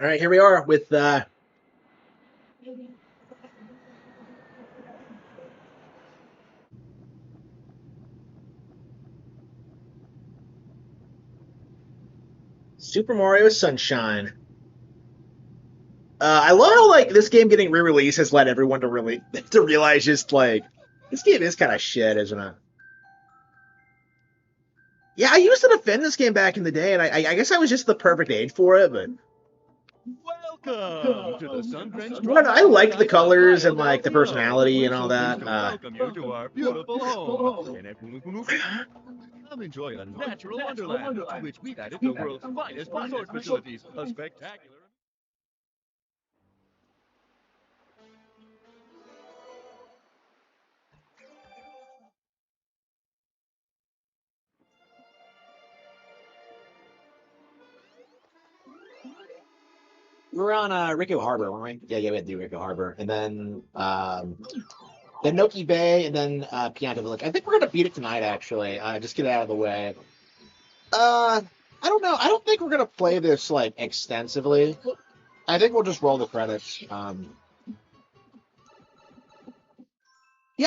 All right, here we are with Super Mario Sunshine. I love how like this game getting re-released has led everyone to really to realize just like this game is kind of shit, isn't it? Yeah, I used to defend this game back in the day, and I guess I was just the perfect age for it. But Welcome to the sun-drenched I Tropical liked the Paradise of colors and Isle like the del Rio. personality We're and all so pleased that. to welcome you to our beautiful home. Come enjoy a natural wonderland to which we've added the world's finest resort facilities, a spectacular. We were on Rico Harbor, weren't we? Yeah, we had to do Rico Harbor, and then Noki Bay, and then Pianta Village. I think we're gonna beat it tonight, actually. Just get it out of the way. Uh, I don't know. I don't think we're gonna play this like extensively. I think we'll just roll the credits. Yeah,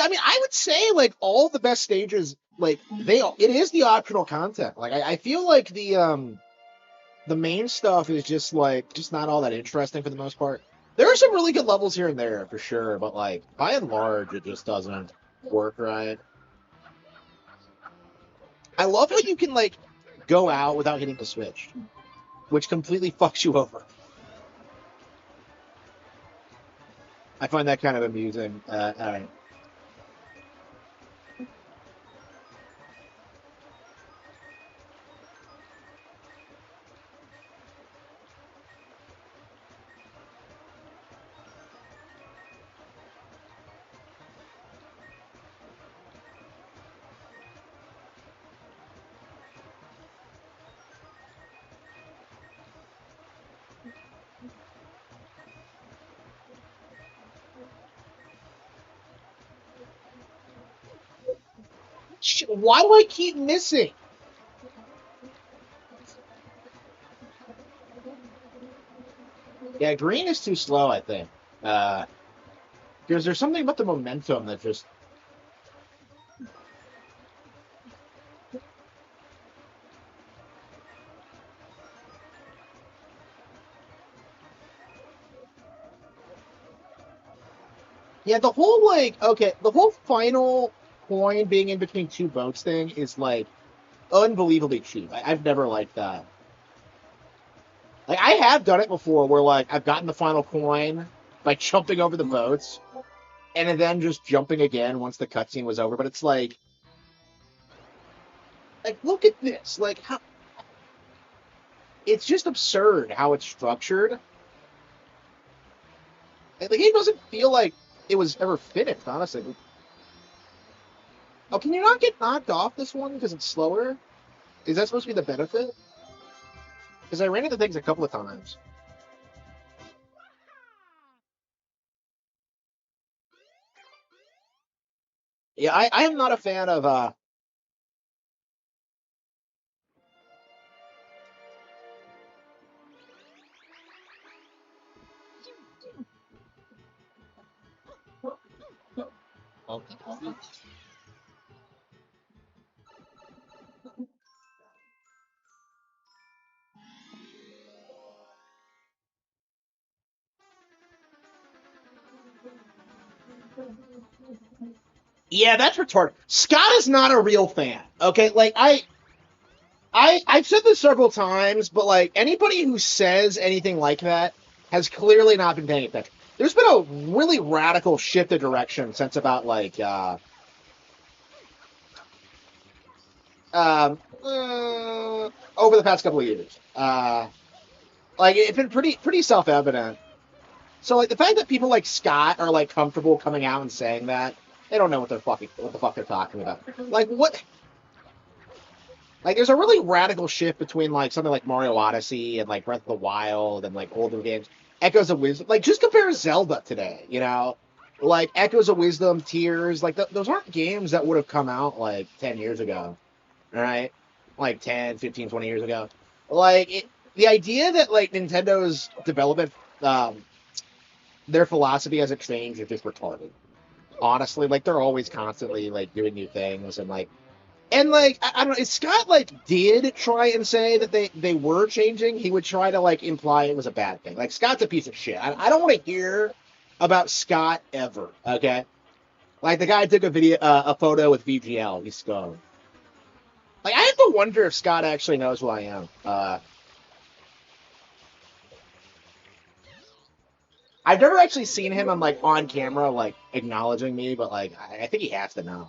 I mean, I would say like all the best stages, like it is the optional content. Like I feel like the main stuff is just not all that interesting for the most part. There are some really good levels here and there for sure, but like by and large, it just doesn't work right. I love how you can like go out without hitting the switch, which completely fucks you over. I find that kind of amusing. All right. Why do I keep missing? Yeah, green is too slow, I think. Uh, because there's something about the momentum that just. Yeah, the whole like okay, the whole final coin being in between two boats thing is like unbelievably cheap. I've never liked that. Like I have done it before, where like I've gotten the final coin by jumping over the boats and then just jumping again once the cutscene was over. But it's like look at this, like how it's just absurd how it's structured. Like, the game doesn't feel like it was ever finished, honestly. Oh, can you not get knocked off this one because it's slower? Is that supposed to be the benefit? Because I ran into things a couple of times. Yeah, I am not a fan of yeah, that's retarded. Scott is not a real fan. Okay, like I've said this several times, but like anybody who says anything like that has clearly not been paying attention. There's been a really radical shift of direction since about like um over the past couple of years. Like it's been pretty self evident. So like the fact that people like Scott are like comfortable coming out and saying that they don't know what the fuck they're talking about. Like what? Like there's a really radical shift between like something like Mario Odyssey and like Breath of the Wild and like older games. Echoes of Wisdom. Like just compare Zelda today. Like Echoes of Wisdom, Tears. Like those aren't games that would have come out like 10 years ago. All right, like 10, 15, 20 years ago. Like it. the idea that like Nintendo's development, their philosophy hasn't changed is just retarded. Honestly, like they're always constantly like doing new things and I don't know. If Scott like did try and say that they were changing, he would try to like imply it was a bad thing. Like Scott's a piece of shit. I don't want to hear about Scott ever. Okay, like the guy took a photo with VGL. He's scum. Like I have to wonder if Scott actually knows who I am. I've never actually seen him on camera like acknowledging me, but like I think he has to know.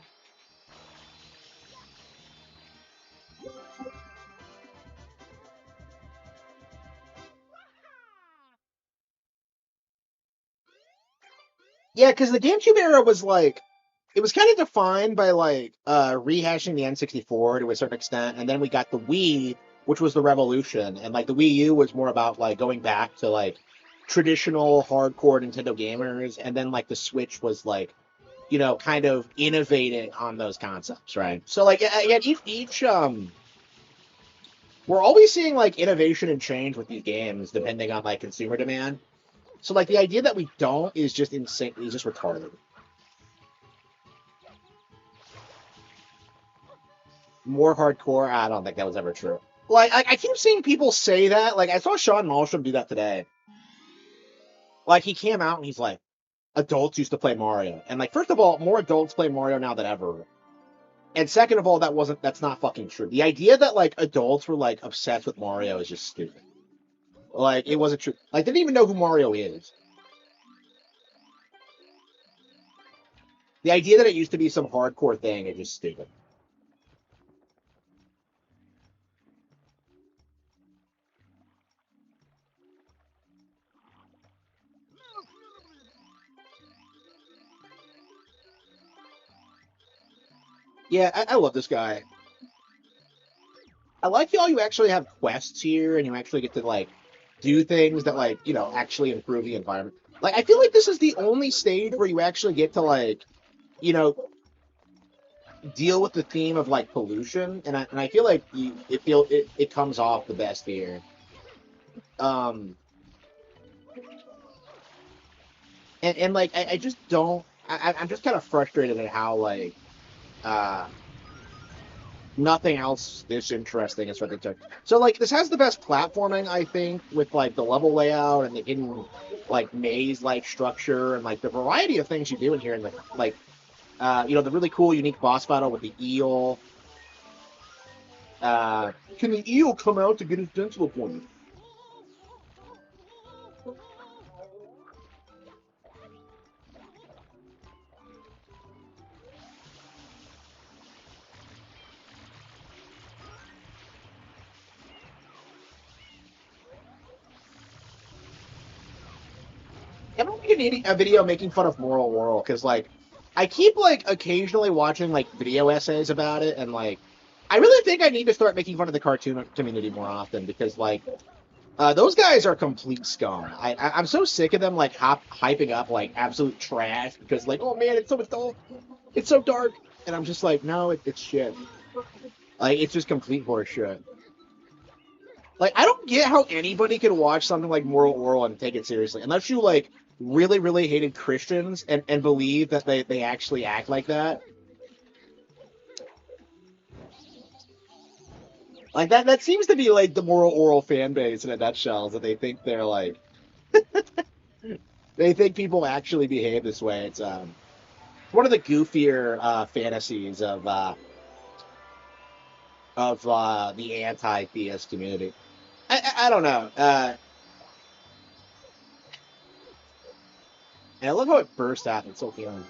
Yeah, because the GameCube era was like it was kind of defined by like rehashing the N64 to a certain extent, and then we got the Wii, which was the revolution, and like the Wii U was more about like going back to like traditional hardcore Nintendo gamers, and then like the Switch was like kind of innovating on those concepts, right? So like again, each we're always seeing like innovation and change with these games depending on like consumer demand. So like the idea that we don't is just insane, is just retarded. More hardcore. I don't think that was ever true. Like I keep seeing people say that. Like I saw Sean Malmstrom do that today. Like he came out and he's like, adults used to play Mario, and like first of all, more adults play Mario now than ever. And second of all, that's not fucking true. The idea that like adults were like obsessed with Mario is just stupid. Like it wasn't true. Like they didn't even know who Mario is. The idea that it used to be some hardcore thing is just stupid. Yeah, I love this guy. I like y'all. You actually have quests here, and you actually get to like do things that like actually improve the environment. Like I feel like this is the only stage where you actually get to like you know deal with the theme of like pollution, and I feel like it comes off the best here. Um, and like I just don't. I'm just kind of frustrated at how like uh nothing else this interesting is what they took. So like this has the best platforming, I think, with like the level layout and the hidden like maze like structure and like the variety of things you do in here and the really cool unique boss battle with the eel. Can the eel come out to get his dental appointment? I'm making a video making fun of Moral World because like I keep like occasionally watching like video essays about it and like I really think I need to start making fun of the cartoon community more often because like those guys are complete scum. I'm so sick of them like hyping up like absolute trash because like oh man it's so adult, it's so dark, and I'm just like no it's shit. Like it's just complete horse shit. Like I don't get how anybody can watch something like Moral Orel and take it seriously unless you like really really hated Christians and believe that they actually act like that. Like that seems to be like the Moral Orel fan base in a nutshell. Is that they think they're like they think people actually behave this way. It's one of the goofier fantasies of the anti-theist community. I don't know. And I love how it burst out. It's so feeling.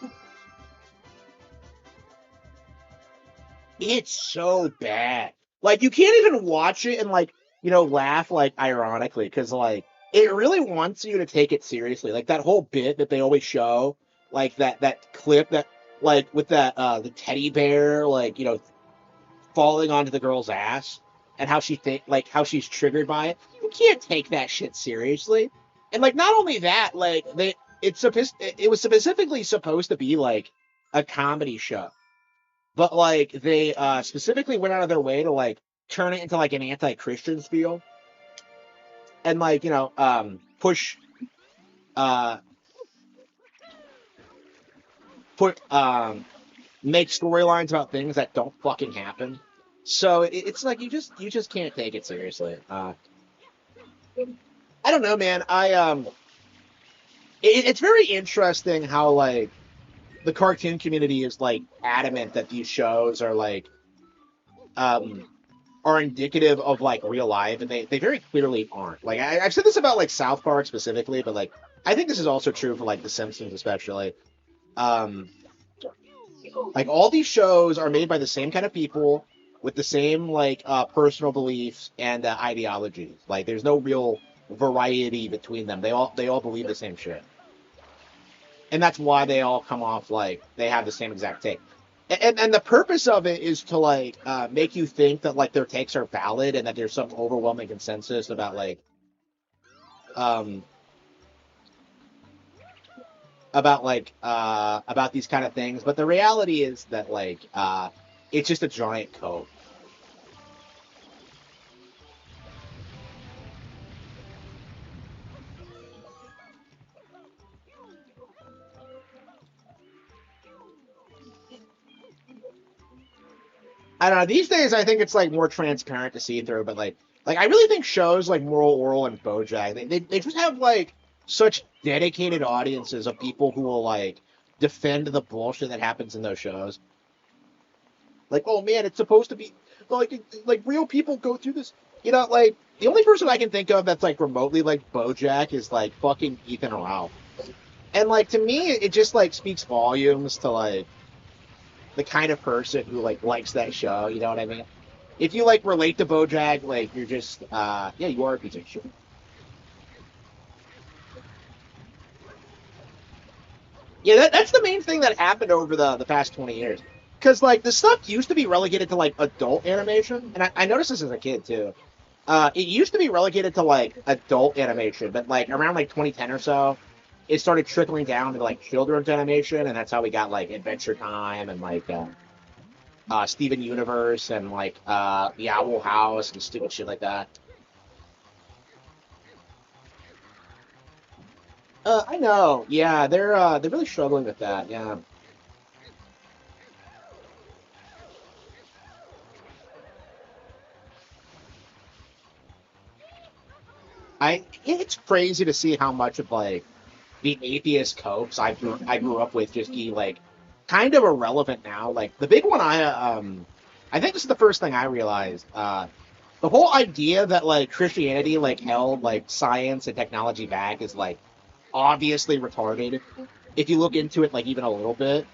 It's so bad. Like you can't even watch it and like laugh like ironically because like it really wants you to take it seriously. Like that whole bit that they always show, like that clip that like with that the teddy bear like falling onto the girl's ass and how she think like how she's triggered by it. You can't take that shit seriously. And like not only that, like it was specifically supposed to be like a comedy show, but like they specifically went out of their way to like turn it into like an anti-Christian spiel. and like push uh put make storylines about things that don't fucking happen. So it's like you just can't take it seriously. I don't know, man. It's very interesting how like the cartoon community is like adamant that these shows um are indicative of like real life, and they very clearly aren't. Like I've said this about like South Park specifically, but like I think this is also true for like The Simpsons especially. Um, like all these shows are made by the same kind of people with the same like personal beliefs and ideologies. Like there's no real variety between them. They all believe the same shit, and that's why they all come off like they have the same exact take. And the purpose of it is to like make you think that like their takes are valid and that there's some overwhelming consensus um about these kind of things. But the reality is that like it's just a giant code. I don't know. These days, I think it's like more transparent to see through. But like I really think shows like Moral Orel and BoJack, they just have like such dedicated audiences of people who will like defend the bullshit that happens in those shows. Like, oh man, it's supposed to be like real people go through this. Like the only person I can think of that's like remotely like BoJack is like fucking Ethan Ralph. And like to me, it just like speaks volumes to like the kind of person who like likes that show. You know what I mean? If you like relate to BoJack, like you're just yeah, you are a piece of shit. Yeah, that's the main thing that happened over the past 20 years. Because like the stuff used to be relegated to like adult animation, and I noticed this as a kid too. It used to be relegated to like adult animation, but like around like 2010 or so, it started trickling down to like children's animation, and that's how we got like Adventure Time and like Steven Universe and like the Owl House and stupid shit like that. I know. Yeah, they're really struggling with that. Yeah. It's crazy to see how much of like the atheist copes I grew up with just be like kind of irrelevant now. Like the big one I think this is the first thing I realized. The whole idea that like Christianity like held like science and technology back is like obviously retarded if you look into it like even a little bit.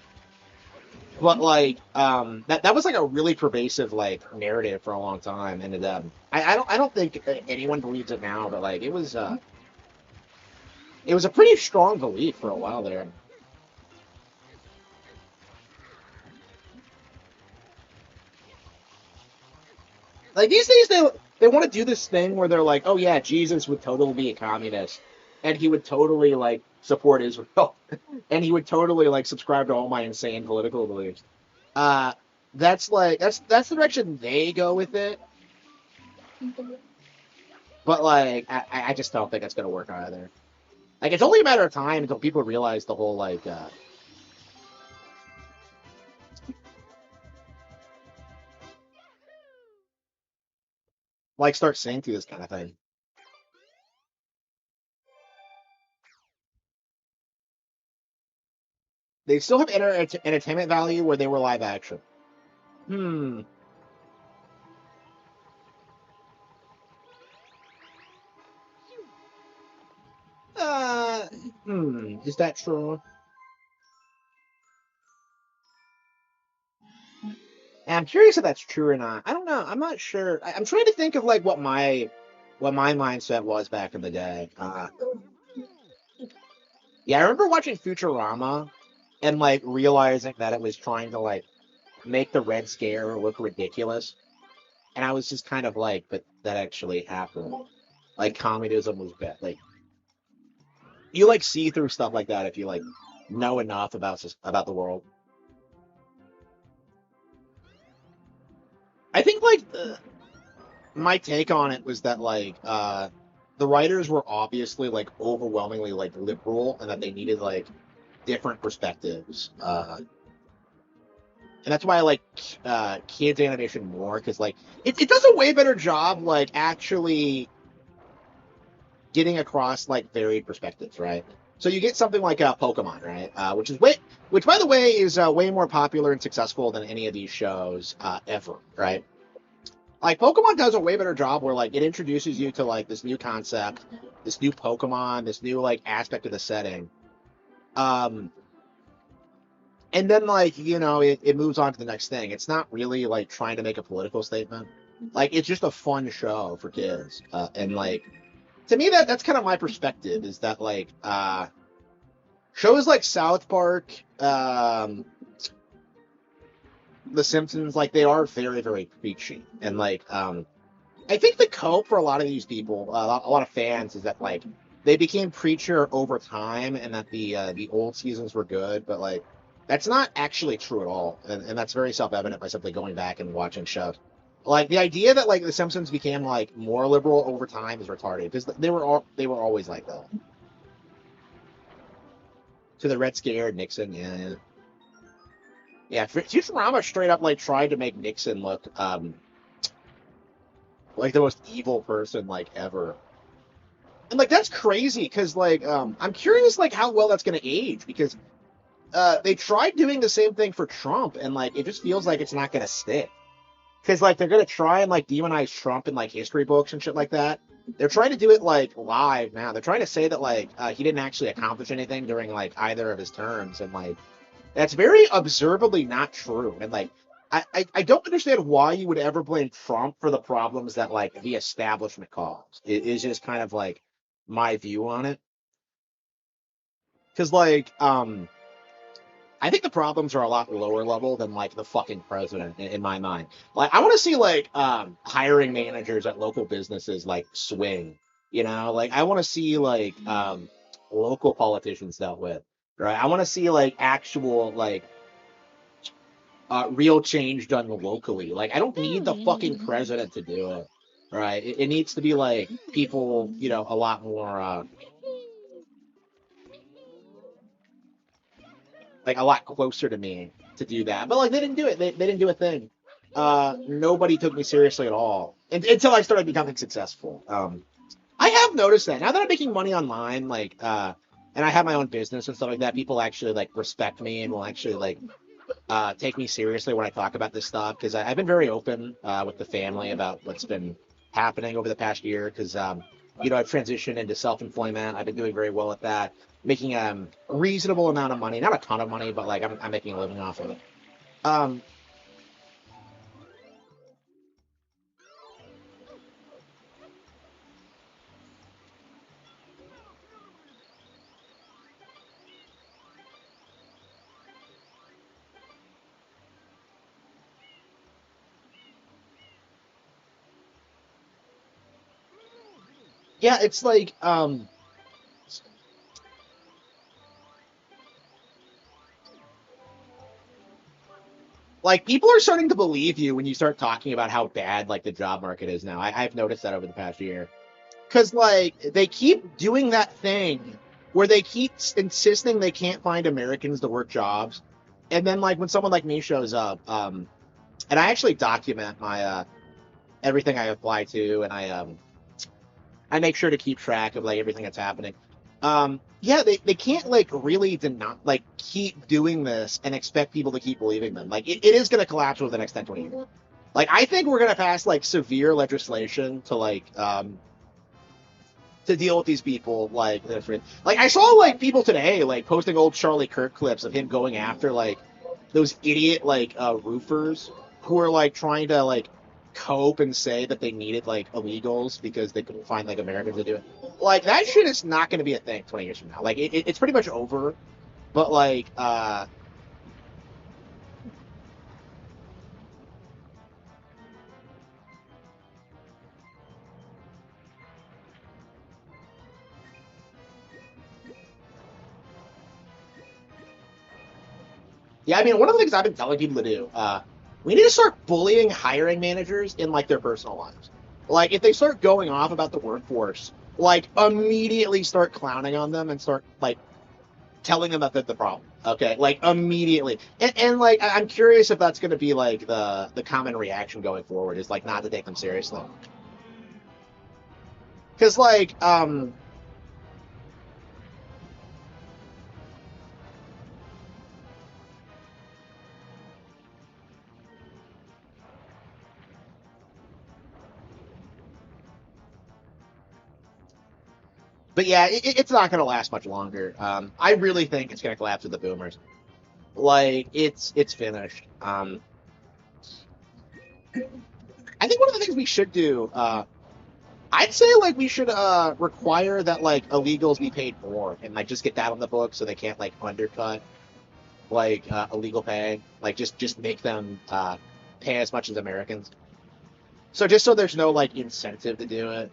But like that was like a really pervasive like narrative for a long time, and I don't think anyone believes it now, but like it was a pretty strong belief for a while there. Like these days they want to do this thing where they're like, oh yeah, Jesus would totally be a communist, and he would totally like support Israel, and he would totally like subscribe to all my insane political beliefs. Uh, that's the direction they go with it, but like I just don't think it's gonna work either. Like it's only a matter of time until people realize the whole like start seeing through this kind of thing. They still have entertainment value where they were live action. Hmm. Uh. Is that true? I'm curious if that's true or not. I don't know. I'm not sure. I'm trying to think of like what my mindset was back in the day. Yeah, I remember watching Futurama and like realizing that it was trying to like make the Red Scare look ridiculous, and I was just kind of like, but that actually happened. Like communism was bad. Like you like see through stuff like that if you like know enough about the world. I think like my take on it was that like the writers were obviously like overwhelmingly like liberal, and that they needed like different perspectives. And that's why I like kids animation more, because like it does a way better job like actually getting across like varied perspectives, right? So you get something like Pokemon, right? Which by the way is way more popular and successful than any of these shows ever, right? Like Pokemon does a way better job where like it introduces you to like this new concept, this new Pokemon, this new like aspect of the setting. Um, and then like it moves on to the next thing. It's not really like trying to make a political statement. Like it's just a fun show for kids, and like to me that's kind of my perspective, is that like shows like South Park, The Simpsons, like they are very very preachy, and like I think the cope for a lot of these people, a lot of fans, is that like they became preacher over time, and that the old seasons were good, but like that's not actually true at all, and that's very self-evident by simply going back and watching shows. Like the idea that like The Simpsons became like more liberal over time is retarded, because they were always like that. To the Red Scare, Nixon, yeah. Futurama straight up like tried to make Nixon look like the most evil person like ever. And like that's crazy, because like I'm curious like how well that's gonna age, because they tried doing the same thing for Trump, and like it just feels like it's not gonna stick. Because like they're gonna try and like demonize Trump in like history books and shit like that. They're trying to do it like live now. They're trying to say that like he didn't actually accomplish anything during like either of his terms, and like that's very observably not true. And like I don't understand why you would ever blame Trump for the problems that like the establishment caused. It is just kind of like my view on it. Because like I think the problems are a lot lower level than like the fucking president in my mind. Like I want to see like hiring managers at local businesses like swing, like I want to see like local politicians dealt with, right? I want to see like actual like real change done locally. Like I don't need the fucking president to do it, right? It needs to be like people, a lot more like a lot closer to me to do that. But like they didn't do it. They didn't do a thing. Nobody took me seriously at all until I started becoming successful. I have noticed that now that I'm making money online, like and I have my own business and stuff like that, people actually like respect me and will actually like take me seriously when I talk about this stuff, because I've been very open with the family about what's been happening over the past year, because I've transitioned into self-employment. I've been doing very well at that, making a reasonable amount of money, not a ton of money, but like I'm making a living off of it. Um, yeah, it's like people are starting to believe you when you start talking about how bad like the job market is now. I've noticed that over the past year. Because like they keep doing that thing where they keep insisting they can't find Americans to work jobs, and then like when someone like me shows up, and I actually document my everything I apply to, and I make sure to keep track of like everything that's happening. Yeah, they can't like really deny, like keep doing this and expect people to keep believing them. Like it is going to collapse over the next 10, 20 years. Like I think we're going to pass like severe legislation to like to deal with these people like different. Like I saw like people today like posting old Charlie Kirk clips of him going after like those idiot like roofers who are like trying to like cope and say that they needed like illegals because they couldn't find like Americans to do it. Like that shit is not going to be a thing 20 years from now. Like it's pretty much over. But like yeah, I mean one of the things I've been telling people to do, we need to start bullying hiring managers in like their personal lives. Like if they start going off about the workforce, like immediately start clowning on them and start like telling them that they're the problem. Okay, like immediately, and like I'm curious if that's going to be like the common reaction going forward is like not to take them seriously, because but yeah, it's not going to last much longer. I really think it's going to collapse with the boomers. Like it's finished. I think one of the things we should do, I'd say like we should require that like illegals be paid more and like just get that on the book so they can't like undercut like illegal pay. Like just make them pay as much as Americans. So just so there's no like incentive to do it.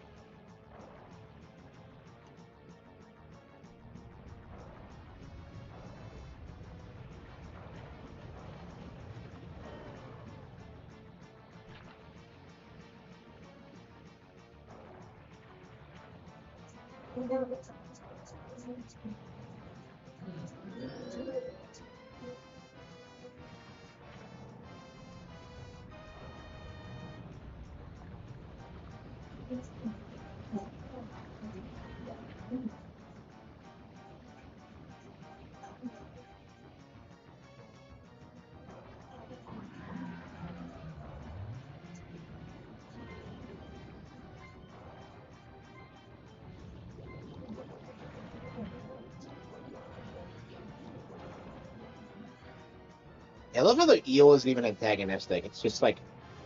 I love how the eel isn't even antagonistic. It's just like,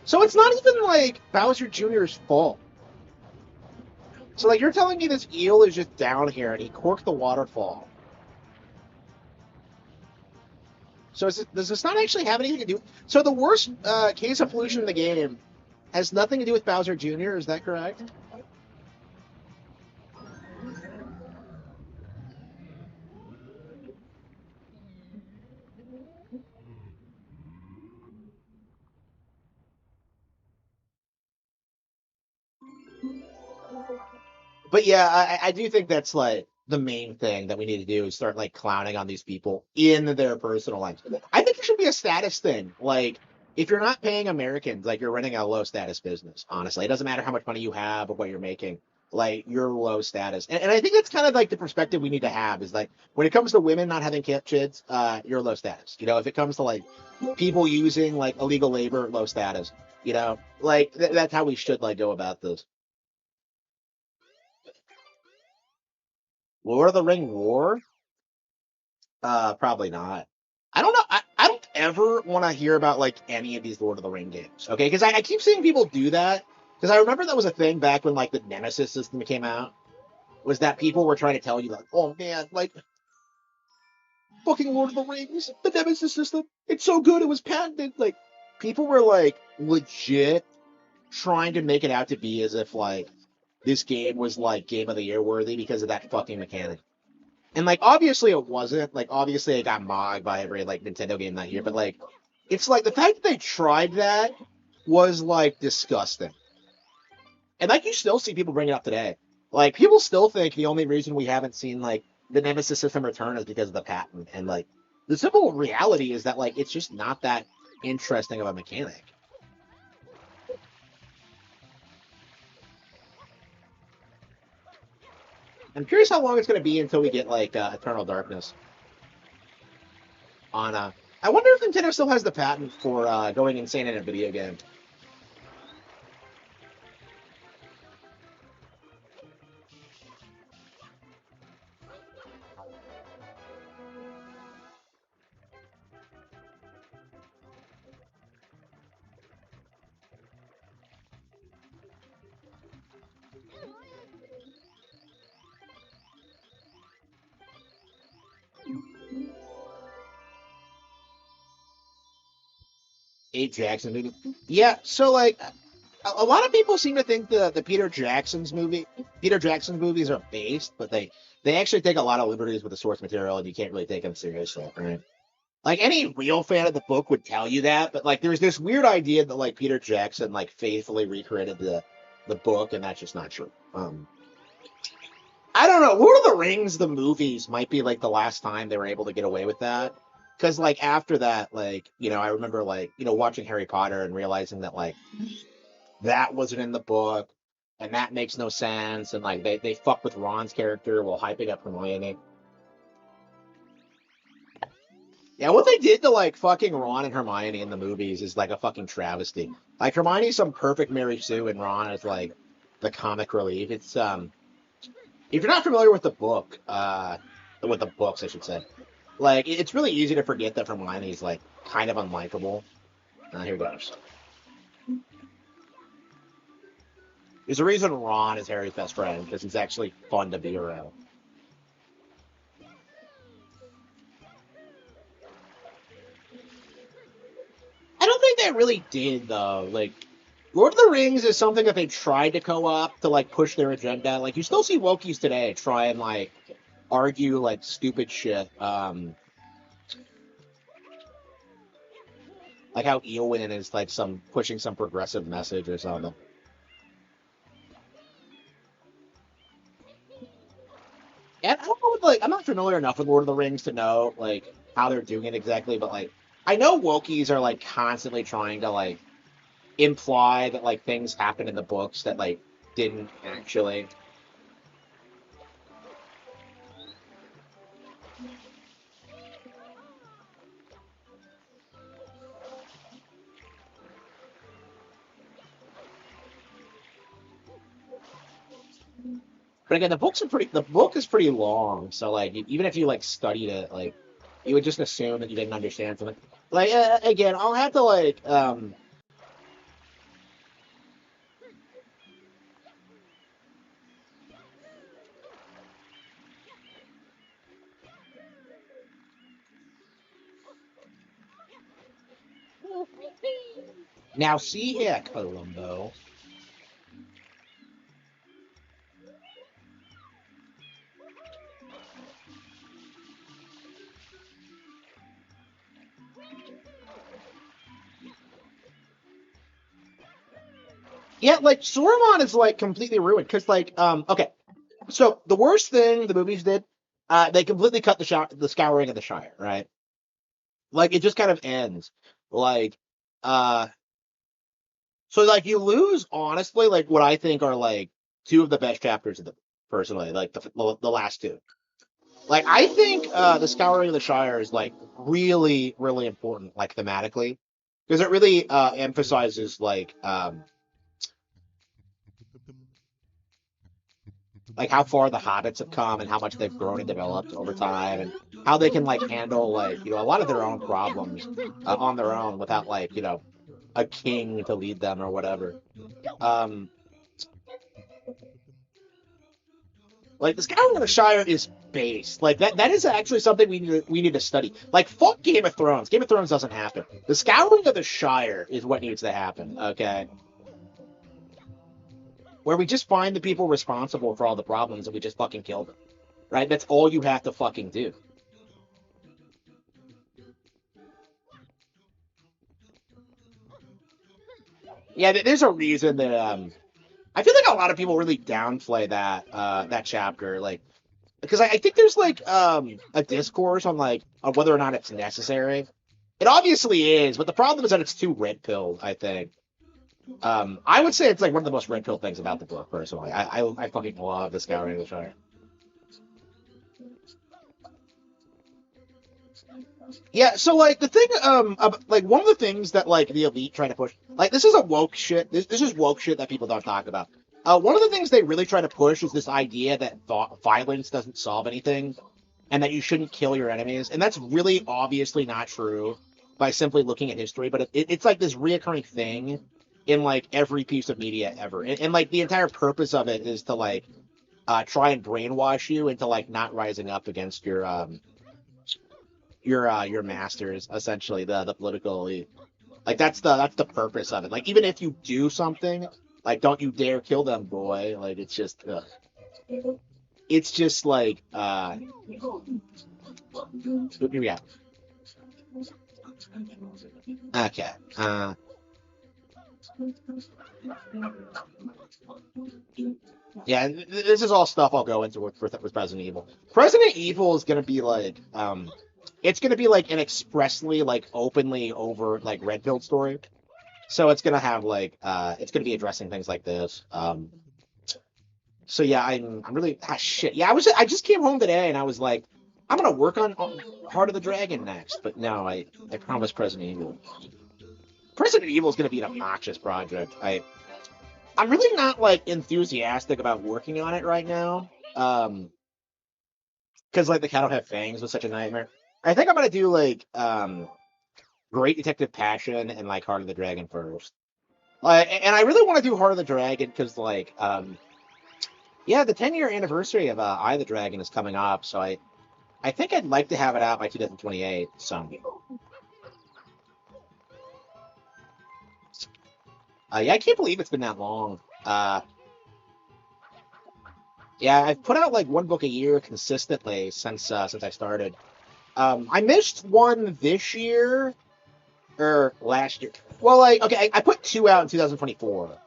so it's not even like Bowser Jr.'s fault. So like you're telling me this eel is just down here and he corked the waterfall. So does this not actually have anything to do? So the worst case of pollution in the game has nothing to do with Bowser Jr. Is that correct? But yeah, I do think that's like the main thing that we need to do is start like clowning on these people in their personal lives. I think it should be a status thing. Like if you're not paying Americans, like you're running a low status business. Honestly, it doesn't matter how much money you have or what you're making. Like you're low status, and I think that's kind of like the perspective we need to have is like when it comes to women not having kids, you're low status. You know, if it comes to like people using like illegal labor, low status. You know, like that's how we should like go about this. Lord of the Ring War? Probably not. I don't know. I don't ever want to hear about like any of these Lord of the Ring games. Okay, because I keep seeing people do that. Because I remember that was a thing back when like the Nemesis system came out. Was that people were trying to tell you like, oh man, like fucking Lord of the Rings, the Nemesis system, it's so good, it was patented. Like people were like legit trying to make it out to be as if like this game was like Game of the Year worthy because of that fucking mechanic. And like obviously it wasn't. Like obviously it got mogged by every like Nintendo game that year, but like it's like the fact that they tried that was like disgusting. And like you still see people bring it up today. Like people still think the only reason we haven't seen like the Nemesis system return is because of the patent. And like the simple reality is that like it's just not that interesting of a mechanic. I'm curious how long it's going to be until we get like Eternal Darkness on. I wonder if Nintendo still has the patent for going insane in a video game. Eight Jackson movie. Yeah, so like a lot of people seem to think the Peter Jackson's movies are based, but they actually take a lot of liberties with the source material, and you can't really take them seriously, right? Like any real fan of the book would tell you that, but like there's this weird idea that like Peter Jackson like faithfully recreated the book, and that's just not true. I don't know. Lord of the Rings, the movies, might be like the last time they were able to get away with that. Because like after that, like I remember like watching Harry Potter and realizing that like that wasn't in the book, and that makes no sense, and like they fuck with Ron's character while hyping up Hermione. Yeah, what they did to like fucking Ron and Hermione in the movies is like a fucking travesty. Like Hermione's some perfect Mary Sue, and Ron is like the comic relief. It's if you're not familiar with the book, with the books, I should say, like it's really easy to forget that Hermione's like kind of unlikable. Here goes. There's a reason Ron is Harry's best friend because he's actually fun to be around. I don't think they really did though. Like Lord of the Rings is something that they tried to co-op to like push their agenda. Like you still see Wokies today try and like argue like stupid shit. Like how Eowyn is like some pushing some progressive message or something. And I don't know what, like I'm not familiar enough with Lord of the Rings to know like how they're doing it exactly, but like I know Wokies are like constantly trying to like imply that like things happen in the books that like didn't actually. But again, the book is pretty long, so like even if you like studied it, like you would just assume that you didn't understand something. Like again, I'll have to like now see here, Columbo. Yeah, like Saruman is like completely ruined because like okay, so the worst thing the movies did, they completely cut the scouring of the Shire, right? Like it just kind of ends. Like uh so like you lose honestly like what I think are like two of the best chapters of the personally, like the last two. Like I think the scouring of the Shire is like really, really important, like thematically. Because it really emphasizes like how far the hobbits have come and how much they've grown and developed over time and how they can like handle like a lot of their own problems on their own without like a king to lead them or whatever. um like the scouring of the Shire is based like that is actually something we need to study. Like fuck Game of Thrones doesn't happen. The scouring of the Shire is what needs to happen, okay, where we just find the people responsible for all the problems and we just fucking kill them, right? That's all you have to fucking do. Yeah, there's a reason that I feel like a lot of people really downplay that chapter, like because I think there's like a discourse on like on whether or not it's necessary. It obviously is, but the problem is that it's too red pilled, I think. I would say it's like one of the most red pill things about the book, personally. I fucking love the Scouring of the Shire. Yeah, so like the thing, like one of the things that like the elite try to push, like this is a woke shit. This is woke shit that people don't talk about. One of the things they really try to push is this idea that violence doesn't solve anything, and that you shouldn't kill your enemies, and that's really obviously not true by simply looking at history. But it's like this reoccurring thing in like every piece of media ever, and like the entire purpose of it is to like try and brainwash you into like not rising up against your masters, essentially the political elite. Like that's the purpose of it. Like even if you do something, like don't you dare kill them, boy. Like it's just like yeah. Okay. Yeah, this is all stuff I'll go into with Resident Evil. Resident Evil is gonna be like, it's gonna be like an expressly like openly over like red pill story. So it's gonna have like, it's gonna be addressing things like this. So yeah, I'm really shit. Yeah, I just came home today and I was like, I'm gonna work on Heart of the Dragon next, but no, I promised Resident Evil. Resident Evil is gonna be an obnoxious project. I'm really not like enthusiastic about working on it right now. Because like the Cat Don't Have Fangs was such a nightmare. I think I'm gonna do like Great Detective Passion and like Heart of the Dragon first. And I really want to do Heart of the Dragon because like yeah, the 10-year anniversary of Eye of the Dragon is coming up, so I think I'd like to have it out by 2028. So yeah, I can't believe it's been that long. Yeah, I've put out like one book a year consistently since I started. I missed one this year or last year. Well, like okay, I put two out in 2024,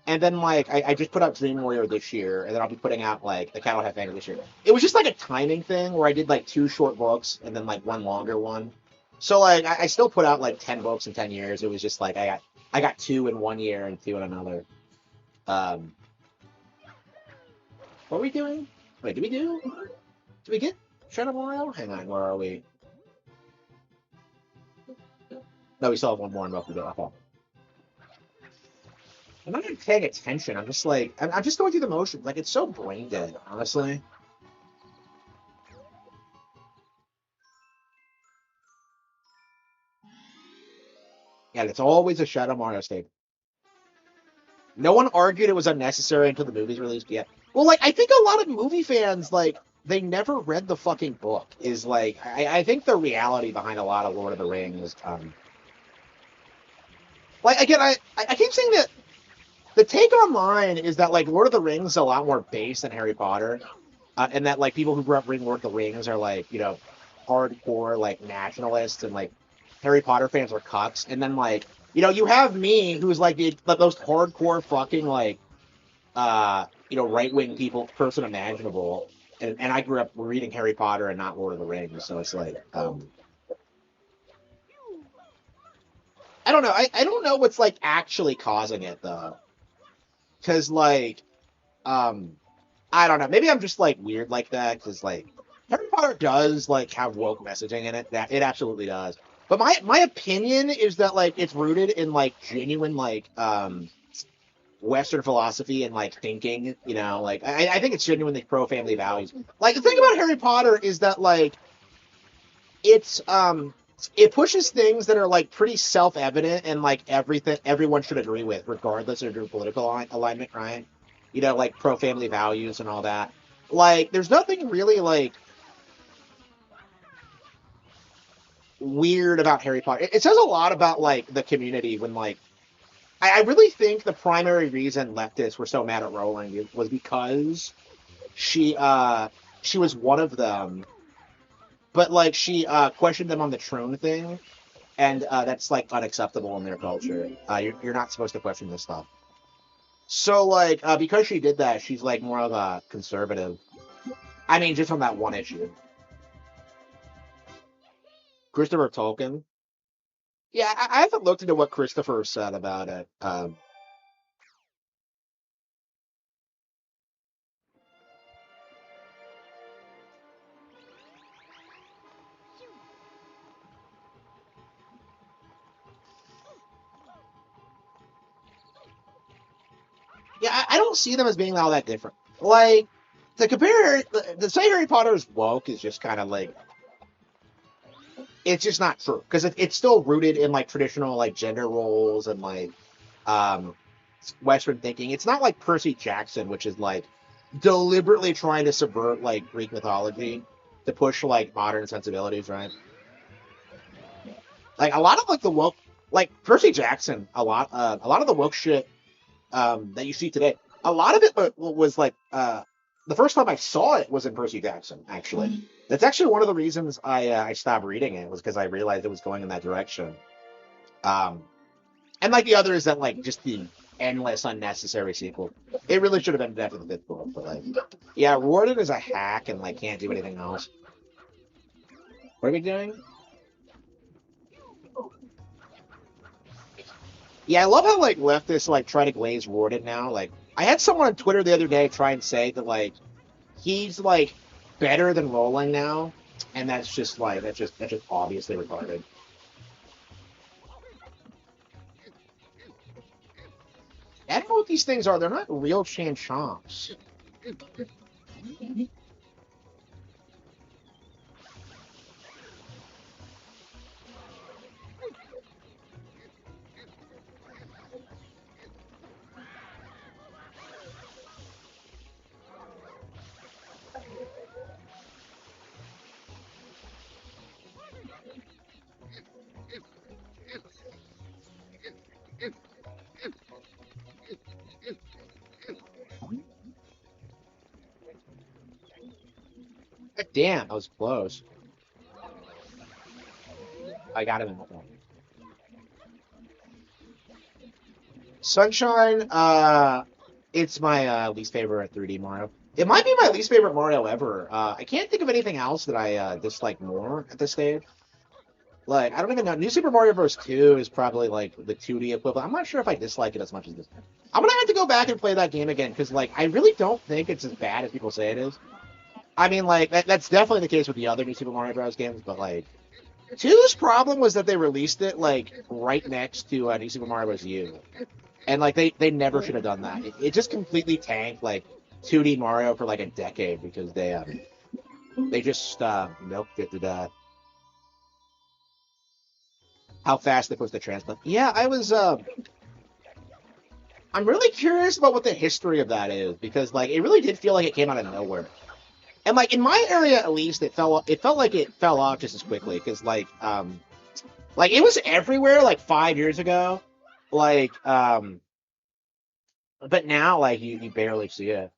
and then like I just put out Dream Warrior this year, and then I'll be putting out like The Cattle Have Fangs this year. It was just like a timing thing where I did like two short books and then like one longer one. So like I still put out like 10 books in 10 years. It was just like I got two in one year and two in another. Um, what are we doing? Wait, did we get Shadow Memorial? Hang on, where are we? No, we still have one more in Rokugan. Okay. I'm not even paying attention. I'm just like, I'm just going through the motions. Like, it's so brain dead, honestly. Yeah, it's always a Shadow Mario state. No one argued it was unnecessary until the movie's released yet. Well, like, I think a lot of movie fans, like, they never read the fucking book, is like, I think the reality behind a lot of Lord of the Rings, like, again, I keep saying that the take online is that, like, Lord of the Rings is a lot more base than Harry Potter. And that like people who grew up reading Lord of the Rings are like hardcore like nationalists and like Harry Potter fans are cucks, and then like you have me who's like the most hardcore fucking like right wing person imaginable, and I grew up reading Harry Potter and not Lord of the Rings, so it's like I don't know, I don't know what's like actually causing it though, because like um I don't know. Maybe I'm just like weird like that because like Harry Potter does like have woke messaging in it. That it absolutely does. But my opinion is that like it's rooted in like genuine like Western philosophy and like thinking. Like I think it's genuinely pro family values. Like the thing about Harry Potter is that like it's it pushes things that are like pretty self evident and like everyone should agree with regardless of their political alignment, right? Like pro family values and all that. Like, there's nothing really like weird about Harry Potter. It says a lot about like the community when like I really think the primary reason leftists were so mad at Rowling was because she was one of them, but like she questioned them on the Trone thing, and that's like unacceptable in their culture. You're not supposed to question this stuff. So like because she did that, she's like more of a conservative. I mean, just on that one issue. Christopher Tolkien. Yeah, I haven't looked into what Christopher said about it. Yeah, I don't see them as being all that different. Like to compare, the say Harry Potter is woke is just kind of like it's just not true because it's still rooted in like traditional like gender roles and like um Western thinking. It's not like Percy Jackson, which is like deliberately trying to subvert like Greek mythology to push like modern sensibilities, right? Like a lot of like the woke, like Percy Jackson, a lot of the woke shit that you see today, a lot of it was like the first time I saw it was in Percy Jackson. Actually, that's actually one of the reasons I stopped reading it was because I realized it was going in that direction. Um, and like the other is that like just endless, unnecessary sequel. It really should have been after the fifth book, but like, yeah, Warden is a hack and like can't do anything else. What are we doing? Yeah, I love how like leftists like try to glaze Warden now. Like, I had someone on Twitter the other day try and say that like he's like better than Roland now, and that's just obviously retarded. I don't know what these things are. They're not real Chanchamps. Damn, that was close. I got him in that one. Sunshine, it's my least favorite 3D Mario. It might be my least favorite Mario ever. I can't think of anything else that I dislike more at this stage. Like, I don't even know. New Super Mario Bros. 2 is probably like the 2D equivalent. I'm not sure if I dislike it as much as this. I'm gonna have to go back and play that game again because, like, I really don't think it's as bad as people say it is. I mean, like, that's definitely the case with the other New Super Mario Bros. Games, but like, 2's problem was that they released it like right next to New Super Mario Bros. U. And like they never should have done that. It just completely tanked like 2D Mario for like a decade because they just milked it to death. How fast they pushed the transplant. Yeah, I'm really curious about what the history of that is because like it really did feel like it came out of nowhere. And like in my area at least it felt like it fell off just as quickly because like it was everywhere like 5 years ago. Like but now like you barely see it.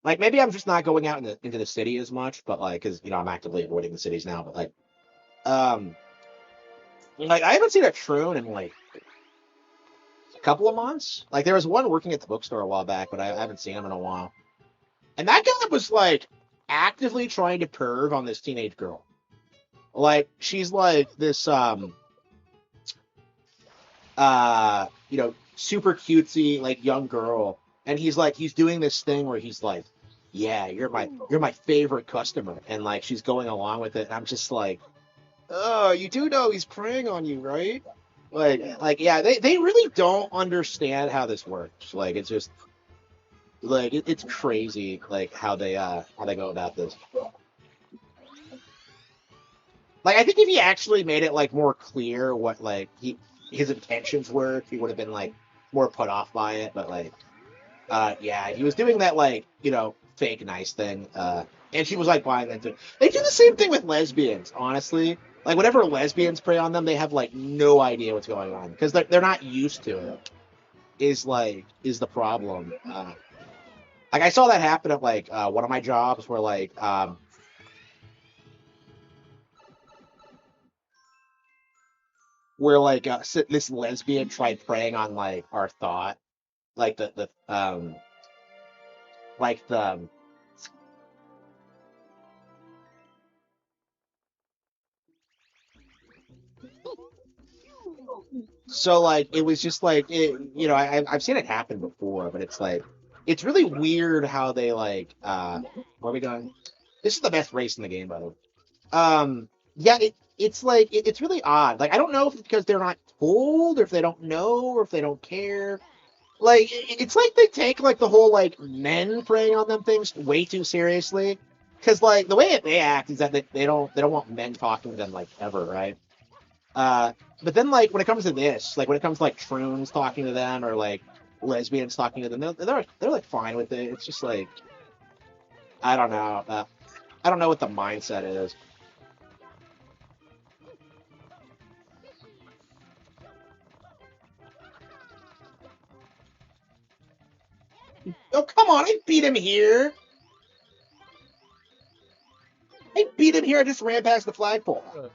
Like maybe I'm just not going out into the city as much, but like because I'm actively avoiding the cities now. But um like I haven't seen a Troon in like a couple of months. Like there was one working at the bookstore a while back, but I haven't seen him in a while. And that guy was like actively trying to perv on this teenage girl. Like she's like this super cutesy like young girl, and he's doing this thing where he's like, yeah, you're my favorite customer, and like she's going along with it, and I'm just like, oh, you do know he's preying on you, right? Like yeah, they really don't understand how this works. Like it's just like it's crazy like how they go about this. Like I think if he actually made it like more clear what like his intentions were, he would have been like more put off by it. But like, yeah, he was doing that like fake nice thing. And she was like buying that too. They do the same thing with lesbians, honestly. Like whenever lesbians prey on them, they have like no idea what's going on because they're not used to it. Is the problem? Like I saw that happen at like one of my jobs where like this lesbian tried preying on like our thought, like the like the so like it was just like I've seen it happen before, but it's like it's really weird how they like where are we going? This is the best race in the game, by the way. Yeah, it's like it's really odd. Like I don't know if it's because they're not told, or if they don't know, or if they don't care. Like it's like they take like the whole like men preying on them things way too seriously. Because like the way they act is that they don't want men talking to them like ever, right? Uh, but then like when it comes to this, like when it comes to like troons talking to them or like lesbians talking to them, they're like fine with it. It's just like I don't know. I don't know what the mindset is. Oh come on, I beat him here. I beat him here. I just ran past the flagpole.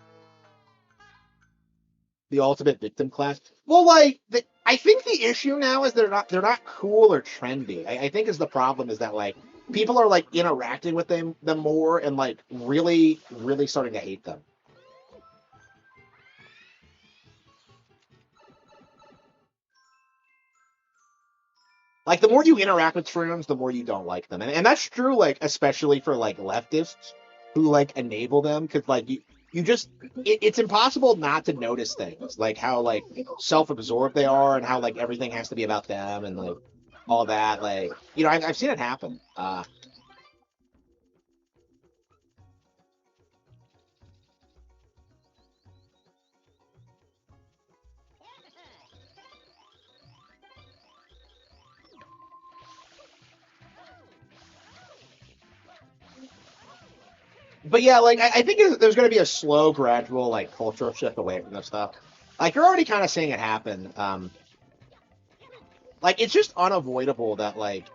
The ultimate victim class. Well, like I think the issue now is they're not cool or trendy. I think is the problem is that like people are like interacting with them more and like really starting to hate them. Like the more you interact with shrooms, the more you don't like them, and that's true like especially for like leftists who like enable them because like you just it's impossible not to notice things like how like self-absorbed they are and how like everything has to be about them and like all that like I've seen it happen. But yeah, like I think there's going to be a slow, gradual like cultural shift away from this stuff. Like you're already kind of seeing it happen. Like it's just unavoidable that like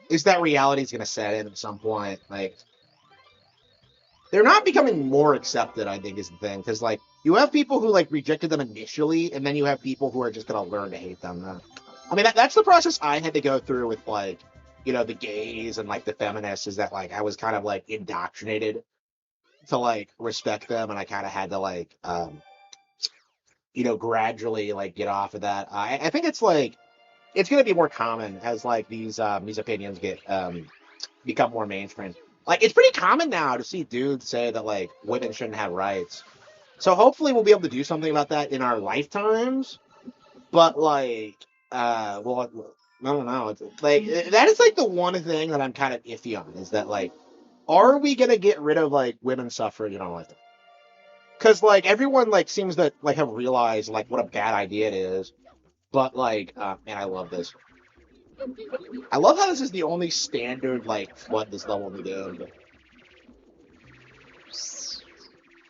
is that reality is going to set in at some point. Like they're not becoming more accepted. I think is the thing because like you have people who like rejected them initially, and then you have people who are just going to learn to hate them. I mean that's the process I had to go through with like the gays and like the feminists is that like I was kind of like indoctrinated to like respect them, and I kind of had to like gradually like get off of that. I think it's like it's going to be more common as like these opinions get become more mainstream. Like it's pretty common now to see dudes say that like women shouldn't have rights. So hopefully we'll be able to do something about that in our lifetimes. But like, well, I don't know. It's, like that is like the one thing that I'm kind of iffy on is that like, are we gonna get rid of like women's suffrage and all that? Because like everyone like seems to like have realized like what a bad idea it is. But like, man, I love this. I love how this is the only standard like flood this level we do.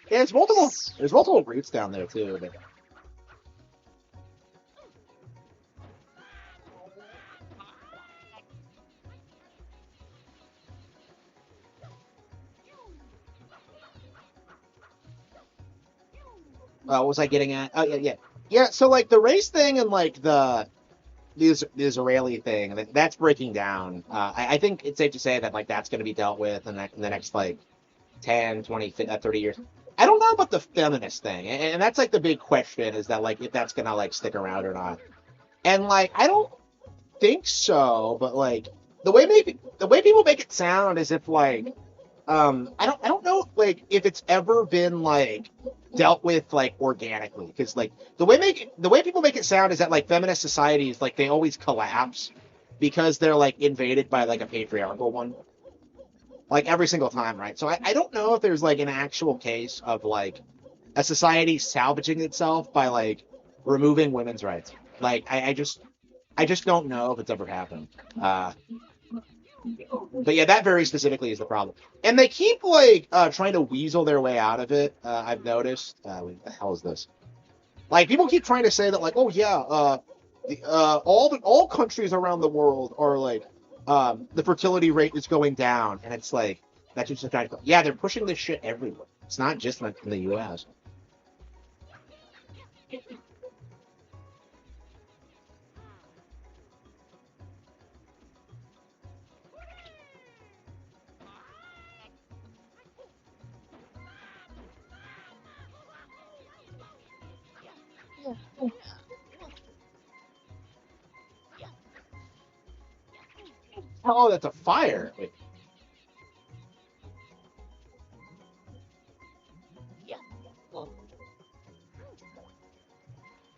Yeah, it's multiple. There's multiple routes down there too. But... what was I getting at? Oh yeah, yeah, yeah. So like the race thing and like the Israeli thing that's breaking down. I think it's safe to say that like that's going to be dealt with in the next like 10, 20, 30 years. I don't know about the feminist thing, and that's like the big question is that like if that's gonna like stick around or not. And like I don't think so, but like the way people make it sound is if like I don't know like if it's ever been like dealt with like organically because like the way people make it sound is that like feminist societies like they always collapse because they're like invaded by like a patriarchal one like every single time, right? So I don't know if there's like an actual case of like a society salvaging itself by like removing women's rights. Like I just don't know if it's ever happened. Uh, but yeah, that very specifically is the problem. And they keep like trying to weasel their way out of it. I've noticed. What the hell is this? Like people keep trying to say that like, oh yeah, all countries around the world are like the fertility rate is going down, and it's like that's just trying to yeah, they're pushing this shit everywhere. It's not just in the U.S. Oh, that's a fire. Wait,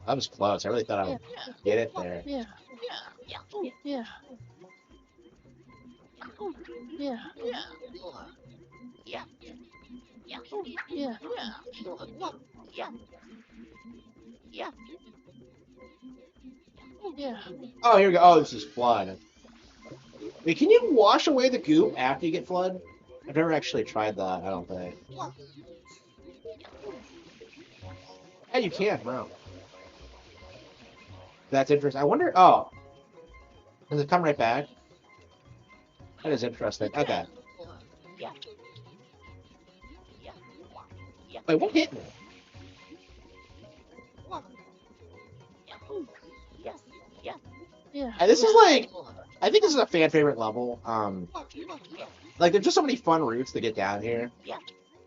that was close. I really thought I would get it there. Oh, here we go. Oh, this is flood. Wait, can you wash away the goop after you get flood? I've never actually tried that. I don't think. Yeah, you can. Wow, that's interesting. I wonder. Oh, does it come right back? That is interesting. Okay. Wait, what hit me? And this is like, I think this is a fan favorite level. Like there's just so many fun routes to get down here.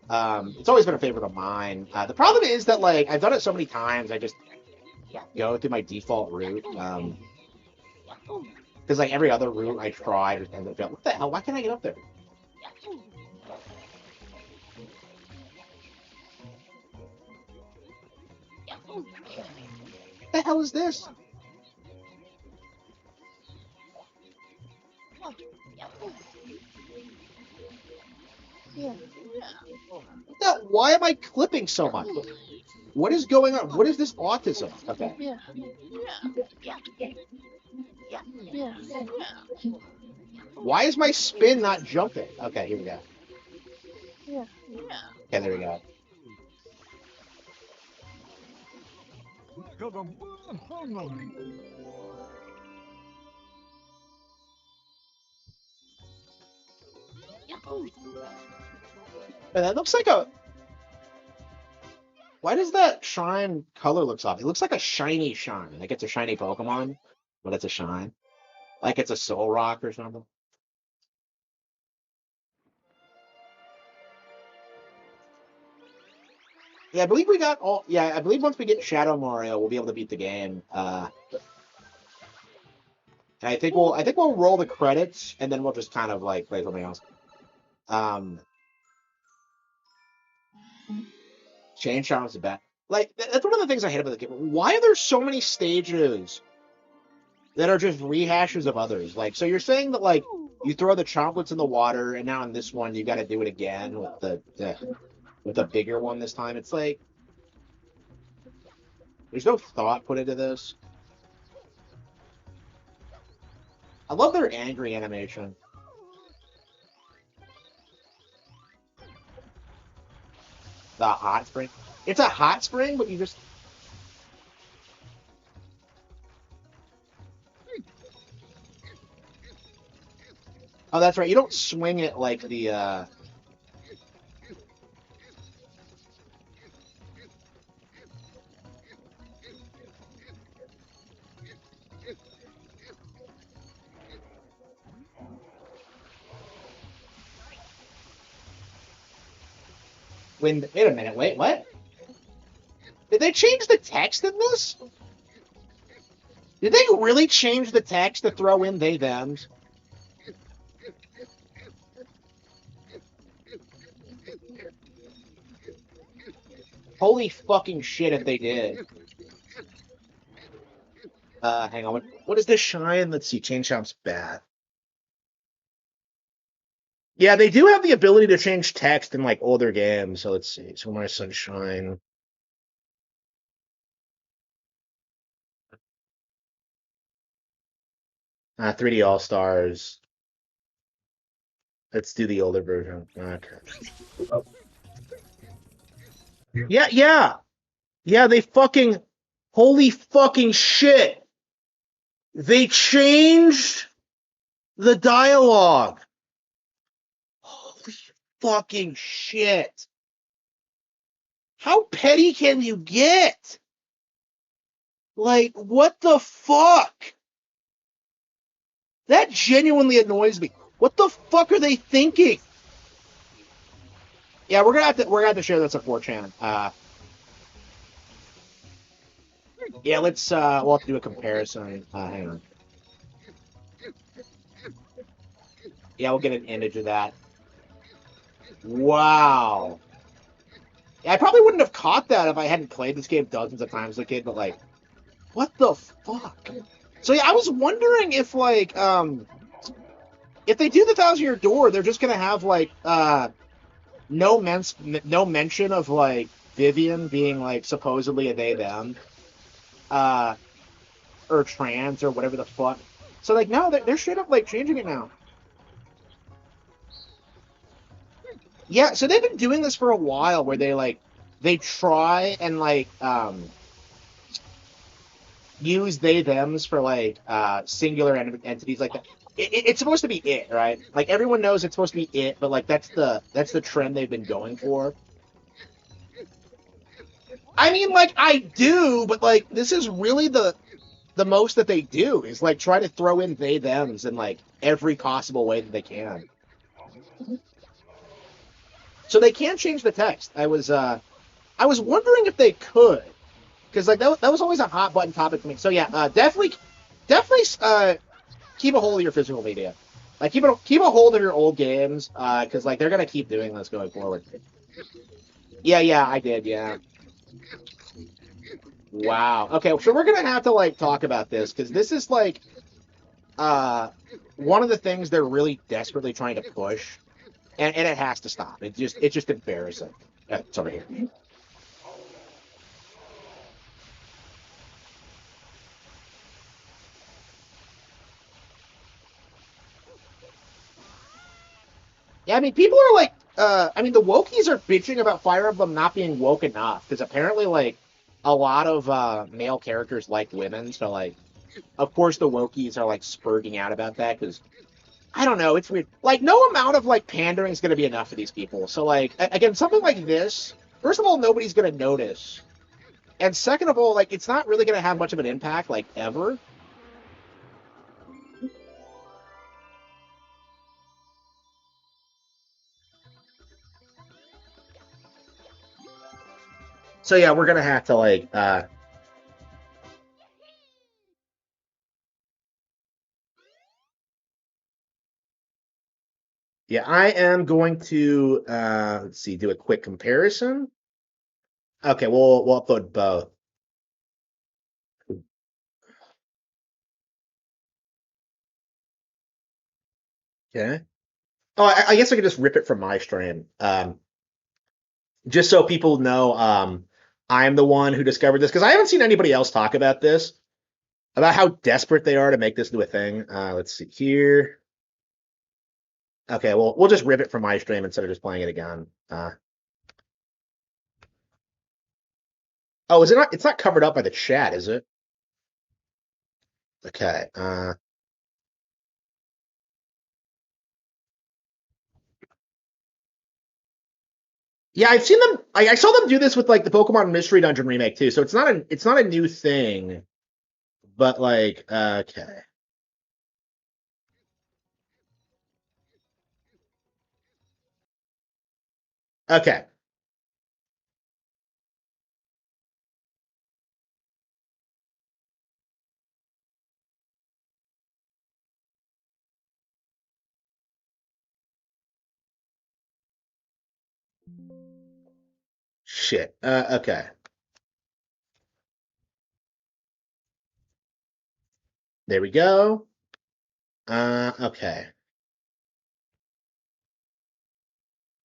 It's always been a favorite of mine. The problem is that like I've done it so many times, I just go through my default route. Because like every other route I try, I just end up going, what the hell? Why can't I get up there? What the hell is this? Why am I clipping so much? What is going on? What is this autism? Okay. Why is my spin not jumping? Okay, here we go. Okay, there we go. And that looks like a... Why does that shine color looks off? It looks like a shiny shine. Like it's a shiny Pokemon, but it's a shine. Like it's a Soul Rock or something. Yeah, I believe we got all... Yeah, I believe once we get Shadow Mario, we'll be able to beat the game. And I think we'll roll the credits, and then we'll just kind of like play something else. Chain Charm's the best. Like that's one of the things I hate about the game. Why are there so many stages that are just rehashes of others? Like, so you're saying that like you throw the chocolates in the water, and now in this one you got to do it again with the bigger one this time. It's like there's no thought put into this. I love their angry animation. The hot spring. It's a hot spring, but you just... Oh, that's right. You don't swing it like the... Wait a minute. Wait, what? Did they change the text in this? Did they really change the text to throw in they, thems? Holy fucking shit if they did. Hang on. What is this shine? Let's see. Chain Chomp's bad. Yeah, they do have the ability to change text in like older games. So let's see. So my Sunshine. 3D All Stars. Let's do the older version. Okay. Yeah. They fucking... Holy fucking shit. They changed the dialogue. Holy fucking shit. How petty can you get? Like, what the fuck? That genuinely annoys me. What the fuck are they thinking? Yeah, we're gonna have to share this on 4chan. Yeah, let's we'll have to do a comparison. Hang on. Yeah, we'll get an image of that. Wow. Yeah, I probably wouldn't have caught that if I hadn't played this game dozens of times as a kid, but like, what the fuck? So yeah, I was wondering if like if they do the 1,000-Year Door, they're just gonna have like no mention of like Vivian being like supposedly a they them. Or trans or whatever the fuck. So like no, they're straight up like changing it now. Yeah, so they've been doing this for a while where they try and like use they thems for like singular entities like that. it's supposed to be it, right? Like everyone knows it's supposed to be it, but like that's the trend they've been going for. I mean, like I do, but like this is really the most that they do is like try to throw in they them's in like every possible way that they can. So they can change the text. I was wondering if they could because like that was always a hot button topic for me. So yeah, definitely keep a hold of your physical media. Like keep a hold of your old games because like they're gonna keep doing this going forward. Yeah, I did. Yeah. Wow. Okay, so we're gonna have to like talk about this because this is like uh one of the things they're really desperately trying to push, and it has to stop. It's just embarrassing. It's over here. Yeah, I mean people are like I mean the wokies are bitching about Fire Emblem not being woke enough because apparently like a lot of male characters like women, so like of course the wokies are like spurting out about that because I don't know. It's weird. Like, no amount of like pandering is going to be enough for these people. So, like, again, something like this. First of all, nobody's going to notice, and second of all, like, it's not really going to have much of an impact, like ever. So yeah, we're gonna have to like, yeah, I am going to let's see, do a quick comparison. Okay, we'll upload both. Okay. Oh, I guess I could just rip it from my stream, just so people know, I'm the one who discovered this because I haven't seen anybody else talk about how desperate they are to make this into a thing. Let's see here. Okay, well, we'll just rip it from my stream instead of just playing it again. Oh, is it not? It's not covered up by the chat, is it? Okay. Yeah, I've seen them. I saw them do this with like the Pokemon Mystery Dungeon remake too. So it's not a new thing, but like okay, okay, shit. Okay, there we go. Okay,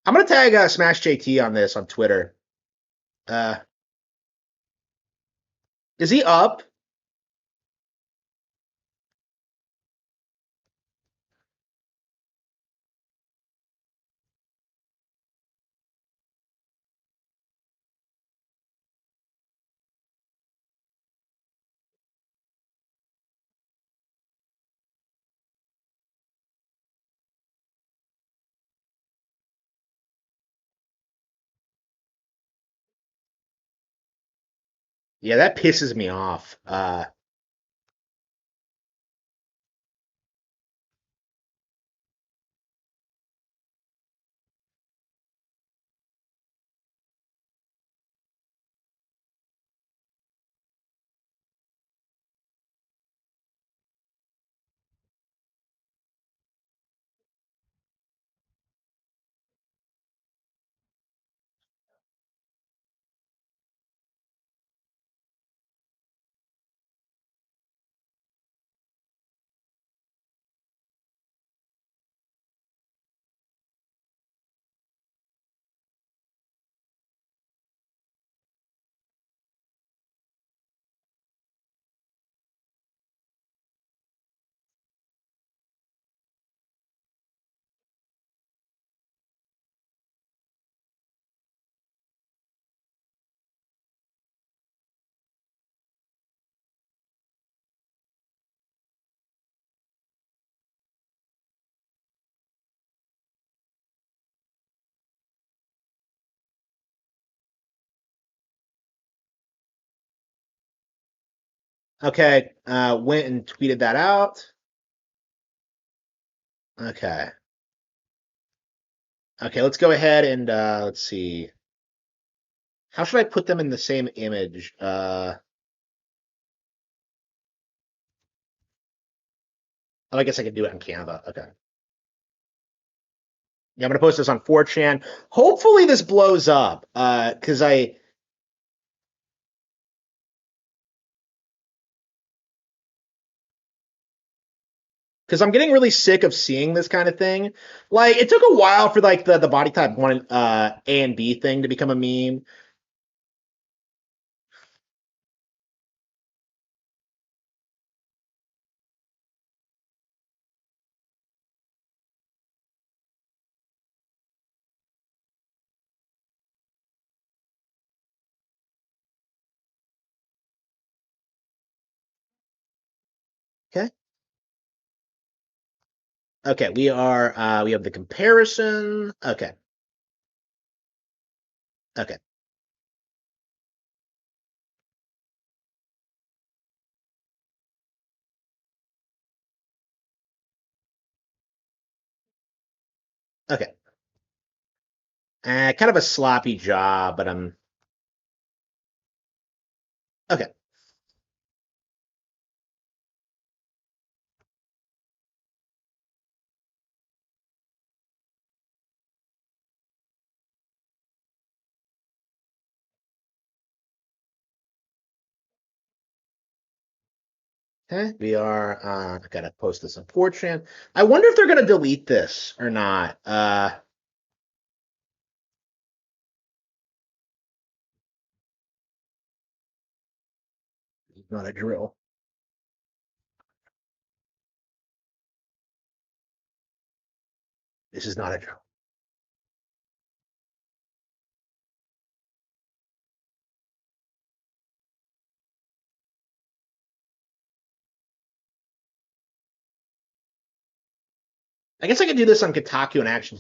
I'm gonna tag Smash JT on this on Twitter. Uh, is he up? Yeah, that pisses me off. Okay, went and tweeted that out. Okay. Okay, let's go ahead and let's see. How should I put them in the same image? Oh, I guess I could do it in Canva. Okay. Yeah, I'm gonna post this on 4chan. Hopefully this blows up. Because I'm getting really sick of seeing this kind of thing. Like it took a while for like the body type one A and B thing to become a meme. Okay. Okay, we have the comparison. Okay. Okay. Okay. Kind of a sloppy job, but I'm okay. Okay. We are I gotta post this on 4chan. I wonder if they're gonna delete this or not. Not a drill. This is not a drill. I guess I could do this on Kotaku and Action.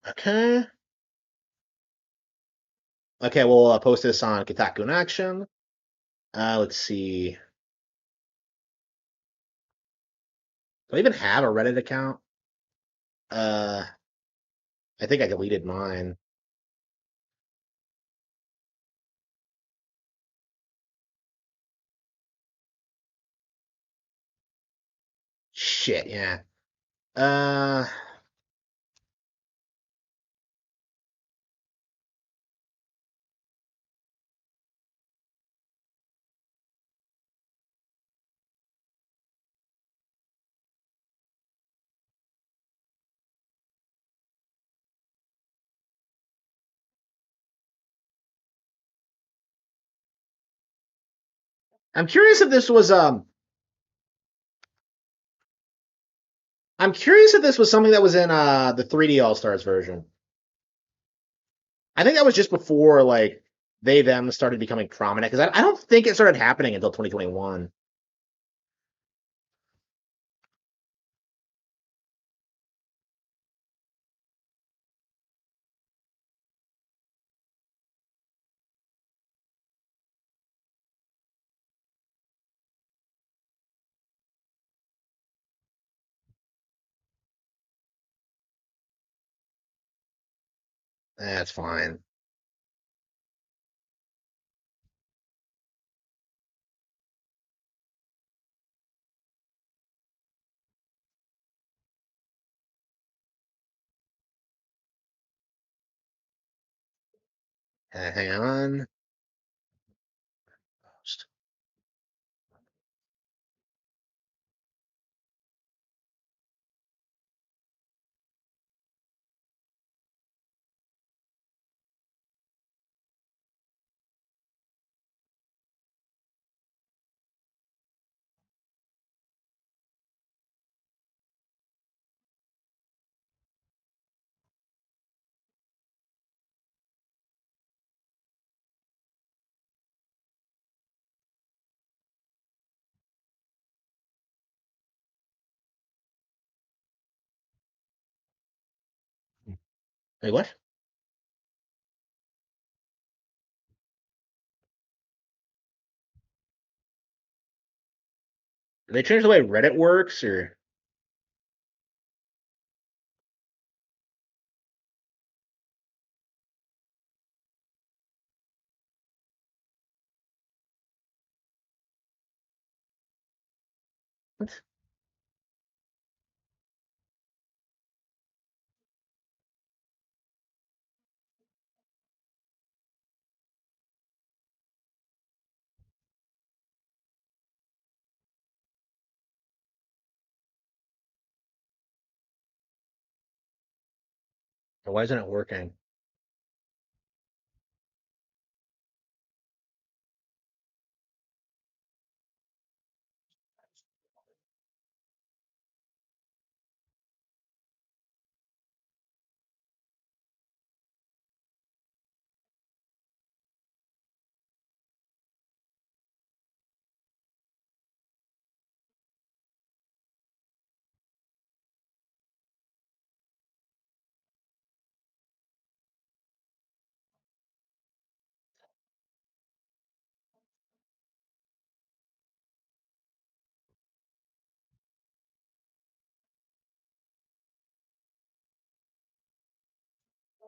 Okay. Okay, we'll post this on Kotaku in Action. Let's see. Do I even have a Reddit account? Uh, I think I deleted mine. Shit, yeah. Uh, I'm curious if this was I'm curious if this was something that was in the 3D All Stars version. I think that was just before like they them started becoming prominent because I don't think it started happening until 2021. That's fine. Hang on. Wait, what? Did they change the way Reddit works, or? What? Why isn't it working?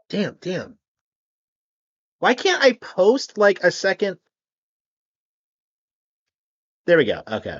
Damn. Why can't I post like a second? There we go. Okay.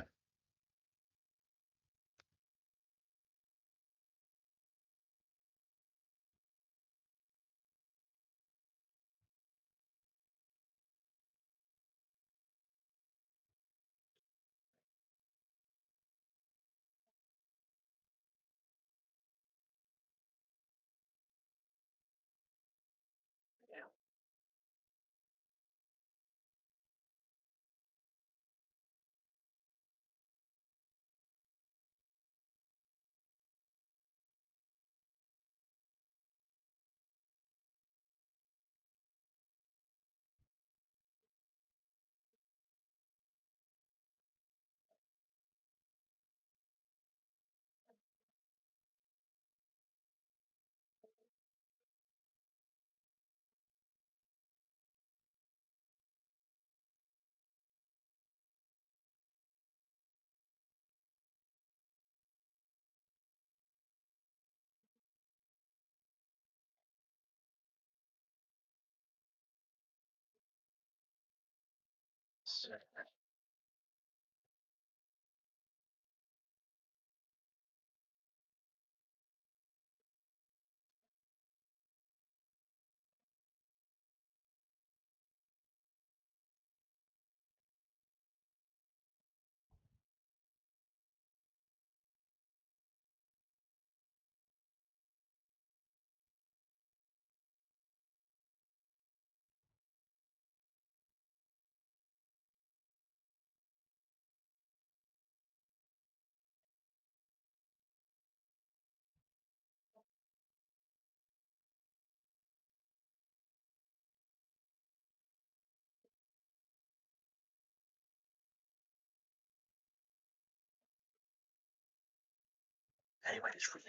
Anyway, it's really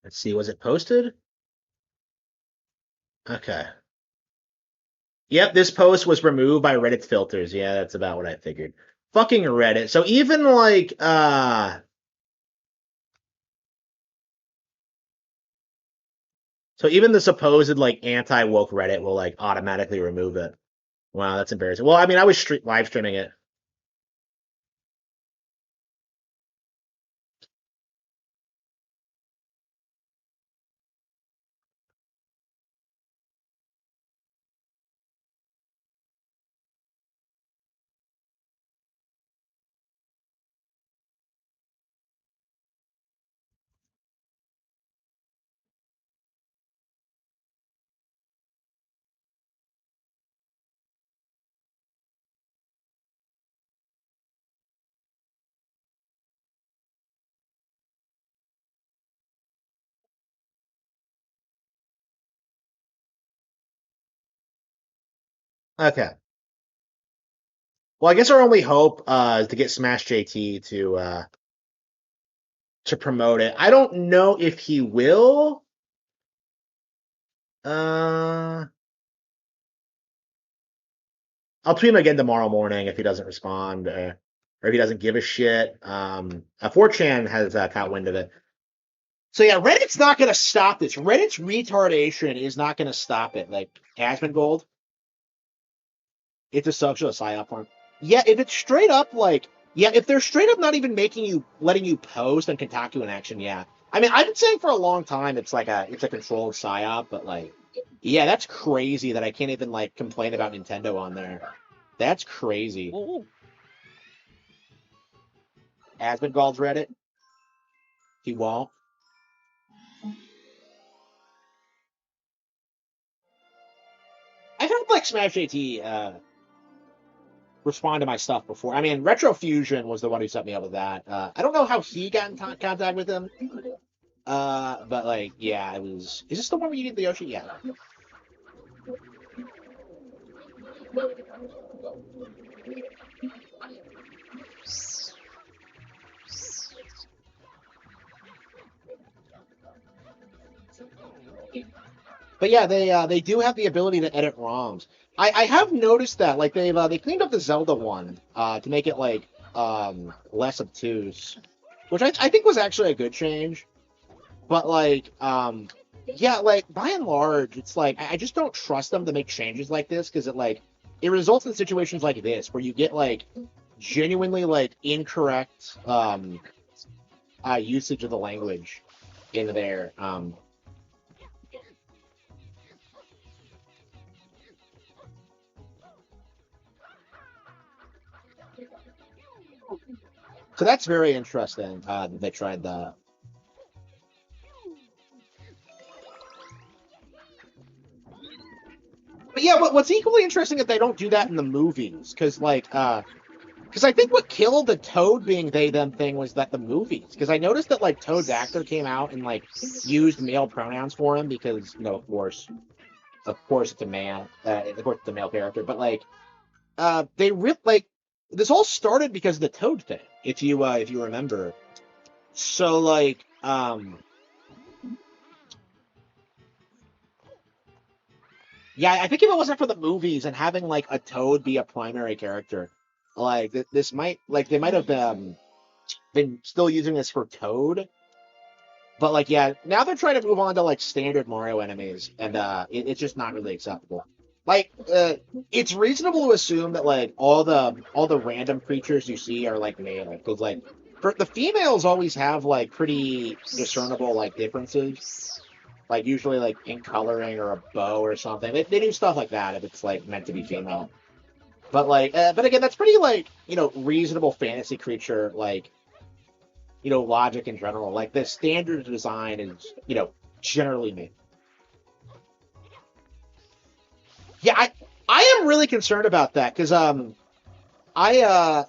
Let's see, was it posted? Okay. Yep, this post was removed by Reddit filters. Yeah, that's about what I figured. Fucking Reddit. So even like so even the supposed like anti-woke Reddit will like automatically remove it. Wow, that's embarrassing. Well, I mean, I was live streaming it. Okay. Well, I guess our only hope is to get Smash JT to promote it. I don't know if he will. Uh, I'll tweet him again tomorrow morning if he doesn't respond or if he doesn't give a shit. 4chan has caught wind of it. So yeah, Reddit's not going to stop this. Reddit's retardation is not going to stop it. Like Asmongold, it's a social psyop form. Yeah, if it's straight up like, yeah, if they're straight up not even letting you post and Kotaku in action, yeah. I mean, I've been saying for a long time it's a controlled psyop, but like, yeah, that's crazy that I can't even like complain about Nintendo on there. That's crazy. Asmongold's Reddit, he won't. I've had like Smash AT respond to my stuff before. I mean, Retrofusion was the one who set me up with that. I don't know how he got in contact with him. But like, yeah, it was. Is this the one where you did the Yoshi? Yeah. But yeah, they do have the ability to edit ROMs. I have noticed that like they cleaned up the Zelda one to make it like less obtuse, which I think was actually a good change. But like yeah, like by and large, it's like I just don't trust them to make changes like this because it results in situations like this where you get like genuinely like incorrect usage of the language in there. So that's very interesting that they tried that. But yeah, what's equally interesting is they don't do that in the movies because I think what killed the Toad being they them thing was that the movies because I noticed that like Toad's actor came out and like used male pronouns for him because of course it's a man, of course it's a male character, but like they like this all started because of the Toad thing if you remember. So like yeah, I think if it wasn't for the movies and having like a Toad be a primary character, like this might like they might have been still using this for Toad, but like yeah, now they're trying to move on to like standard Mario enemies, and it's just not really acceptable. Like it's reasonable to assume that like all the random creatures you see are like male, because like for the females always have like pretty discernible like differences, like usually like in coloring or a bow or something. They do stuff like that if it's like meant to be female. But like, but again, that's pretty like reasonable fantasy creature like logic in general. Like the standard design is generally made. Yeah, I am really concerned about that because I I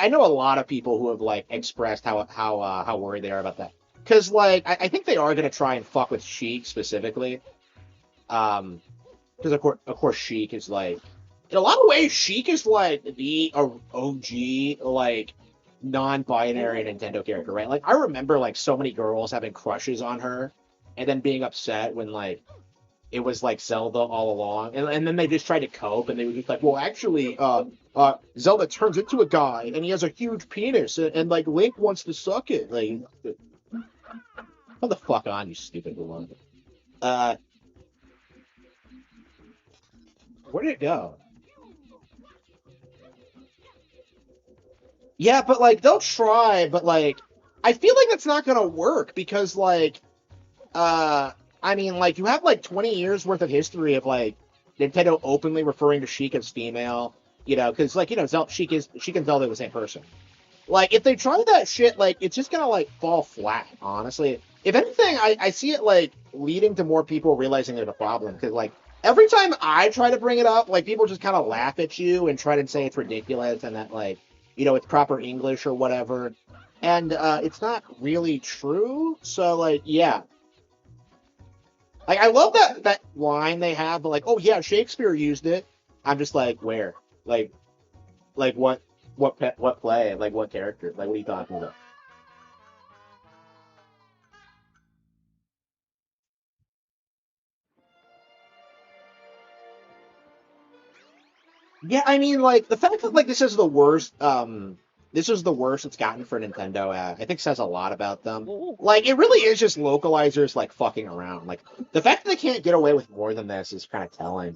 know a lot of people who have like expressed how worried they are about that because like I think they are gonna try and fuck with Sheik specifically. Because of course Sheik is like in a lot of ways Sheik is like the OG like non-binary Nintendo character, right? Like I remember like so many girls having crushes on her and then being upset when like it was like Zelda all along, and then they just tried to cope, and they were just like, well, actually, Zelda turns into a guy, and he has a huge penis, and like Link wants to suck it. Like, come the fuck on, you stupid woman. Uh, where did it go? Yeah, but like they'll try, but like I feel like that's not gonna work because like uh I mean like you have like 20 years worth of history of like Nintendo openly referring to Sheik as female, because like Sheik and Zelda are the same person. Like if they try that shit, like it's just gonna like fall flat, honestly. If anything, I see it like leading to more people realizing there's a problem because like every time I try to bring it up, like people just kind of laugh at you and try to say it's ridiculous and that like it's proper English or whatever, and it's not really true. So like yeah, Like I love that line they have, but like, oh yeah, Shakespeare used it. I'm just like, where? Like like what play? Like what character? Like what are you talking about? Yeah, I mean, like the fact that like this is the worst it's gotten for Nintendo. I think says a lot about them. Like it really is just localizers like fucking around. Like the fact that they can't get away with more than this is kind of telling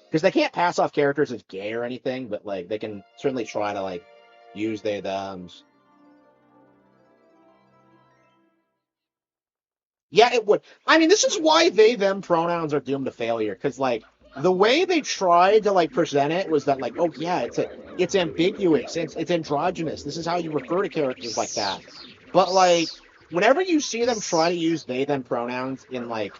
because they can't pass off characters as gay or anything, but like they can certainly try to like use they thems. Yeah, it would. I mean, this is why they them pronouns are doomed to failure because like the way they tried to like present it was that like, oh yeah, it's ambiguous, it's androgynous. This is how you refer to characters like that. But like whenever you see them try to use they them pronouns in like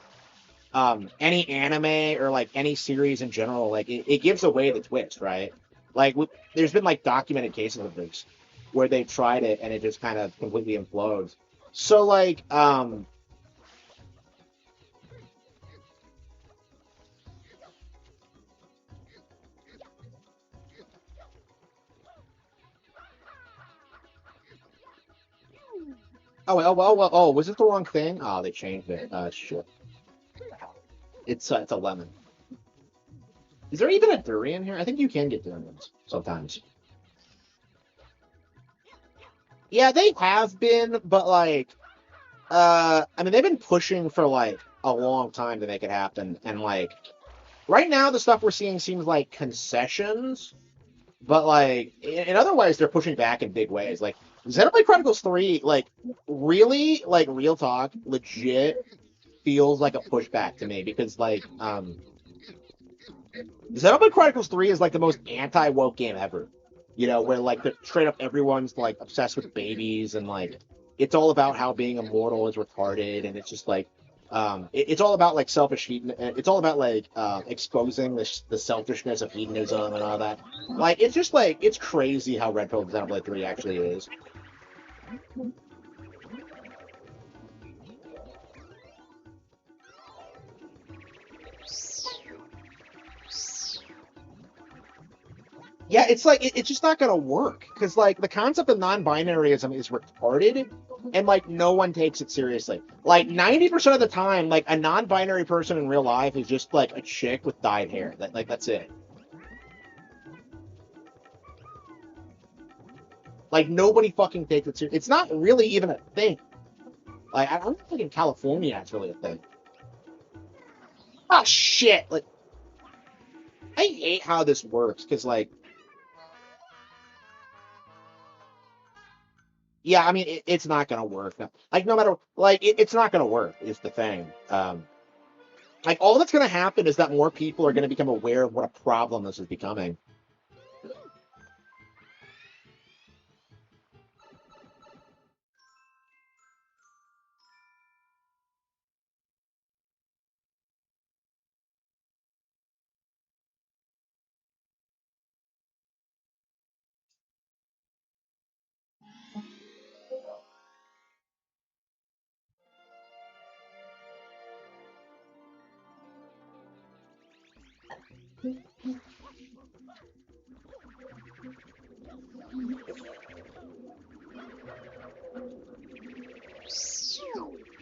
any anime or like any series in general, like it gives away the twist, right? Like there's been like documented cases of this where they tried it and it just kind of completely implodes. So like oh, was it the wrong thing? Oh, they changed it. Shit. It's a lemon. Is there even a durian here? I think you can get durians sometimes. Yeah, they have been, but like, I mean, they've been pushing for like a long time to make it happen, and like, right now the stuff we're seeing seems like concessions, but like, in other ways they're pushing back in big ways. Like, Xenoblade Chronicles 3, like, really, like, real talk, legit feels like a pushback to me because like Xenoblade Chronicles 3 is like the most anti-woke game ever. You know, where like the straight up everyone's like obsessed with babies and like it's all about how being immortal is retarded and it's just like it's all about like selfish it's all about like exposing the selfishness of hedonism and all that. Like it's just like it's crazy how Red Pill Xenoblade 3 actually is. Yeah, it's like it's just not gonna work because like the concept of non-binaryism is retarded, and like no one takes it seriously. Like 90% of the time, like a non-binary person in real life is just like a chick with dyed hair. Like that's it. Like nobody fucking takes it seriously. It's not really even a thing. Like I don't think in California it's really a thing. Oh shit! Like I hate how this works because like yeah, I mean it's not gonna work. Like no matter like it's not gonna work is the thing. Like all that's going to happen is that more people are going to become aware of what a problem this is becoming.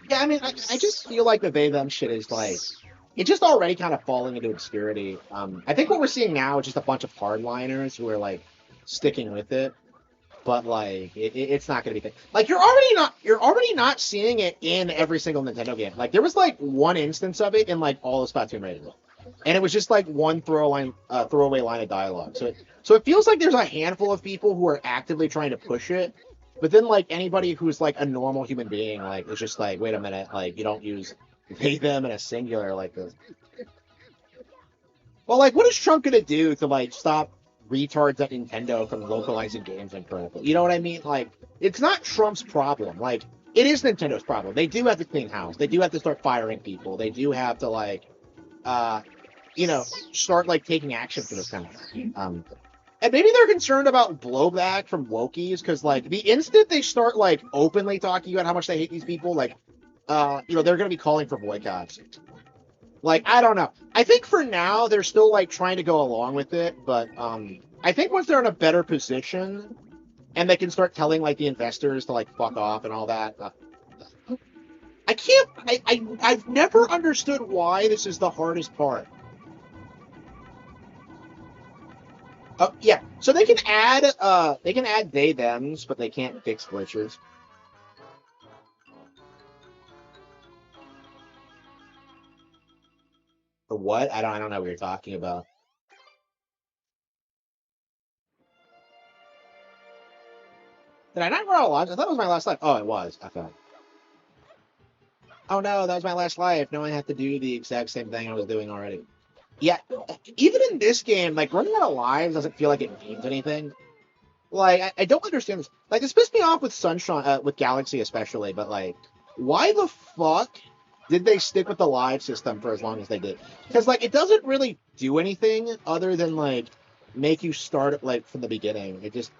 Yeah, I mean, I just feel like the they them shit is like it's just already kind of falling into obscurity. I think what we're seeing now is just a bunch of hardliners who are like sticking with it, but like it's not going to be like you're already not seeing it in every single Nintendo game. Like there was like one instance of it in like all the Splatoon rated, and it was just like one throwaway line of dialogue. So it feels like there's a handful of people who are actively trying to push it, but then like anybody who's like a normal human being, like it's just like wait a minute, like you don't use they them in a singular like this. Well, like what is Trump gonna do to like stop retards at Nintendo from localizing games incorrectly? You know what I mean? Like it's not Trump's problem. Like it is Nintendo's problem. They do have to clean house. They do have to start firing people. They do have to like uh you know, start like taking action for this kind of thing. And maybe they're concerned about blowback from Wokies because like the instant they start like openly talking about how much they hate these people, like they're going to be calling for boycotts. Like, I don't know. I think for now they're still like trying to go along with it, but I think once they're in a better position and they can start telling like the investors to like fuck off and all that. I can't. I've never understood why this is the hardest part. Yeah. So they can add they thems, but they can't fix glitches. The what? I don't know what you're talking about. Did I not run out of lives? I thought it was my last life. Oh, it was. Okay. Oh no, that was my last life. Now I have to do the exact same thing I was doing already. Yeah, even in this game, like running out of lives doesn't feel like it means anything. Like I don't understand this. Like this pissed me off with Sunshine, with Galaxy especially. But like, why the fuck did they stick with the live system for as long as they did? Because like it doesn't really do anything other than like make you start like from the beginning. It just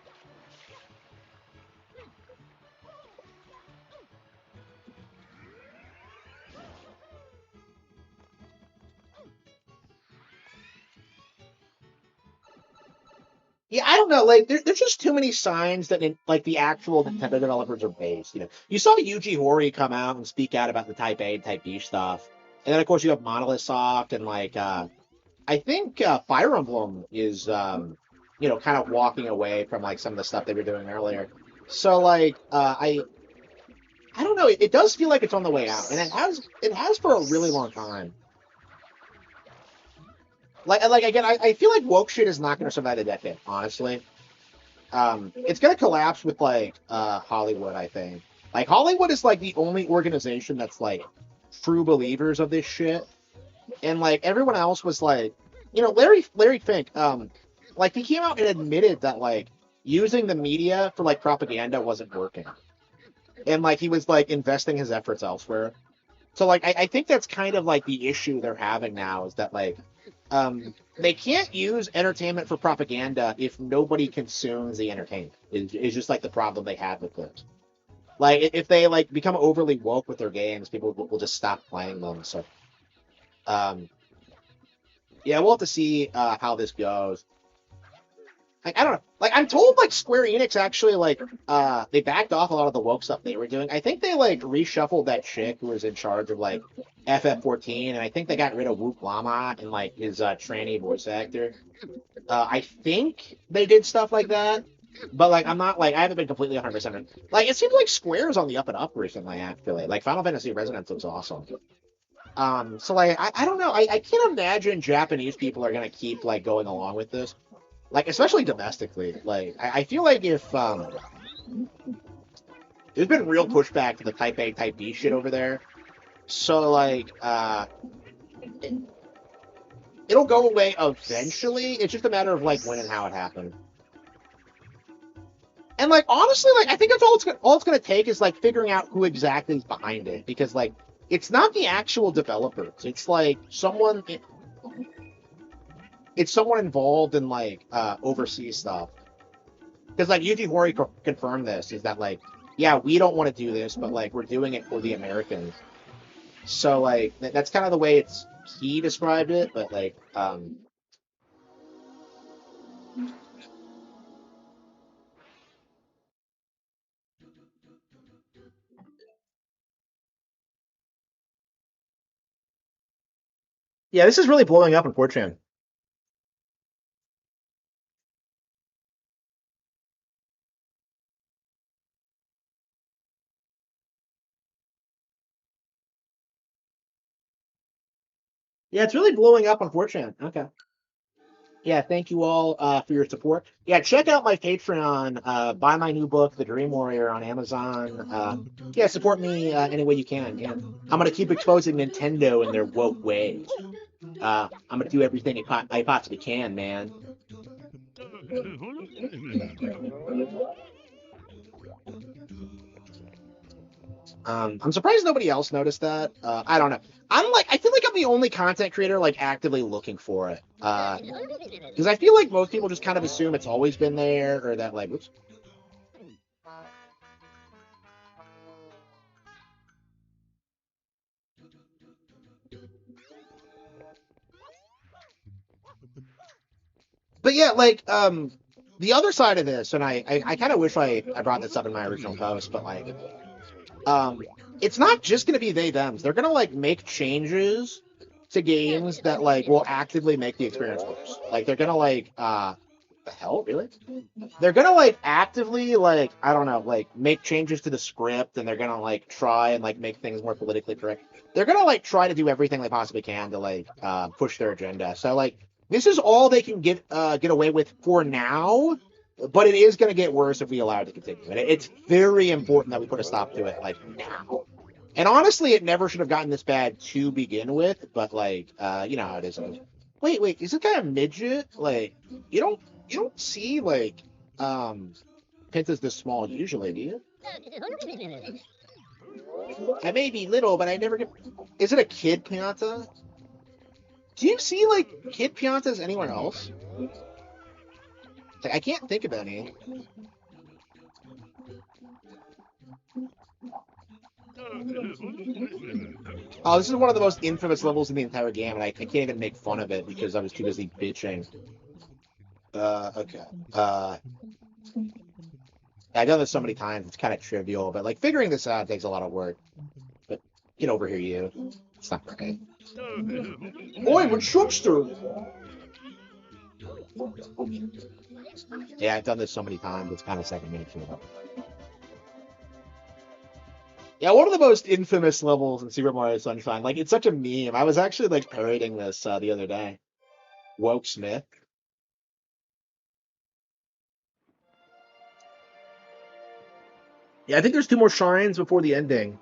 Yeah, I don't know. Like, there's just too many signs that like the actual Nintendo developers are based. You saw Yuji Horii come out and speak out about the Type A and Type B stuff, and then of course you have Monolith Soft and like I think Fire Emblem is kind of walking away from like some of the stuff they were doing earlier. So like I don't know. It does feel like it's on the way out, and it has for a really long time. Like again, I feel like woke shit is not going to survive a decade, honestly. It's gonna collapse with like Hollywood, I think. Like Hollywood is like the only organization that's like true believers of this shit, and like everyone else was like, Larry Fink, like he came out and admitted that like using the media for like propaganda wasn't working, and like he was like investing his efforts elsewhere. So like I think that's kind of like the issue they're having now is that like they can't use entertainment for propaganda if nobody consumes the entertainment. Is just like the problem they have with this. Like if they like become overly woke with their games, people will just stop playing them. So yeah, we'll have to see how this goes. Like, I don't know. Like I'm told like Square Enix actually like they backed off a lot of the woke stuff they were doing. I think they like reshuffled that chick who was in charge of like FF14, and I think they got rid of Wook Lama and like his tranny voice actor. I think they did stuff like that, but like I'm not like I haven't been completely 100%. Like it seems like Square's on the up and up recently. Actually, like Final Fantasy Resonance looks awesome. So like I don't know. I can't imagine Japanese people are gonna keep like going along with this, like especially domestically. Like I feel like if there's been real pushback to the Type A Type B shit over there, so like it'll go away eventually. It's just a matter of like when and how it happened. And like honestly, like I think that's all it's gonna take is like figuring out who exactly is behind it, because like it's not the actual developers. It's like it's someone involved in like overseas stuff. Because like Yuji Horii confirmed this, is that like yeah, we don't want to do this, but like we're doing it for the Americans. So like that's kind of the way he described it, but like yeah, this is really blowing up in 4chan. Yeah, it's really blowing up on 4chan. Okay. Yeah, thank you all for your support. Yeah, check out my Patreon. Buy my new book, The Dream Warrior, on Amazon. Yeah, support me any way you can. Yeah, I'm gonna keep exposing Nintendo and their woke ways. I'm gonna do everything I possibly can, man. I'm surprised nobody else noticed that. I don't know. I feel like I'm the only content creator like actively looking for it. Because I feel like most people just kind of assume it's always been there, or that like, oops, But yeah, like the other side of this, and I kind of wish I brought this up in my original post, but like um it's not just gonna be they thems. They're gonna like make changes to games that like will actively make the experience worse. Like they're gonna like the hell, really? They're gonna like actively like I don't know like make changes to the script, and they're gonna like try and like make things more politically correct. They're gonna like try to do everything they possibly can to like push their agenda. So like this is all they can get away with for now, but it is gonna get worse if we allow it to continue. And it's very important that we put a stop to it like now. And honestly, it never should have gotten this bad to begin with. But like you know how it is. Wait, is this guy a midget? Like you don't you don't see like Penta's this small usually, do you? I may be little, but I never get. Is it a kid Pianta? Do you see like kid Piantas anywhere else? Like, I can't think of any. Oh, this is one of the most infamous levels in the entire game, and I can't even make fun of it because I was too busy bitching. Okay. I've done this so many times, it's kind of trivial, but like figuring this out takes a lot of work. But get over here, you. It's not right. Boy, we're Chuckster! Yeah, I've done this so many times, it's kind of second nature. Yeah, one of the most infamous levels in Super Mario Sunshine. Like, it's such a meme. I was actually like parodying this the other day. Woke Smith. Yeah, I think there's 2 more shrines before the ending.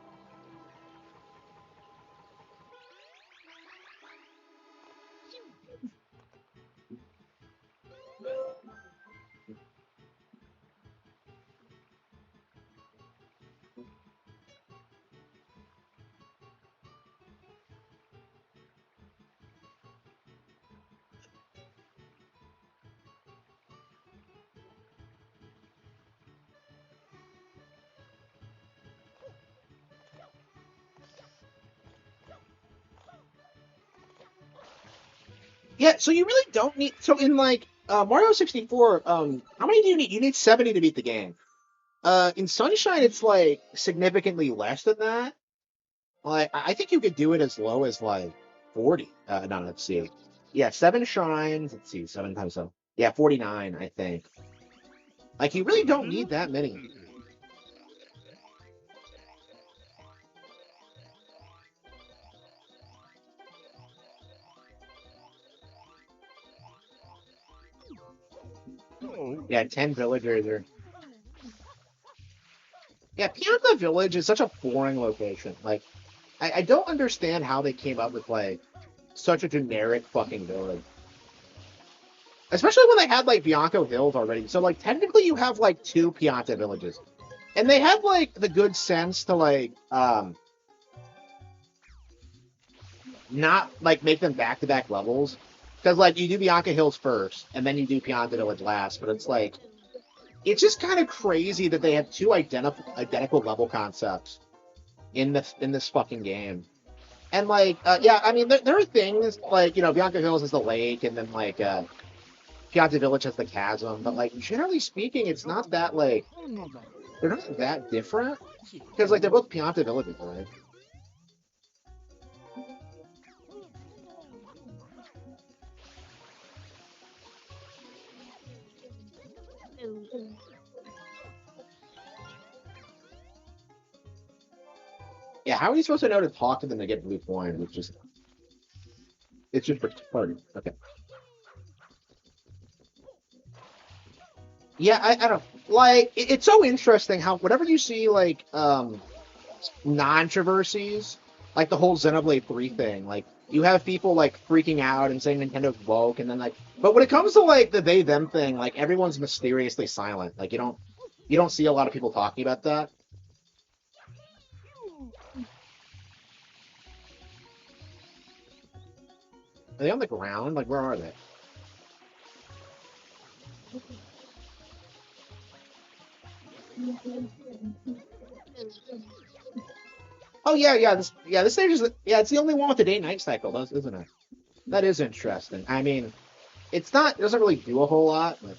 Yeah, so you really don't need. So in like Mario 64, how many do you need? You need 70 to beat the game. In Sunshine, it's like significantly less than that. Like I think you could do it as low as like 40. No, let's see. Yeah, 7 shrines. Let's see, 7 times 7. Yeah, 49, I think. Like you really don't need that many. Yeah, 10 villagers are. Yeah, Pianta Village is such a boring location. Like, I don't understand how they came up with like such a generic fucking village. Especially when they had like Bianco Hills already. So like technically you have like 2 Pianta villages. And they had like the good sense to like not like make them back to back levels. Because like you do Bianca Hills first and then you do Pianta Village last, but it's like it's just kind of crazy that they have 2 identical level concepts in this fucking game. And like yeah, I mean there are things like, you know, Bianca Hills is the lake and then like Pianta Village has the chasm, but like generally speaking, it's not that like they're not that different because like they're both Pianta villages, right? Yeah, how are you supposed to know to talk to them to get blue coin? It's just retarded. Okay. Yeah, I don't like it's so interesting how whatever you see like non-traverses, like the whole Xenoblade 3 thing, like you have people like freaking out and saying Nintendo's woke, and then like, but when it comes to like the they them thing, like everyone's mysteriously silent. Like you don't see a lot of people talking about that. Are they on the ground? Like where are they? Oh yeah, this stage is yeah, it's the only one with the day night cycle, isn't it? That is interesting. I mean, It's not, it doesn't really do a whole lot, but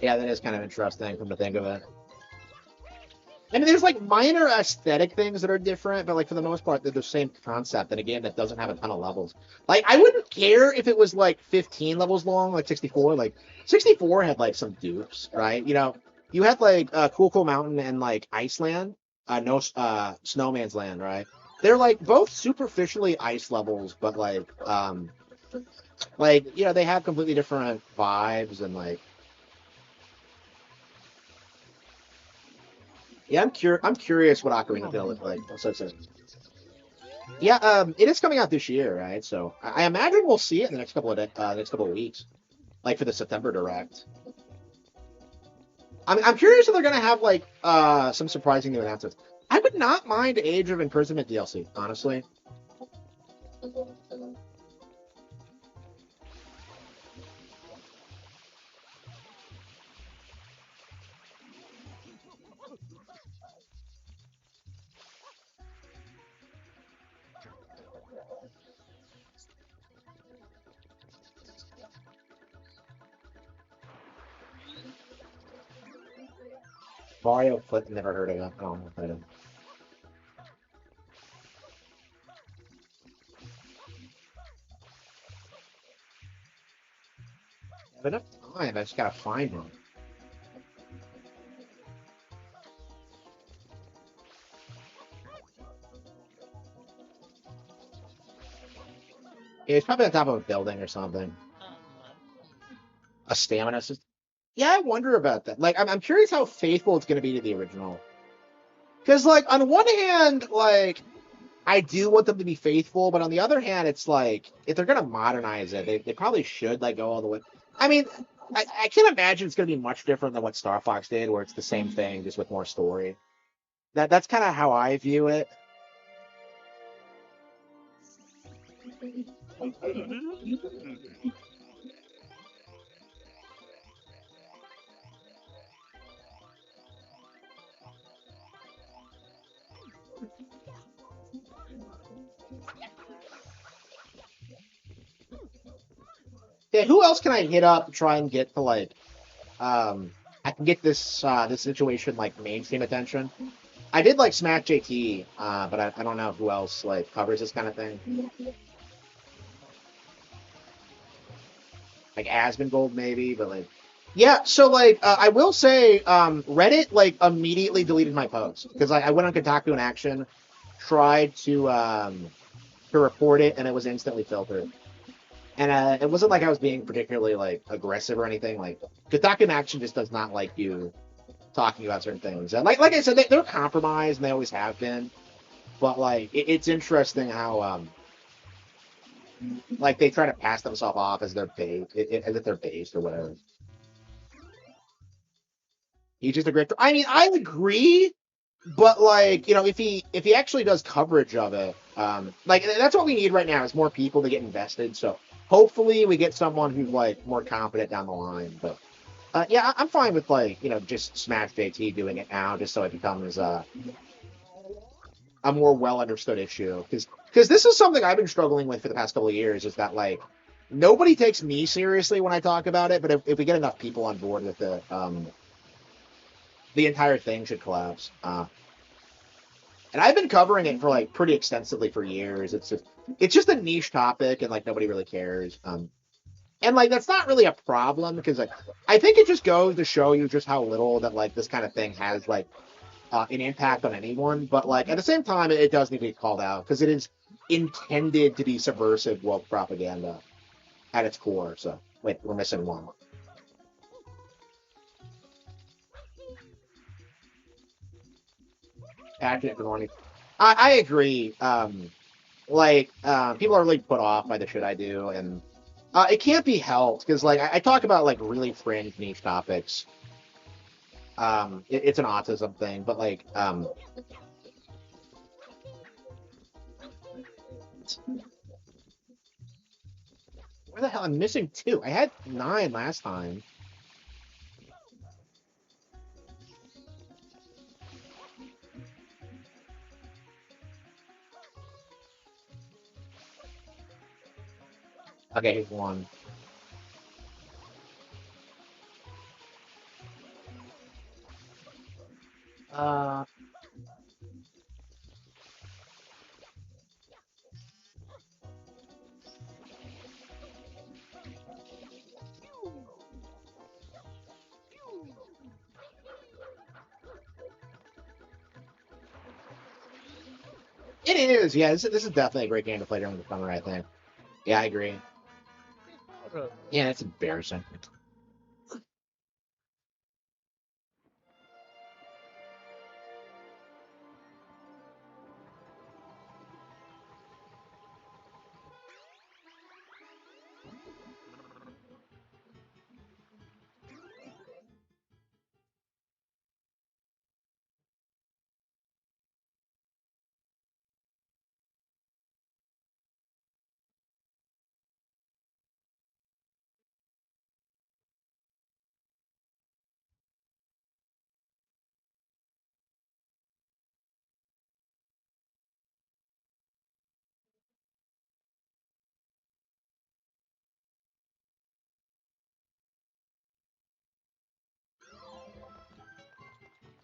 yeah, that is kind of interesting from the think of it. I mean, there's like minor aesthetic things that are different, but like for the most part, they're the same concept in a game that doesn't have a ton of levels. Like, I wouldn't care if it was like 15 levels long, like 64. Like 64 had like some dupes, right? You know, you had like Cool Cool Mountain and like Iceland, no Snowman's Land, right? They're like both superficially ice levels, but like you know they have completely different vibes and like yeah, I'm curious what Ocarina of Time looks like. So yeah, it is coming out this year, right? So I imagine we'll see it in the next couple of weeks, like for the September direct. I'm curious if they're gonna have like some surprising new announcements. I would not mind Age of Imprisonment DLC, honestly. Mario Foot, never heard of it. Oh, I don't have enough time. I just gotta find one. Yeah, it's probably on top of a building or something. A stamina system. Yeah, I wonder about that. Like, I'm curious how faithful it's gonna be to the original. Because, like, on one hand, like, I do want them to be faithful, but on the other hand, it's like if they're gonna modernize it, they probably should like go all the way. I mean, I can't imagine it's gonna be much different than what Star Fox did, where it's the same thing just with more story. That's kind of how I view it. Yeah, who else can I hit up to try and get to like I can get this situation like mainstream attention. I did like Smash JT, but I don't know who else like covers this kind of thing. Like Asmongold maybe, but like yeah. So like I will say Reddit like immediately deleted my post because I went on Kotaku in action, tried to report it, and it was instantly filtered. And it wasn't like I was being particularly like aggressive or anything. Like Kotaku in action just does not like you talking about certain things. And like I said, they're compromised and they always have been. But like it's interesting how like they try to pass themselves off as their base, as if they're based or whatever. He's just a great. I mean, I agree, but like you know, if he actually does coverage of it, like that's what we need right now is more people to get invested. So hopefully we get someone who's like more competent down the line. But yeah, I'm fine with like you know just Smash JT doing it now, just so it becomes a more well understood issue. Because this is something I've been struggling with for the past couple of years is that like nobody takes me seriously when I talk about it, but if we get enough people on board with it, the entire thing should collapse. And I've been covering it for like pretty extensively for years. It's just a niche topic, and like nobody really cares. And like that's not really a problem because like I think it just goes to show you just how little that like this kind of thing has like an impact on anyone. But like at the same time, it does need to be called out because it is intended to be subversive woke propaganda at its core. So wait, we're missing one. Accurate good morning. I agree. Like people are really put off by the shit I do, and it can't be helped because like I talk about like really fringe niche topics. It's an autism thing, but like where the hell I'm missing two? I had nine last time. Okay, here's one. Uh, it is. Yeah, this is definitely a great game to play during the summer, I think. Yeah, I agree. Yeah, it's embarrassing.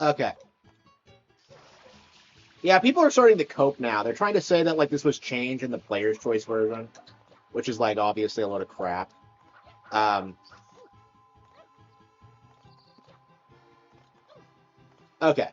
Okay. Yeah, people are starting to cope now. They're trying to say that like this was changed in the player's choice version, which is like obviously a load of crap. Um, okay.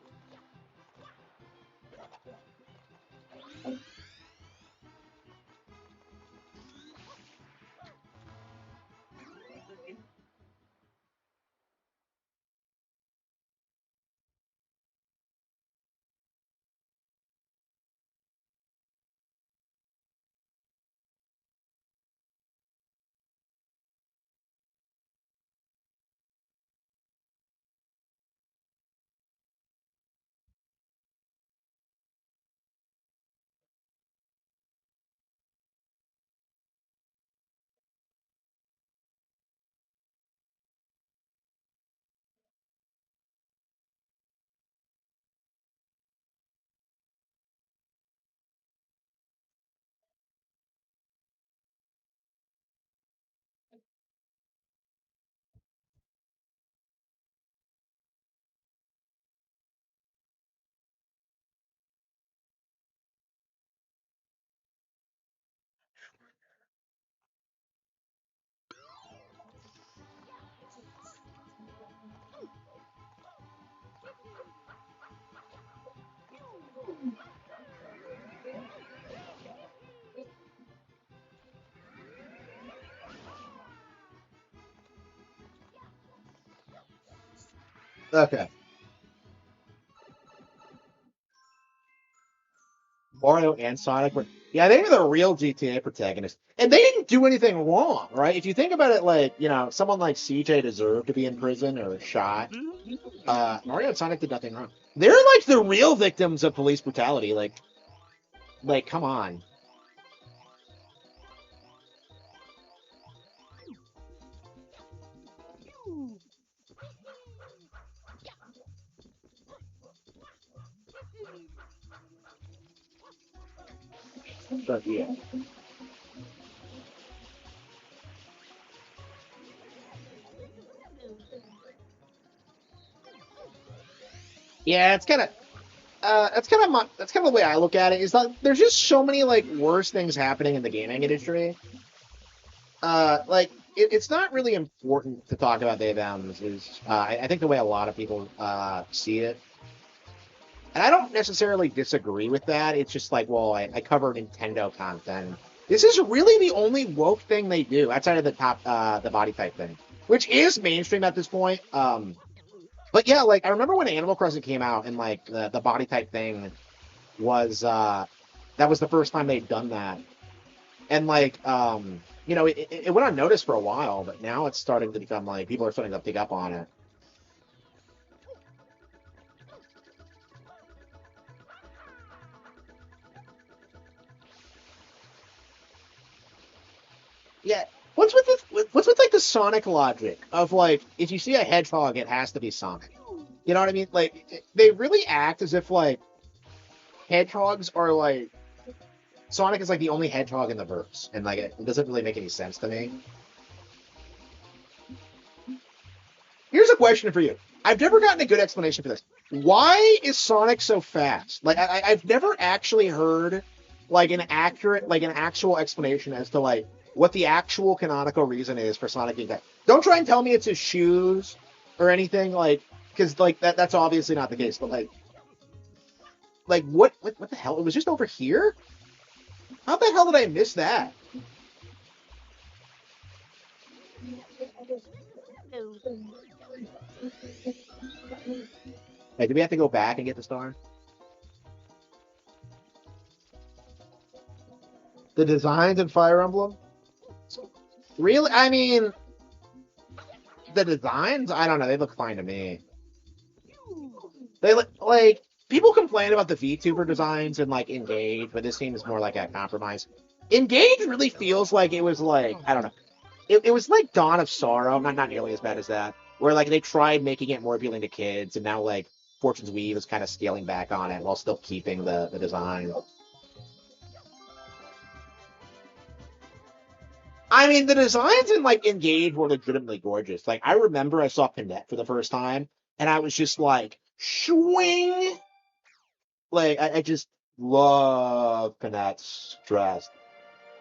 Okay. Mario and Sonic were, yeah, they were the real GTA protagonists, and they didn't do anything wrong, right? If you think about it, like someone like CJ deserved to be in prison or shot. Mario and Sonic did nothing wrong. They're like the real victims of police brutality. Like, come on. But yeah, yeah, it's kind of that's kind of the way I look at it. Is that there's just so many like worse things happening in the gaming industry. Like it's not really important to talk about the Adams. Is I think the way a lot of people see it, and I don't necessarily disagree with that. It's just like, well, I cover Nintendo content. This is really the only woke thing they do outside of the body type thing, which is mainstream at this point. But yeah, like I remember when Animal Crossing came out and like the body type thing was that was the first time they'd done that, and like it went unnoticed for a while, but now it's starting to become like people are starting to pick up on it. Yeah. What's with like the Sonic logic of like if you see a hedgehog, it has to be Sonic. You know what I mean? Like they really act as if like hedgehogs are like Sonic is like the only hedgehog in the verse, and like it doesn't really make any sense to me. Here's a question for you. I've never gotten a good explanation for this. Why is Sonic so fast? Like I've never actually heard like an actual explanation as to like what the actual canonical reason is for Sonic being fast. Don't try and tell me it's his shoes or anything, like, because like that's obviously not the case. But like what the hell? It was just over here. How the hell did I miss that? Hey, do we have to go back and get the star? The designs in Fire Emblem? Really? I mean, the designs? I don't know. They look fine to me. They look like people complain about the VTuber designs and like Engage, but this seems more like a compromise. Engage really feels like it was like, I don't know. It was like Dawn of Sorrow, not nearly as bad as that, where like they tried making it more appealing to kids, and now like Fortune's Weave is kind of scaling back on it while still keeping the design. I mean, the designs in like Engage were legitimately gorgeous. Like I remember I saw Panette for the first time, and I was just like, swing! Like I just love Panette's dress.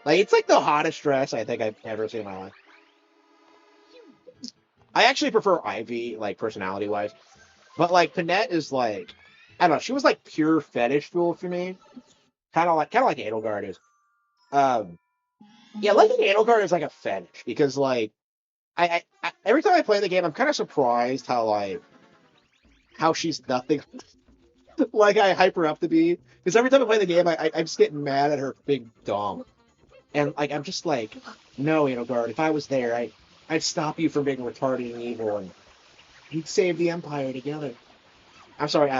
Like it's like the hottest dress I think I've ever seen in my life. I actually prefer Ivy, like personality wise, but like Panette is like, I don't know. She was like pure fetish fuel for me, kind of like Edelgard is. Um, yeah, liking Edelgard is like a fetish because like I every time I play the game, I'm kind of surprised how she's nothing like I hype her up to be. Because every time I play the game, I'm just getting mad at her big dong, and like I'm just like, no, Edelgard, if I was there, I'd stop you from being retarded and evil, and we'd save the Empire together. I'm sorry,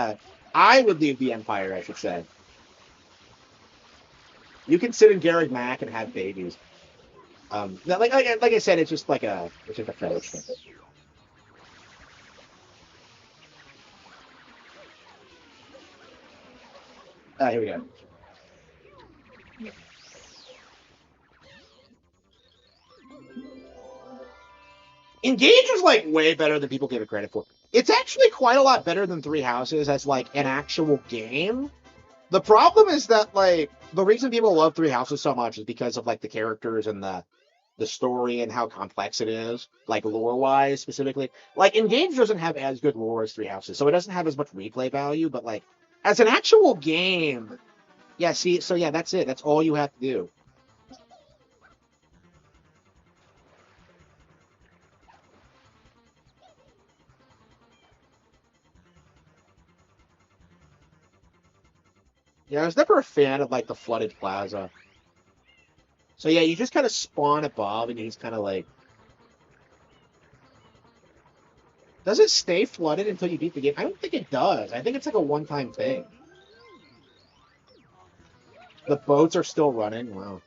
I would leave the Empire, I should say. You can sit in Garreg Mach and have babies. Like I said, it's just a fetish thing. Here we go. Engage is like way better than people give it credit for. It's actually quite a lot better than Three Houses as like an actual game. The problem is that like the reason people love Three Houses so much is because of like the characters and the story and how complex it is, like lore wise specifically. Like Engage doesn't have as good lore as Three Houses, so it doesn't have as much replay value. But like as an actual game, yeah. See, so yeah, that's it. That's all you have to do. Yeah, I was never a fan of like the flooded plaza. So yeah, you just kind of spawn above, and you just kind of like. Does it stay flooded until you beat the game? I don't think it does. I think it's like a one-time thing. The boats are still running. Wow.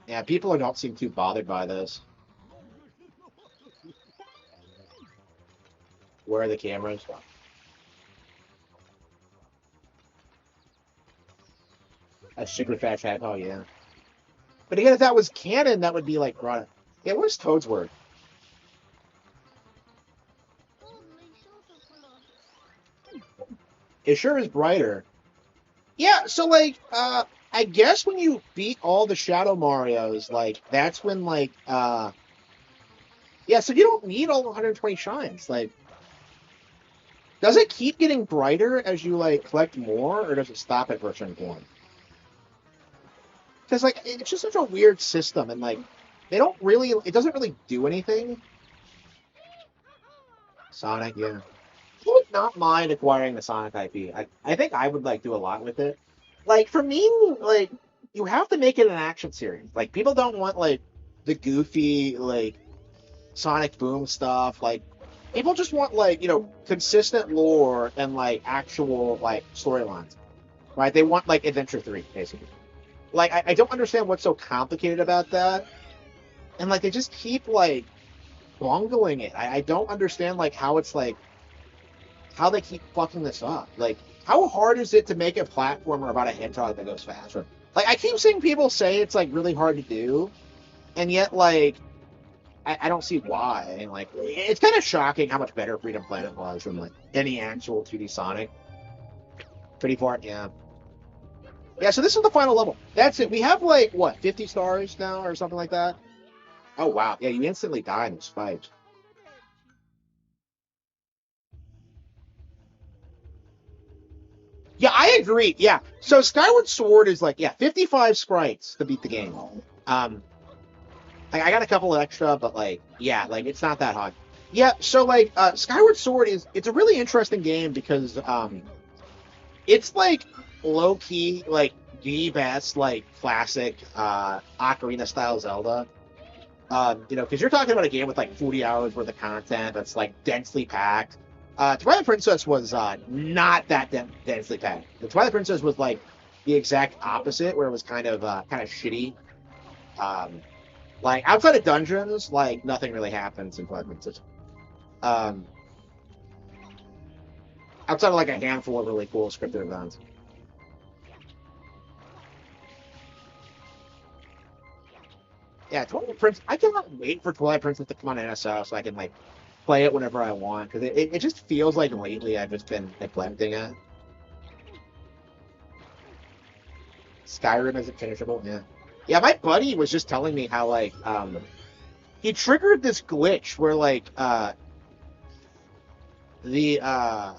Yeah, people don't seem too bothered by this. Where are the cameras? A super fat chat. Oh yeah. But again, if that was canon, that would be like brought. Yeah, where's Toadsworth? It sure is brighter. Yeah, so like, I guess when you beat all the Shadow Marios, like that's when like, yeah. So you don't need all 120 shines. Like, does it keep getting brighter as you like collect more, or does it stop at a certain point? Because like it's just such a weird system, and like they don't really, it doesn't really do anything. Sonic, yeah. I would not mind acquiring the Sonic IP. I think I would like do a lot with it. Like for me, like you have to make it an action series. Like people don't want like the goofy like Sonic Boom stuff. Like people just want like consistent lore and like actual like storylines. Right? They want like Adventure 3 basically. Like I don't understand what's so complicated about that. And like they just keep like bungling it. I don't understand like how it's like how they keep fucking this up. Like how hard is it to make a platformer about a hedgehog that goes faster? Like, I keep seeing people say it's like really hard to do, and yet like I don't see why. And like, it's kind of shocking how much better Freedom Planet was from like any actual 2D Sonic. Pretty far, yeah. Yeah, so this is the final level. That's it. We have like what, 50 stars now or something like that. Oh wow, yeah, you instantly die in this fight. Yeah, I agree. Yeah, so Skyward Sword is like 55 sprites to beat the game. Um, like I got a couple extra, but like yeah, like it's not that hard. Yeah, so like Skyward Sword it's a really interesting game because it's like low key like the best like classic Ocarina style Zelda. You know, because you're talking about a game with like 40 hours worth of content that's like densely packed. Twilight Princess was not that densely packed. The Twilight Princess was like the exact opposite, where it was kind of shitty. Um, like outside of dungeons, like nothing really happens in Twilight Princess. Um, outside of like a handful of really cool scripted events. Yeah, Twilight Princess. I cannot wait for Twilight Princess to come on NSO so I can like play it whenever I want because it just feels like lately I've just been neglecting it. Skyrim isn't finishable. Yeah, yeah. My buddy was just telling me how like he triggered this glitch where like the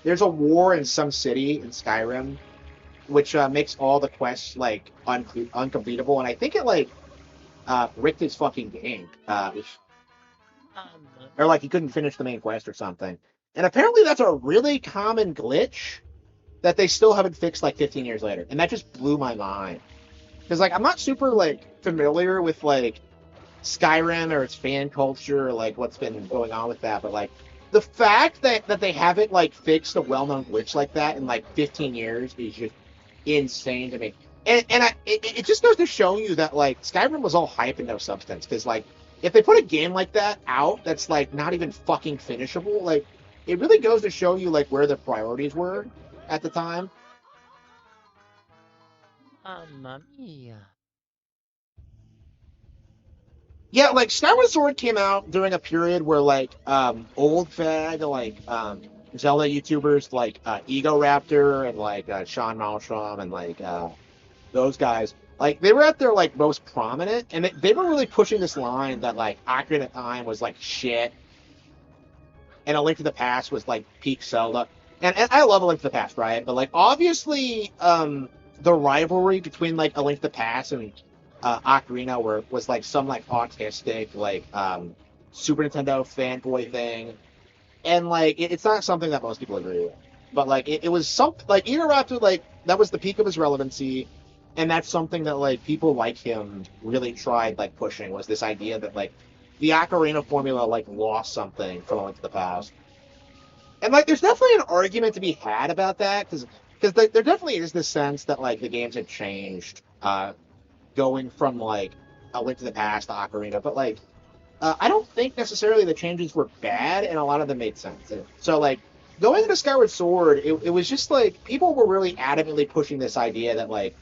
there's a war in some city in Skyrim which makes all the quests like uncompletable, and I think it like ripped his fucking game, or like he couldn't finish the main quest or something. And apparently that's a really common glitch that they still haven't fixed like 15 years later, and that just blew my mind. Because like I'm not super like familiar with like Skyrim or its fan culture or like what's been going on with that, but like the fact that they haven't like fixed a well-known glitch like that in like 15 years is just insane to me. And it just goes to show you that like Skyrim was all hype and no substance. Because like if they put a game like that out that's like not even fucking finishable, like it really goes to show you like where the priorities were at the time. Mamma mia. Yeah, like Skyward Sword came out during a period where like old fag like Zelda YouTubers like Ego Raptor and like Sean Malmstrom and like those guys, like they were at their like most prominent, and they were really pushing this line that like Ocarina of Time was like shit, and A Link to the Past was like peak Zelda. And I love A Link to the Past, right? But like obviously, the rivalry between like A Link to the Past and Ocarina was like some like autistic like Super Nintendo fanboy thing, and like it's not something that most people agree with. But like it was something like Ego Raptor, like that was the peak of his relevancy, and that's something that like people like him really tried like pushing, was this idea that like the Ocarina formula like lost something from A Link to the Past. And like there's definitely an argument to be had about that because there definitely is this sense that like the games had changed going from like A Link to the Past to Ocarina, but like I don't think necessarily the changes were bad, and a lot of them made sense. So like going into Skyward Sword, it was just like people were really adamantly pushing this idea that like,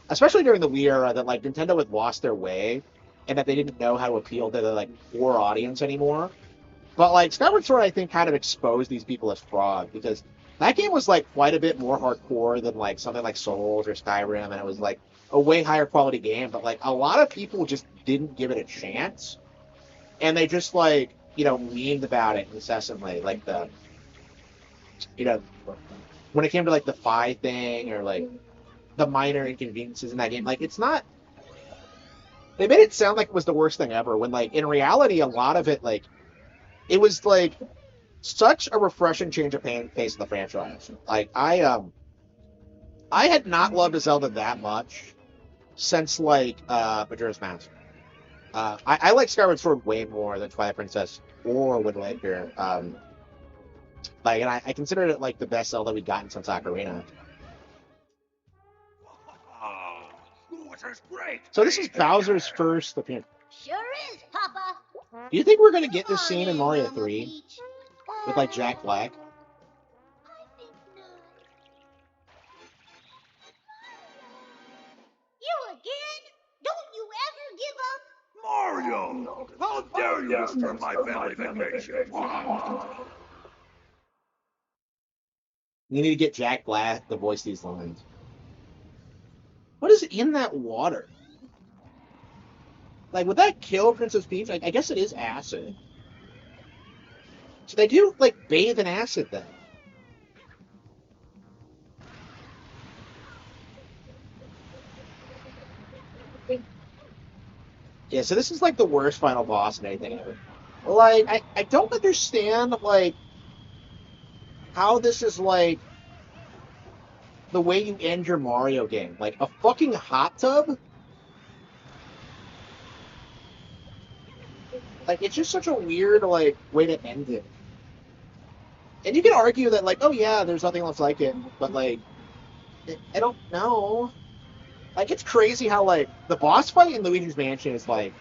especially during the Wii era, that like Nintendo had lost their way and that they didn't know how to appeal to the like core audience anymore. But like Skyward Sword, I think kind of exposed these people as fraud because that game was like quite a bit more hardcore than like something like Souls or Skyrim, and it was like a way higher quality game. But like a lot of people just didn't give it a chance, and they just like memed about it incessantly, like the you know when it came to like the Fi thing or like the minor inconveniences in that game. Like it's not. They made it sound like it was the worst thing ever, when like in reality, a lot of it like it was like such a refreshing change of pace in the franchise. Like I had not loved a Zelda that much since like Majora's Mask. I like Skyward Sword way more than Twilight Princess or Wind Waker. Like, and I consider it like the best Zelda we've gotten since Ocarina. So this is Bowser's first appearance. Sure is, Papa. Do you think we're gonna get this scene in Mario 3 with like Jack Black? How dare you disturb my family vacation? You need to get Jack Black to voice these lines. What is in that water? Like, would that kill Princess Peach? I guess it is acid. So they do, like, bathe in acid then. Yeah, so this is, like, the worst final boss in anything ever. Like, I don't understand, like, how this is, like, the way you end your Mario game. Like, a fucking hot tub? Like, it's just such a weird, like, way to end it. And you can argue that, like, oh yeah, there's nothing else like it, but, like, I don't know. Like, it's crazy how, like, the boss fight in Luigi's Mansion is, like,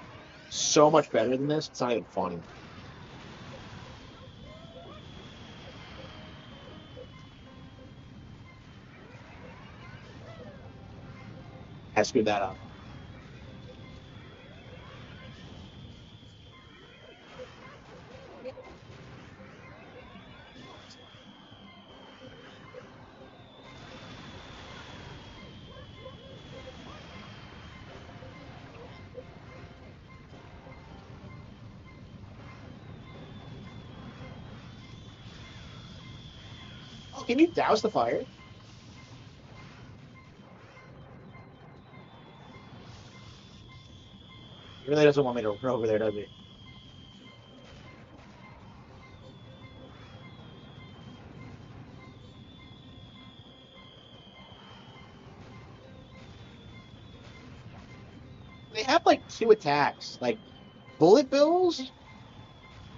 so much better than this. It's not even funny. I screwed that up. Oh, can you douse the fire? He really doesn't want me to run over there, does he? They have, like, two attacks. Like, bullet bills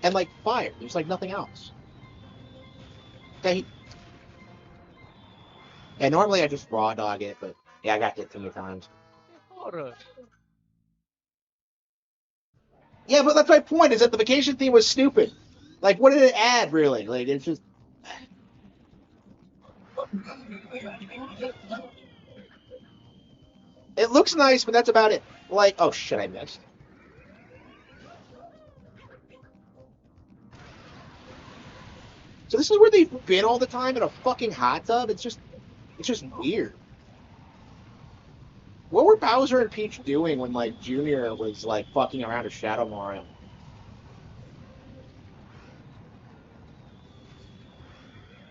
and, like, fire. There's, like, nothing else. Okay. Yeah, normally I just raw dog it, but yeah, I got hit too many times. Horror. Yeah, but that's my point, is that the vacation theme was stupid. Like, what did it add, really? Like, it's just... It looks nice, but that's about it. Like, oh shit, I missed. So this is where they've been all the time in a fucking hot tub? It's just weird. What were Bowser and Peach doing when, like, Junior was, like, fucking around with Shadow Mario?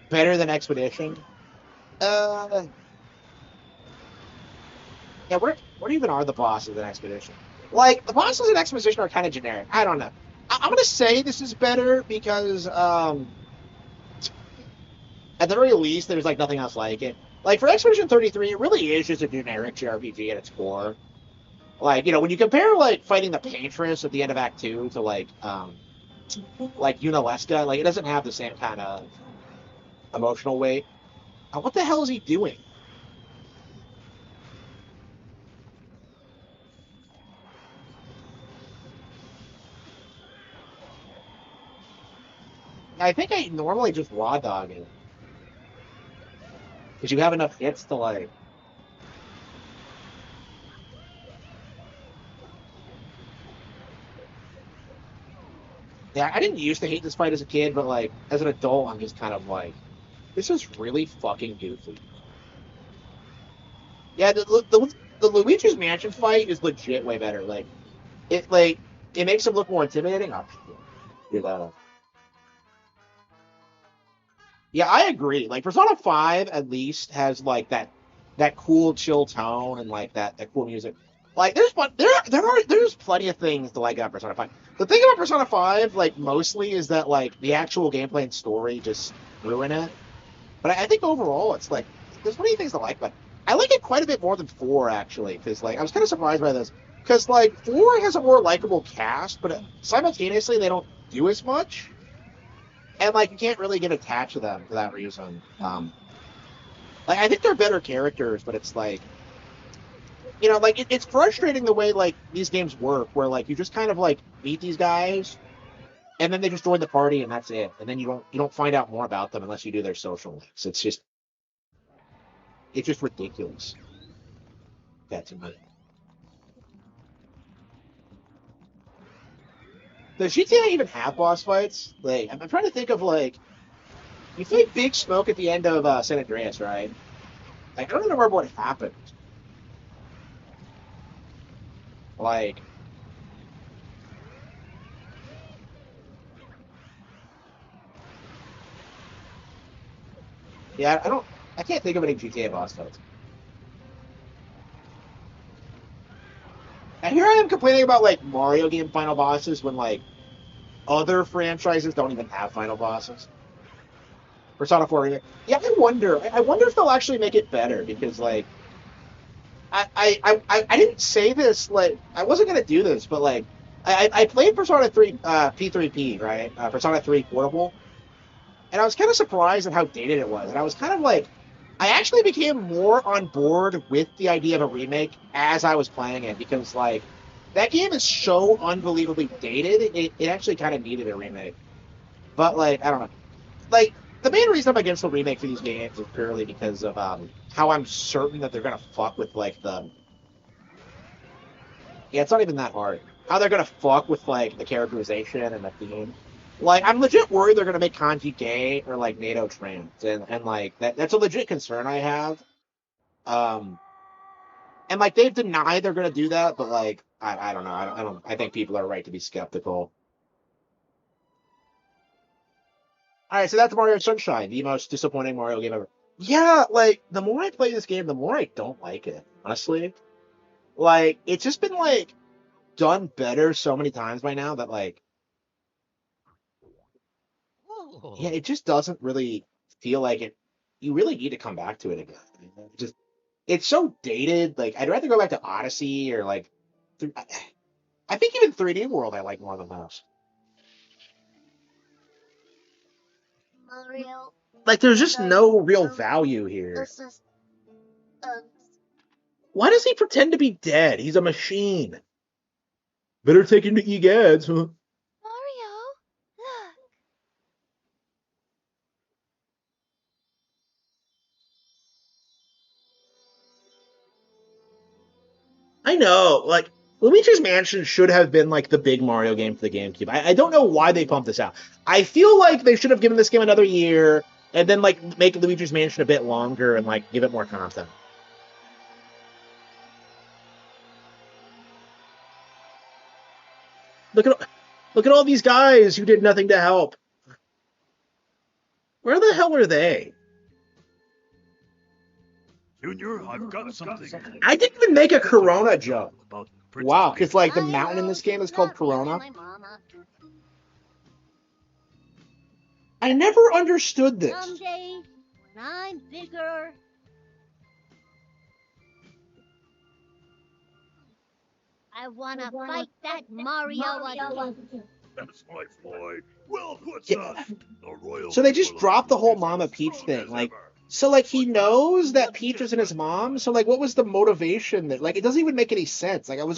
Better than Expedition? Uh... Yeah, where even are the bosses in Expedition? Like, the bosses in Expedition are kind of generic. I don't know. I'm gonna say this is better because, at the very least, there's, like, nothing else like it. Like, for Expedition 33, it really is just a generic JRPG at its core. Like, you know, when you compare, like, fighting the Paintress at the end of Act 2 to, like Unalesca, like, it doesn't have the same kind of emotional weight. What the hell is he doing? I think I normally just raw dog it. Because you have enough hits to, like... Yeah, I didn't used to hate this fight as a kid, but, like, as an adult, I'm just kind of like, this is really fucking goofy. Yeah, the Luigi's Mansion fight is legit way better. Like, it makes him look more intimidating. Oh, shit. Do that. Yeah, I agree. Like, Persona 5 at least has, like, that cool chill tone and, like, that cool music. Like, there's plenty of things to like about Persona 5. The thing about Persona 5, like, mostly is that, like, the actual gameplay and story just ruin it. But I think overall it's like there's plenty of things to like, but I like it quite a bit more than 4 actually, because, like, I was kind of surprised by this. Because, like, 4 has a more likable cast, but simultaneously they don't do as much. And, like, you can't really get attached to them for that reason. Like, I think they're better characters, but it's like, you know, like, it's frustrating the way, like, these games work, where, like, you just kind of, like, meet these guys, and then they just join the party, and that's it. And then you don't find out more about them unless you do their social links. It's just ridiculous. That's me. Does GTA even have boss fights? Like, I'm trying to think of like, you fight Big Smoke at the end of San Andreas, right? Like, I don't remember what happened. Like, yeah, I can't think of any GTA boss fights. And here I am complaining about like Mario game final bosses when like other franchises don't even have final bosses. Persona 4 Remake. Yeah, I wonder. I wonder if they'll actually make it better because like I didn't say this like I wasn't gonna do this, but like I played Persona 3 P3P, right? Persona 3 Portable, and I was kind of surprised at how dated it was. And I was kind of like I actually became more on board with the idea of a remake as I was playing it because like that game is so unbelievably dated. It actually kind of needed a remake. But like I don't know. Like the main reason I'm against the remake for these games is purely because of how I'm certain that they're gonna fuck with like the yeah, it's not even that hard. How they're gonna fuck with like the characterization and the theme. Like I'm legit worried they're gonna make Kanji gay or like NATO trans, and like that's a legit concern I have. Um, and like they've denied they're gonna do that, but like I don't know. I think people are right to be skeptical. All right, so that's Mario Sunshine, the most disappointing Mario game ever. Yeah, like the more I play this game, the more I don't like it. Honestly, like it's just been like done better so many times by now that like yeah, Ooh. it just doesn't really feel like it. You really need to come back to it again. Just it's so dated. Like I'd rather go back to Odyssey or like I think even 3D World I like more than most. Mario, Like there's just no real value here. this is uh, Why does he pretend to be dead? He's a machine. Better take him to EGADS. Huh? Mario. Look, I know, like Luigi's Mansion should have been like the big Mario game for the GameCube. I don't know why they pumped this out. I feel like they should have given this game another year and then like make Luigi's Mansion a bit longer and like give it more content. Look at look at all these guys who did nothing to help. Where the hell are they? Junior, I've got something. I didn't even make a Corona joke. About Wow, Princess because like the Mario, mountain in this game is she's called not really Corona. my mama. I never understood this. Someday, when I'm bigger, I wanna fight that Mario again. That's my boy. Well put, Yeah. son. The royal So they just people dropped the whole is Mama as Peach strong thing. as Like, ever. so like he knows that Peach isn't his mom. So like, what was the motivation that like it doesn't even make any sense. Like I was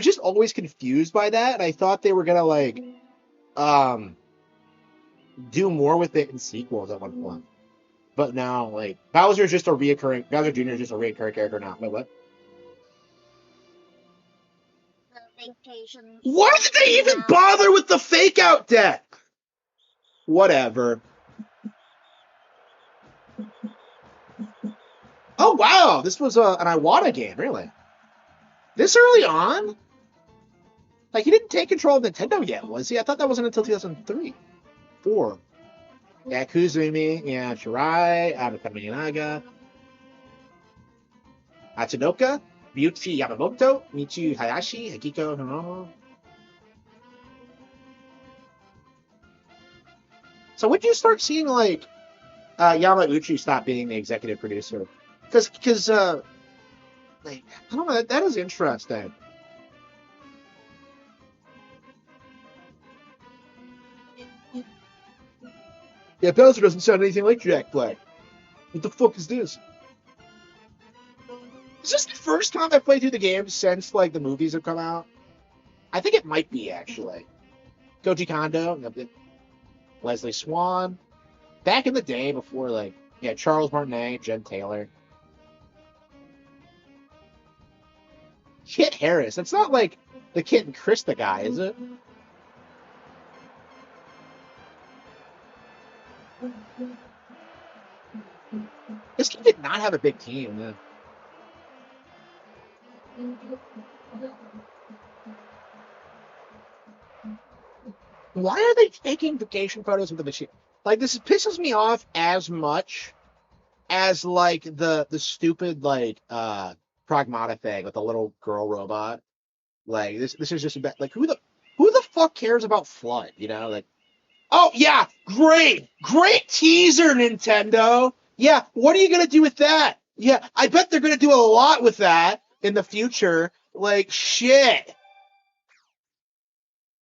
just always confused by that, and I thought they were gonna like um do more with it in sequels at one point. But now like Bowser Jr. is just a reoccurring character now. Wait, what? The vacation. Why did they even bother with the fake out deck? Whatever. Oh wow, this was an Iwata game, really. This early on? Like he didn't take control of Nintendo yet, was he? I thought that wasn't until 2003, 4. Yeah, Kuzumi, yeah, Shirai, Mikami Naga, Tatsunoka, Ryuichi Yamamoto, Michu Hayashi, Akiko Hirono. So when did you start seeing like Yamauchi stop being the executive producer? Because like I don't know, that is interesting. Yeah, Bowser doesn't sound anything like Jack Black. What the fuck is this? Is this the first time I played through the game since like the movies have come out? I think it might be actually. Koji Kondo, Leslie Swan. Back in the day before like yeah, Charles Martinet, Jen Taylor. Kit Harris. That's not like the Kit and Krista guy, is it? This game did not have a big team. Yeah. Why are they taking vacation photos with the machine? Like, this pisses me off as much as like the stupid like Pragmata thing with the little girl robot. Like this is just about like who the fuck cares about Flood? You know, like, oh yeah, great teaser, Nintendo. Yeah, what are you gonna do with that? Yeah, I bet they're gonna do a lot with that in the future. Like shit.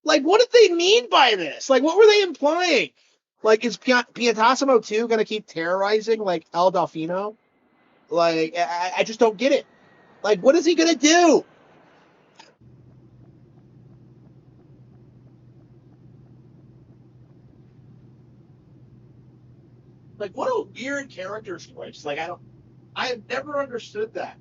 Like, what did they mean by this? Like, what were they implying? Like, is Piantassimo 2 gonna keep terrorizing like El Delfino? Like, I just don't get it. Like, what is he gonna do? Like, what a weird character switch. Like, I have never understood that.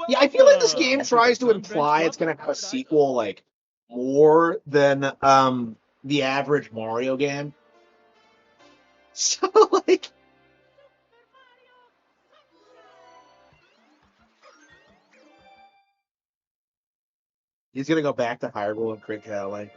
Yeah, I feel like this game tries to imply it's gonna have a sequel, like, more than the average Mario game. So, like, he's gonna go back to Hyrule and Crit Cadillac.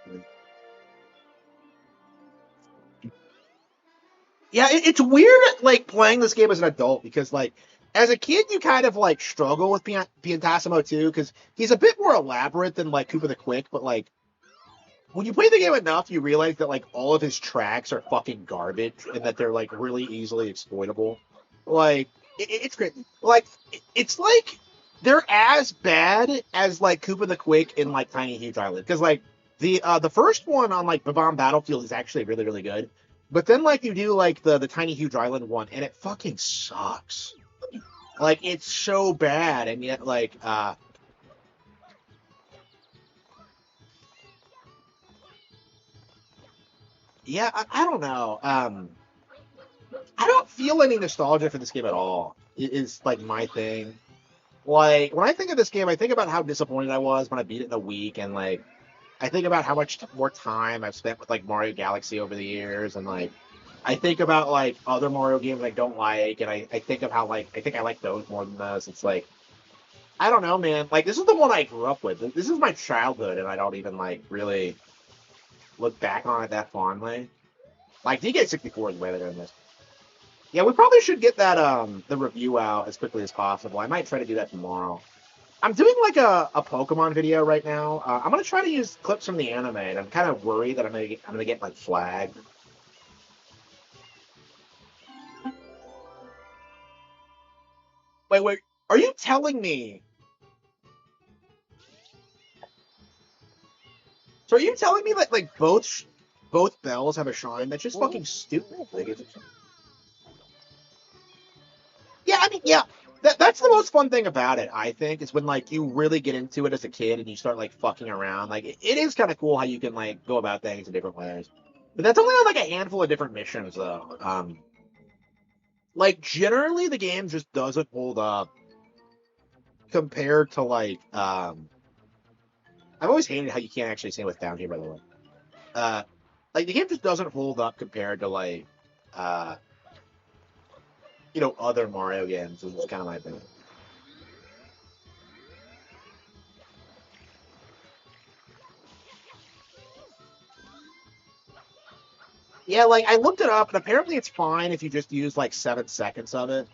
Yeah, it's weird, like, playing this game as an adult because, like, as a kid, you kind of, like, struggle with Piantassimo 2 because he's a bit more elaborate than, like, Koopa the Quick, but, like, when you play the game enough, you realize that, like, all of his tracks are fucking garbage and that they're, like, really easily exploitable. Like, it's great. Like, it's like they're as bad as, like, Koopa the Quick in, like, Tiny Huge Island. Because, like, the first one on, like, Bob-omb Battlefield is actually really, really good. But then, like, you do, like, the Tiny Huge Island one, and it fucking sucks. Like, it's so bad, and yet, like, yeah, I don't know. I don't feel any nostalgia for this game at all. It is, like, my thing. Like, when I think of this game, I think about how disappointed I was when I beat it in a week, and, like, I think about how much more time I've spent with, like, Mario Galaxy over the years, and, like, I think about, like, other Mario games I don't like, and I think of how, like, I think I like those more than those. It's like, I don't know, man. Like, this is the one I grew up with. This is my childhood, and I don't even, like, really look back on it that fondly. Like, DK64 is way better than this. Yeah, we probably should get that, the review out as quickly as possible. I might try to do that tomorrow. I'm doing, like, a Pokemon video right now. I'm gonna try to use clips from the anime, and I'm kind of worried that I'm gonna get, like, flagged. Wait, are you telling me? So are you telling me that, like, both bells have a shine? That's just fucking stupid. Like, yeah, I mean, yeah. That's the most fun thing about it, I think, is when, like, you really get into it as a kid and you start, like, fucking around. Like, it is kind of cool how you can, like, go about things in different ways. But that's only on, like, a handful of different missions, though. Like, generally, the game just doesn't hold up compared to, like, I've always hated how you can't actually say what's down here, by the way. Like, the game just doesn't hold up compared to, like, you know, other Mario games, which is kind of my opinion. Yeah, like, I looked it up, and apparently it's fine if you just use, like, 7 seconds of it.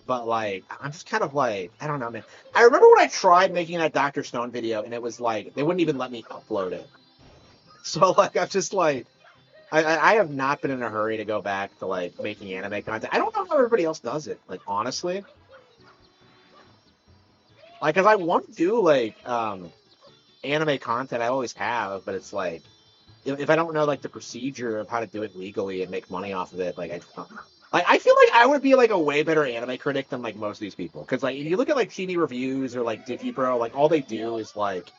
But, like, I'm just kind of like, I don't know, man. I remember when I tried making that Dr. Stone video, and it was like, they wouldn't even let me upload it. So, like, I'm just like, I have not been in a hurry to go back to, like, making anime content. I don't know how everybody else does it, like, honestly. Like, because I want to do, like, anime content, I always have, but it's like, if I don't know, like, the procedure of how to do it legally and make money off of it, like, I just don't know. Like, I feel like I would be, like, a way better anime critic than, like, most of these people. Because, like, if you look at, like, TV reviews or, like, DigiBro, like, all they do is, like,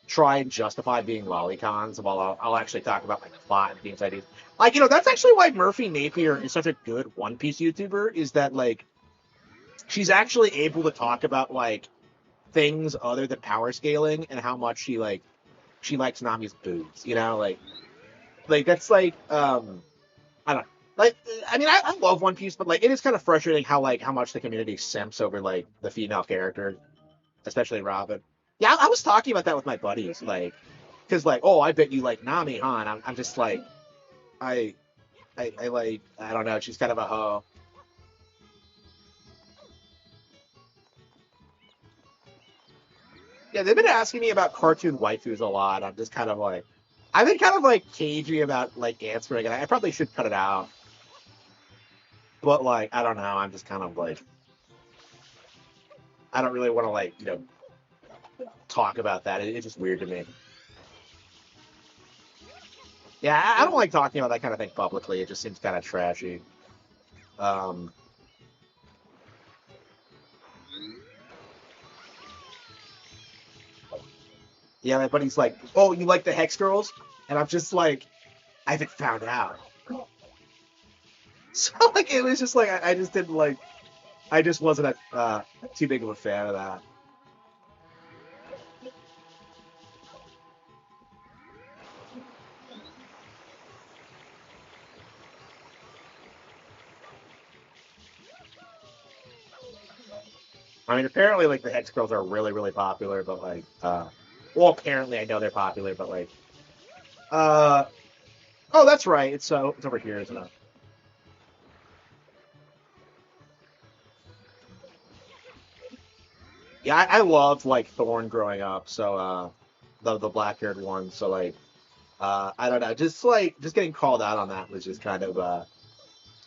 try and justify being lolicons while I'll actually talk about, like, plot and games ideas. Like, you know, that's actually why Murphy Napier is such a good One Piece YouTuber, is that, like, she's actually able to talk about like things other than power scaling and how much she likes Nami's boobs. You know, like that's I don't know. Like, I mean, I love One Piece, but like, it is kind of frustrating how much the community simps over like the female character, especially Robin. Yeah, I was talking about that with my buddies, like, because like, oh, I bet you like Nami, huh? And I'm just like, I, I like, I don't know, she's kind of a hoe. Yeah, they've been asking me about cartoon waifus a lot. I'm just kind of like, I've been kind of like cagey about like answering, and I probably should cut it out. But like, I don't know. I'm just kind of like, I don't really want to like, talk about that. It's just weird to me. Yeah, I don't like talking about that kind of thing publicly. It just seems kind of trashy. Um, yeah, my buddy's like, "Oh, you like the Hex Girls?" And I'm just like, "I haven't found out." So like, it was just like I just didn't like. I just wasn't too big of a fan of that. I mean, apparently, like the Hex Girls are really, really popular, but like, well, apparently I know they're popular, but like, uh, oh, that's right. It's over here, isn't it? Yeah, I loved like Thorn growing up, so the black haired one. So like, I don't know, just getting called out on that was just kind of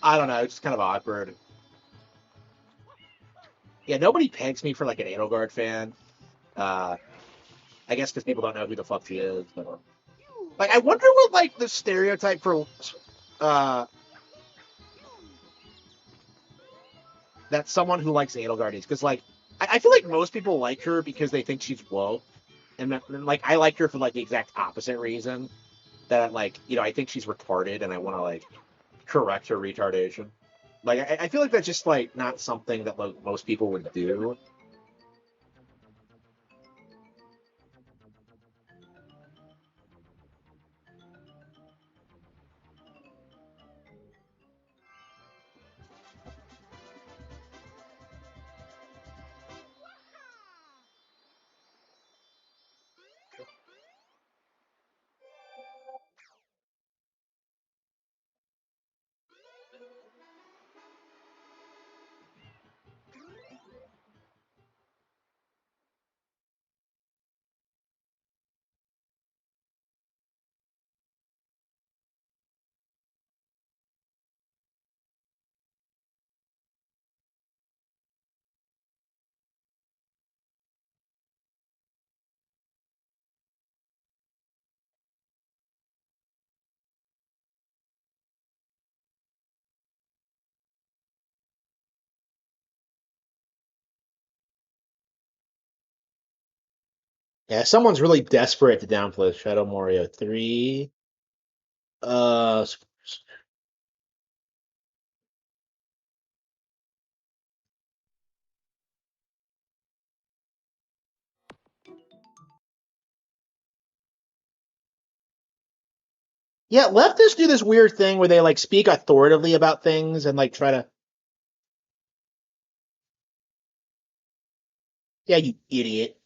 I don't know, just kind of awkward. Yeah, nobody pegs me for like an Edelgard fan. Uh, I guess because people don't know who the fuck she is. But like, I wonder what like the stereotype for uh that someone who likes Edelgard is, because like I feel like most people like her because they think she's woke, and like I like her for like the exact opposite reason that like I think she's retarded and I want to like correct her retardation. Like I feel like that's just like not something that like, most people would do. Yeah, someone's really desperate to downplay Shadow Mario 3. Uh, yeah, leftists do this weird thing where they like speak authoritatively about things and like try to. Yeah, you idiot.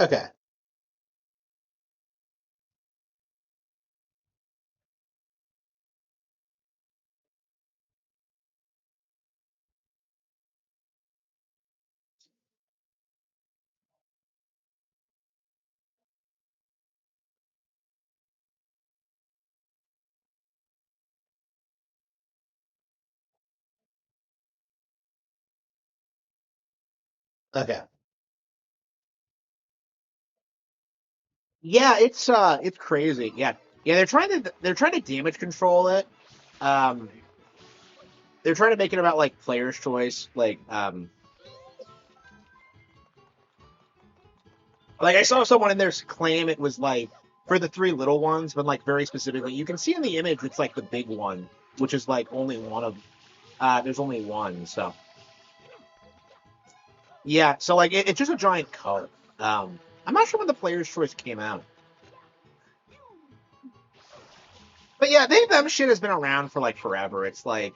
Okay. Okay. Yeah, it's crazy. Yeah. Yeah, they're trying to damage control it. Um they're trying to make it about like player's choice. Like I saw someone in there claim it was like for the three little ones, but like very specifically, you can see in the image it's like the big one, which is like only one of there's only one. So yeah, so like it's just a giant cult. I'm not sure when the player's choice came out. But yeah, they them shit has been around for like forever. It's like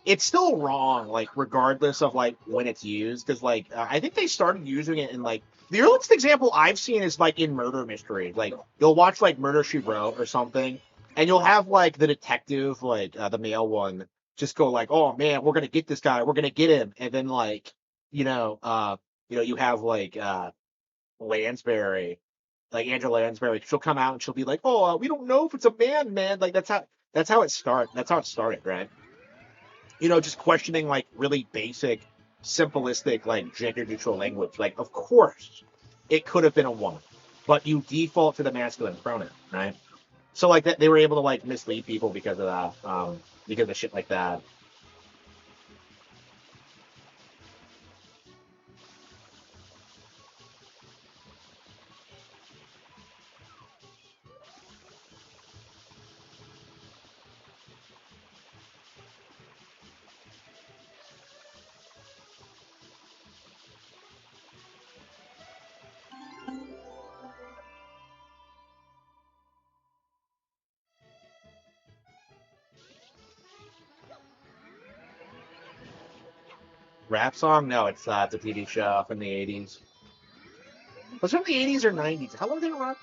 it's still wrong, like regardless of like when it's used, because like I think they started using it in like the earliest example I've seen is like in murder mystery. Like you'll watch like Murder She Wrote or something, and you'll have like the detective, like the male one, just go like, "Oh man, we're gonna get this guy, we're gonna get him," and then like you know, uh, you have like Lansbury, like Angela Lansbury, she'll come out and she'll be like, "Oh, we don't know if it's a man, man." Like that's how it start. That's how it started, right? Just questioning like really basic, simplistic, like gender neutral language. Like, of course, it could have been a woman, but you default to the masculine pronoun, right? So like that, they were able to like mislead people because of that, because of shit like that. Rap song? No, it's a TV show from the '80s. Was it from the '80s or '90s? How long did it run?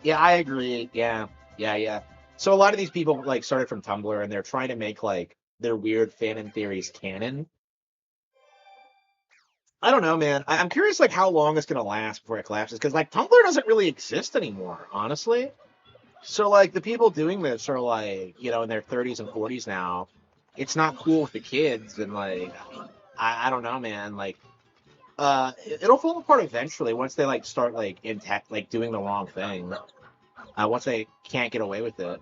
Yeah, I agree. Yeah, yeah, yeah. So a lot of these people like started from Tumblr and they're trying to make like their weird fanon theories canon. I don't know, man. I'm curious like how long it's gonna last before it collapses because like Tumblr doesn't really exist anymore, honestly. So like the people doing this are like in their 30s and 40s now. It's not cool with the kids and like I don't know, man. Like it'll fall apart eventually once they like start like in tech like doing the wrong thing. Once they can't get away with it.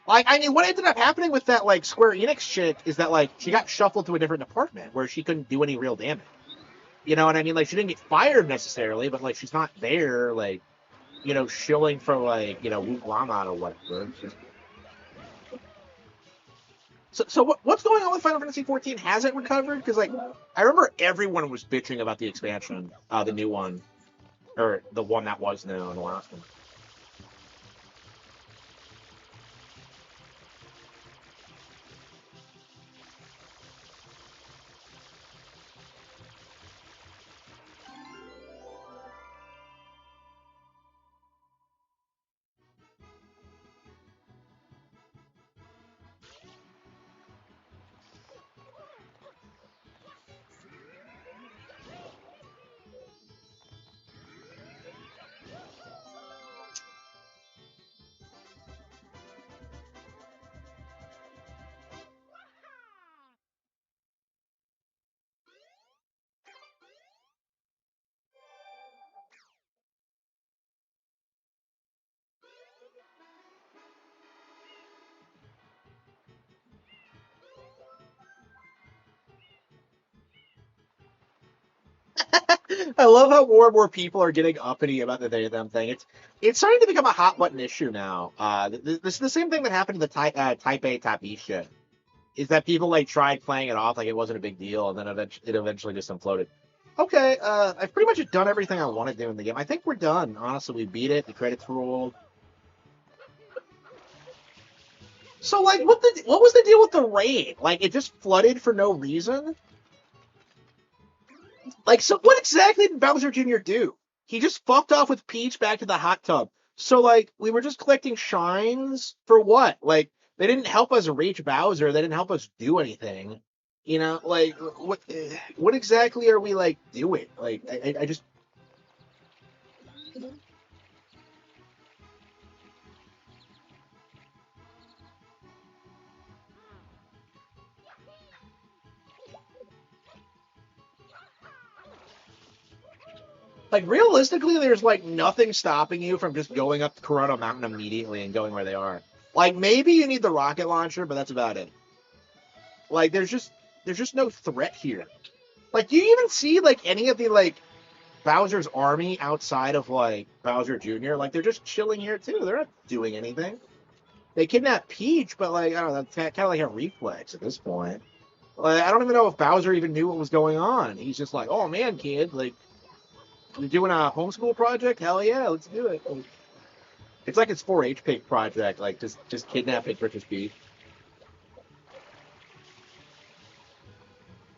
Like, I mean, what ended up happening with that, like, Square Enix chick is that, like, she got shuffled to a different department where she couldn't do any real damage. You know what I mean? Like, she didn't get fired necessarily, but, like, she's not there, like, shilling for, like, Woot or whatever. So what's going on with Final Fantasy 14? Has it recovered? Because, like, I remember everyone was bitching about the expansion, the new one, or the one that was new and the last one. I love how more and more people are getting uppity about the they them thing. It's starting to become a hot button issue now. This is the same thing that happened to the Type A Type B shit. Is that people like tried playing it off like it wasn't a big deal, and then it eventually just imploded. Okay, I've pretty much done everything I want to do in the game. I think we're done. Honestly, we beat it. The credits rolled. So like, what was the deal with the raid? Like, it just flooded for no reason. Like, so what exactly did Bowser Jr. do? He just fucked off with Peach back to the hot tub. So, like, we were just collecting shines for what? Like, they didn't help us reach Bowser. They didn't help us do anything. You know, like, what exactly are we, like, doing? Like, I just... Like, realistically, there's, like, nothing stopping you from just going up Corona Mountain immediately and going where they are. Like, maybe you need the rocket launcher, but that's about it. Like, there's just no threat here. Like, do you even see, like, any of the, like, Bowser's army outside of, like, Bowser Jr.? Like, they're just chilling here, too. They're not doing anything. They kidnapped Peach, but, like, I don't know, that's kind of like a reflex at this point. Like, I don't even know if Bowser even knew what was going on. He's just like, oh, man, kid, like, you're doing a homeschool project? Hell yeah, let's do it. It's like his 4-H pig project, like, just kidnapping Princess Peach.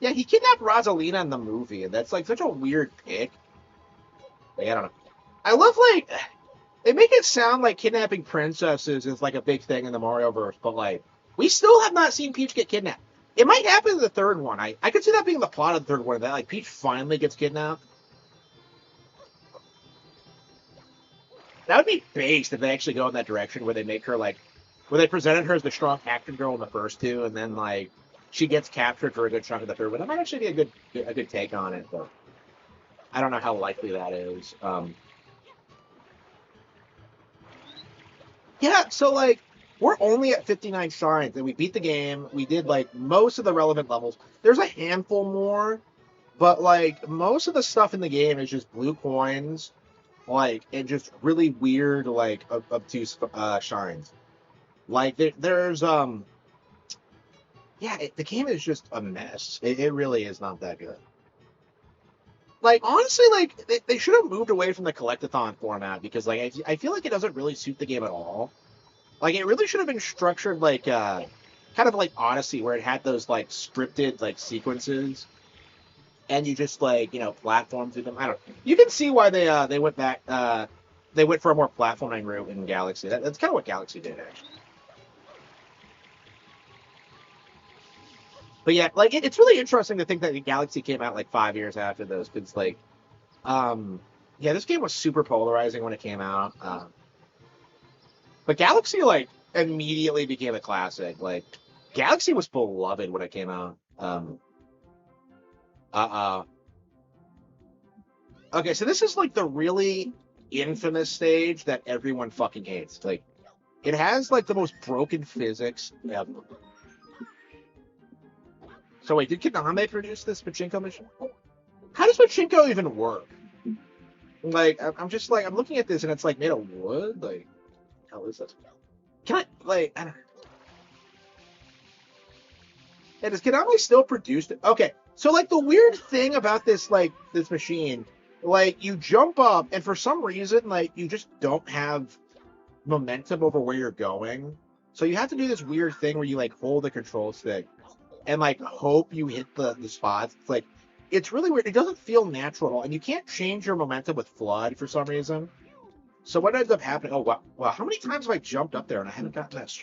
Yeah, he kidnapped Rosalina in the movie, and that's, like, such a weird pick. Like, I don't know. I love, like, they make it sound like kidnapping princesses is, like, a big thing in the Mario-verse, but, like, we still have not seen Peach get kidnapped. It might happen in the third one. I could see that being the plot of the third one, that, like, Peach finally gets kidnapped. That would be based if they actually go in that direction, where they make her, like, where they presented her as the strong action girl in the first two, and then, like, she gets captured for a good chunk of the third one. That might actually be a good take on it, but I don't know how likely that is. Yeah, so, like, we're only at 59 shrines, and we beat the game. We did, like, most of the relevant levels. There's a handful more, but, like, most of the stuff in the game is just blue coins, like, and just really weird, like, obtuse shrines. Like, there's, yeah, the game is just a mess. It really is not that good. Like, honestly, like, they should have moved away from the collectathon format, because, like, I feel like it doesn't really suit the game at all. Like, it really should have been structured like, kind of like Odyssey, where it had those, like, scripted, like, sequences, and you just, like, you know, platform through them. I don't know. You can see why they went back, they went for a more platforming route in Galaxy. That's kind of what Galaxy did, actually. But yeah, like, it's really interesting to think that the Galaxy came out like 5 years after those, because, like, yeah, this game was super polarizing when it came out. But Galaxy, like, immediately became a classic. Like, Galaxy was beloved when it came out. Okay, so this is, like, the really infamous stage that everyone fucking hates. Like, it has, like, the most broken physics ever. So wait, did Konami produce this Pachinko mission? How does Pachinko even work? Like, I'm just, like, I'm looking at this and it's, like, made of wood? Like, how is this? Can I, like, I don't know. Yeah, does Konami still produce it? Okay, so, like, the weird thing about this, like, this machine, like, you jump up and for some reason, like, you just don't have momentum over where you're going. So you have to do this weird thing where you, like, hold the control stick and, like, hope you hit the spots. It's like, it's really weird. It doesn't feel natural at all. And you can't change your momentum with FLUDD for some reason. So what ends up happening? Oh, wow. Wow. How many times have I jumped up there and I haven't gotten this?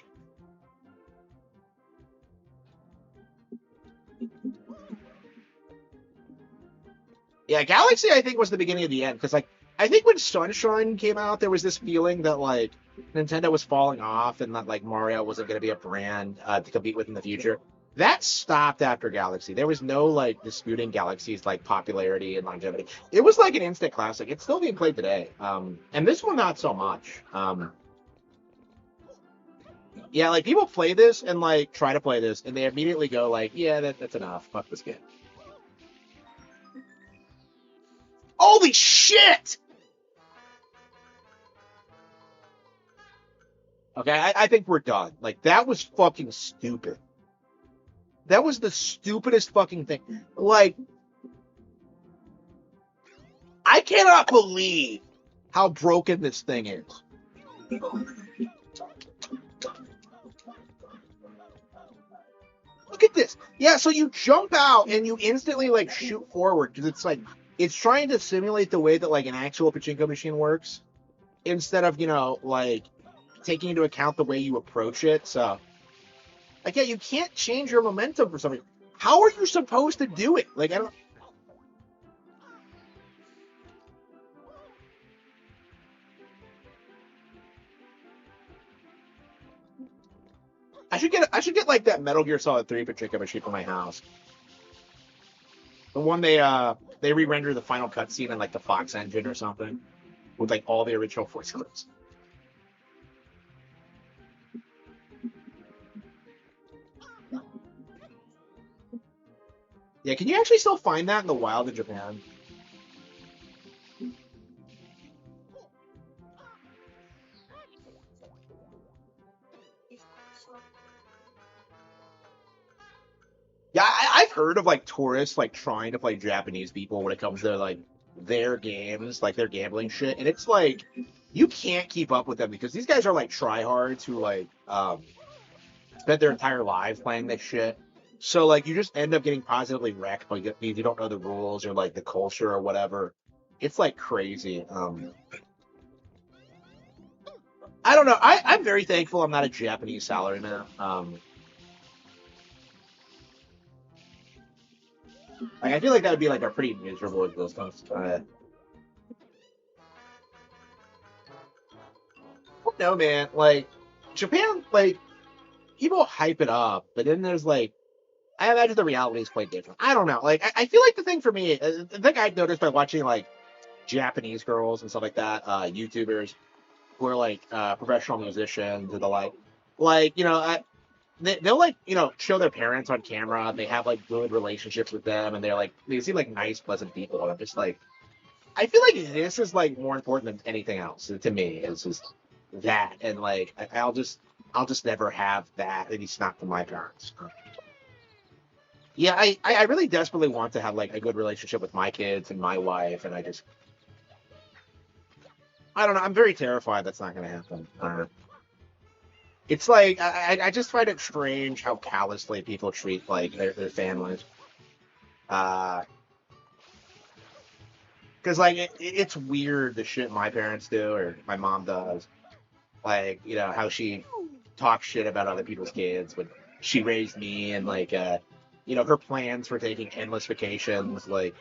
Yeah, Galaxy, I think, was the beginning of the end. Because, like, I think when Sunshine came out, there was this feeling that, like, Nintendo was falling off and that, like, Mario wasn't going to be a brand to compete with in the future. That stopped after Galaxy. There was no, like, disputing Galaxy's, like, popularity and longevity. It was like an instant classic. It's still being played today. And this one, not so much. Yeah, like, people play this and, like, try to play this, and they immediately go, like, yeah, that's enough. Fuck this game. Holy shit! Okay, I think we're done. Like, that was fucking stupid. That was the stupidest fucking thing. Like, I cannot believe how broken this thing is. Look at this. Yeah, so you jump out and you instantly like shoot forward because it's like it's trying to simulate the way that like an actual pachinko machine works instead of like taking into account the way you approach it. So like yeah, you can't change your momentum for something. How are you supposed to do it? Like I don't. I should get like that Metal Gear Solid 3 pachinko machine for my house. The one they re-render the final cutscene in like the Fox engine or something with like all the original voice clips. Yeah, can you actually still find that in the wild in Japan? Yeah, I've heard of like tourists like trying to play Japanese people when it comes to like their games, like their gambling shit, and it's like you can't keep up with them because these guys are like tryhards who like spent their entire lives playing this shit. So like you just end up getting positively wrecked because you don't know the rules or like the culture or whatever. It's like crazy. I don't know. I'm very thankful I'm not a Japanese salaryman. Like, I feel like that would be like a pretty miserable existence. No, man. Like Japan, like people hype it up, but then there's like I imagine the reality is quite different. I don't know. Like I feel like the thing for me, the thing I noticed by watching like Japanese girls and stuff like that, YouTubers who are like professional musicians and the like they'll like show their parents on camera. They have like good relationships with them, and they seem like nice, pleasant people. And I'm just like, I feel like this is like more important than anything else to me. It's just that, and like I'll just never have that. At least not from my parents. Yeah, I really desperately want to have like a good relationship with my kids and my wife, and I don't know. I'm very terrified that's not going to happen. It's like I just find it strange how callously people treat like their families. Uh, because like it's weird the shit my parents do or my mom does. Like how she talks shit about other people's kids, but she raised me and like her plans for taking endless vacations, like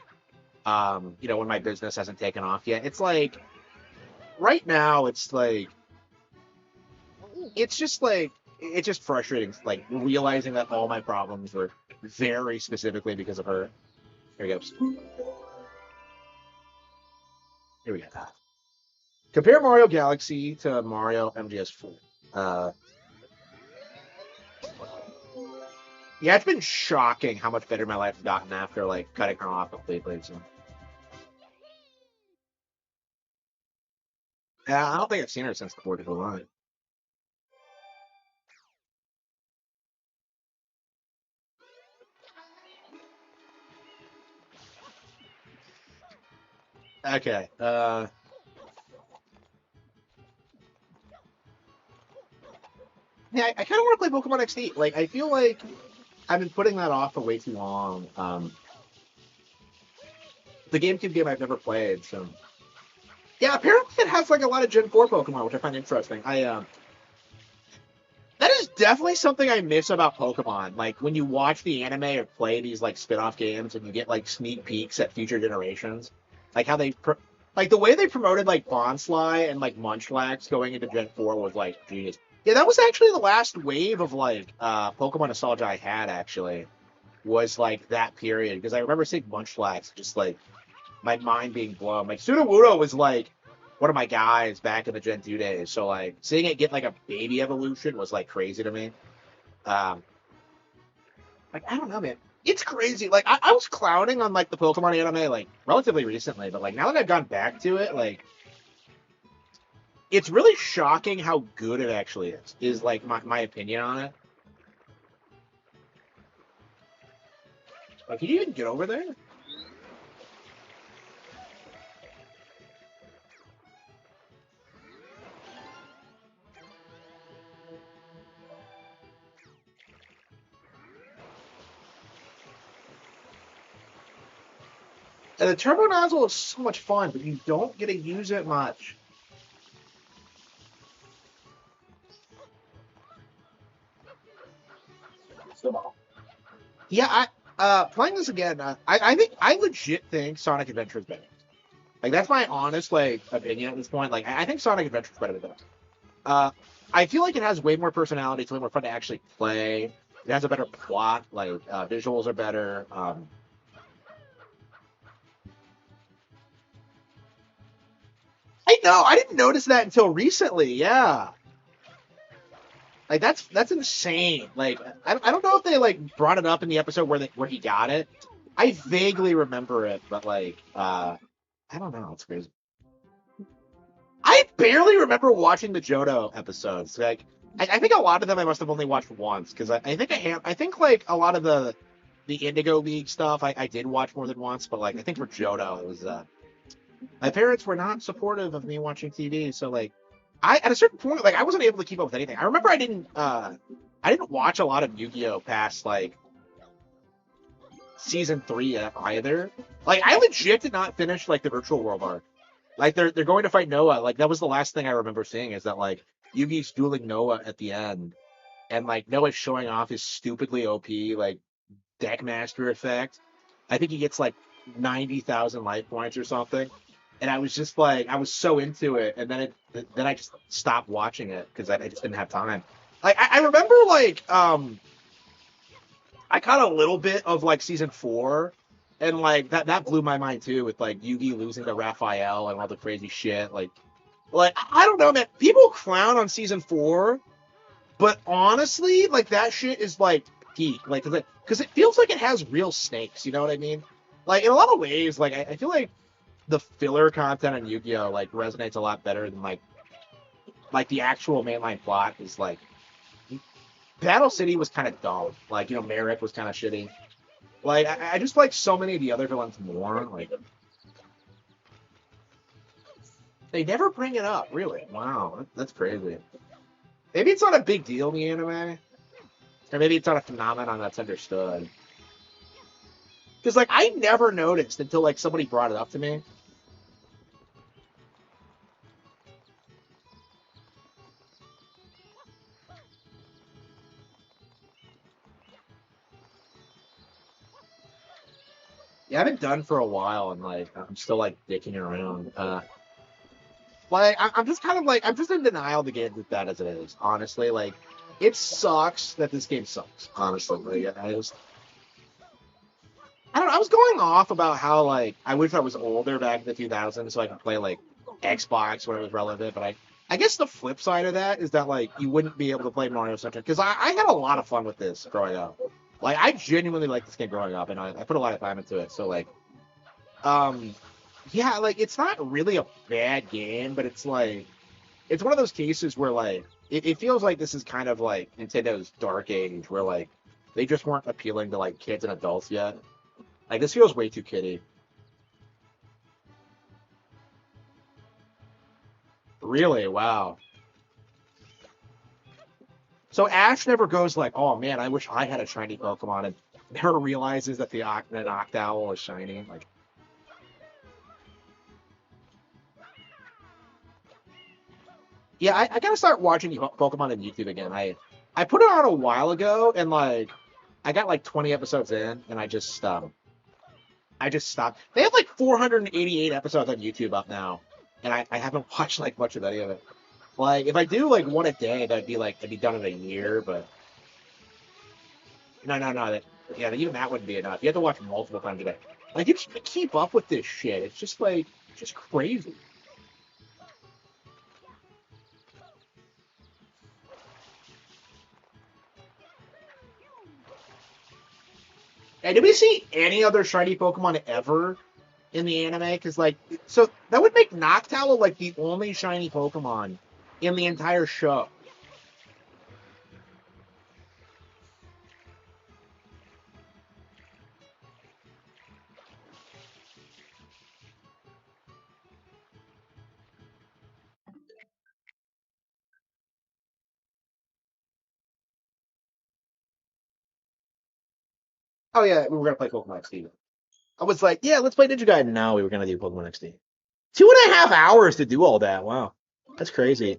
when my business hasn't taken off yet. It's like right now it's just frustrating, like realizing that all my problems were very specifically because of her. Here we go. Here we go. Compare Mario Galaxy to Mario MGS4. Uh, yeah, it's been shocking how much better my life has gotten after like cutting her off completely. So, yeah, I don't think I've seen her since the 4th of July. Okay. Yeah, I kind of want to play Pokemon XD. Like, I feel like I've been putting that off for way too long. The GameCube game I've never played, so yeah. Apparently, it has like a lot of Gen 4 Pokemon, which I find interesting. That is definitely something I miss about Pokemon. Like when you watch the anime or play these like spin-off games and you get like sneak peeks at future generations, like how like the way they promoted like Bonsly and like Munchlax going into Gen 4 was like genius. Yeah, that was actually the last wave of like Pokemon nostalgia I had actually was like that period because I remember seeing Munchlax just like my mind being blown. Like Sudowoodo was like one of my guys back in the Gen 2 days. So like seeing it get like a baby evolution was like crazy to me. Um like I don't know, man. It's crazy. Like I was clowning on like the Pokemon anime like relatively recently, but like now that I've gone back to it, like it's really shocking how good it actually is like my opinion on it. Like can you even get over there? And the turbo nozzle is so much fun, but you don't get to use it much. Yeah, playing this again, I think I legit think Sonic Adventure is better. Like that's my honest like opinion at this point. Like I think Sonic Adventure is better than that. Uh, I feel like it has way more personality. It's way more fun to actually play. It has a better plot. Like visuals are better. I know. I didn't notice that until recently. Yeah. Like that's insane. Like I don't know if they like brought it up in the episode where he got it. I vaguely remember it, but like I don't know. It's crazy. I barely remember watching the Johto episodes. Like I think a lot of them I must have only watched once because I think I think like a lot of the Indigo League stuff I did watch more than once, but like I think for Johto it was my parents were not supportive of me watching TV, so like I at a certain point like I wasn't able to keep up with anything. I remember I didn't watch a lot of Yu-Gi-Oh past like season 3 either. Like I legit did not finish like the Virtual World arc. Like they're going to fight Noah. Like that was the last thing I remember seeing is that like Yugi's dueling Noah at the end, and like Noah's showing off his stupidly OP like Deckmaster effect. I think he gets like 90,000 life points or something. And I was just like I was so into it, and then I just stopped watching it because I just didn't have time. Like I remember like I caught a little bit of like season 4, and like that blew my mind too with like Yugi losing to Raphael and all the crazy shit. Like I don't know, man. People clown on season 4, but honestly, like that shit is like peak. Like because it feels like it has real stakes. You know what I mean? Like in a lot of ways, like I feel like the filler content on Yu-Gi-Oh like resonates a lot better than like the actual mainline plot is like Battle City was kind of dumb. Like you know Merrick was kind of shitty. Like I just like so many of the other villains more. Like they never bring it up, really. Wow, that's crazy. Maybe it's not a big deal in the anime, or maybe it's not a phenomenon that's understood. Because like I never noticed until like somebody brought it up to me. Yeah, I've been done for a while, and like I'm still like dicking around. Like I'm just kind of like I'm just in denial the game as bad as it is. Honestly, like it sucks that this game sucks. Honestly, like I don't know. I was going off about how like I wish I was older back in the 2000s so I could play like Xbox when it was relevant. But I guess the flip side of that is that like you wouldn't be able to play Mario Sunshine because I had a lot of fun with this growing up. Like I genuinely liked this game growing up, and I put a lot of time into it. So like, um, yeah, like it's not really a bad game, but it's like it's one of those cases where like it feels like this is kind of like Nintendo's dark age, where like they just weren't appealing to like kids and adults yet. Like this feels way too kiddie. Really? Wow. So Ash never goes like, "Oh man, I wish I had a shiny Pokemon," and never realizes that the Octowl is shiny. Like, yeah, I gotta start watching Pokemon on YouTube again. I put it on a while ago, and like I got like 20 episodes in, and I just stopped. They have like 488 episodes on YouTube up now, and I haven't watched like much of any of it. Like if I do like one a day, that'd be like I'd be done in a year. But no. Yeah, even that wouldn't be enough. You have to watch multiple times a day. Like you can't keep up with this shit. It's just like just crazy. And did we see any other shiny Pokemon ever in the anime? Because like, so that would make Noctowl like the only shiny Pokemon in the entire show. Oh yeah, we were gonna play Pokemon Steve. I was like, yeah, let's play Ninja Gaiden. No, we were gonna do Pokemon XD. 2.5 hours to do all that. Wow, that's crazy.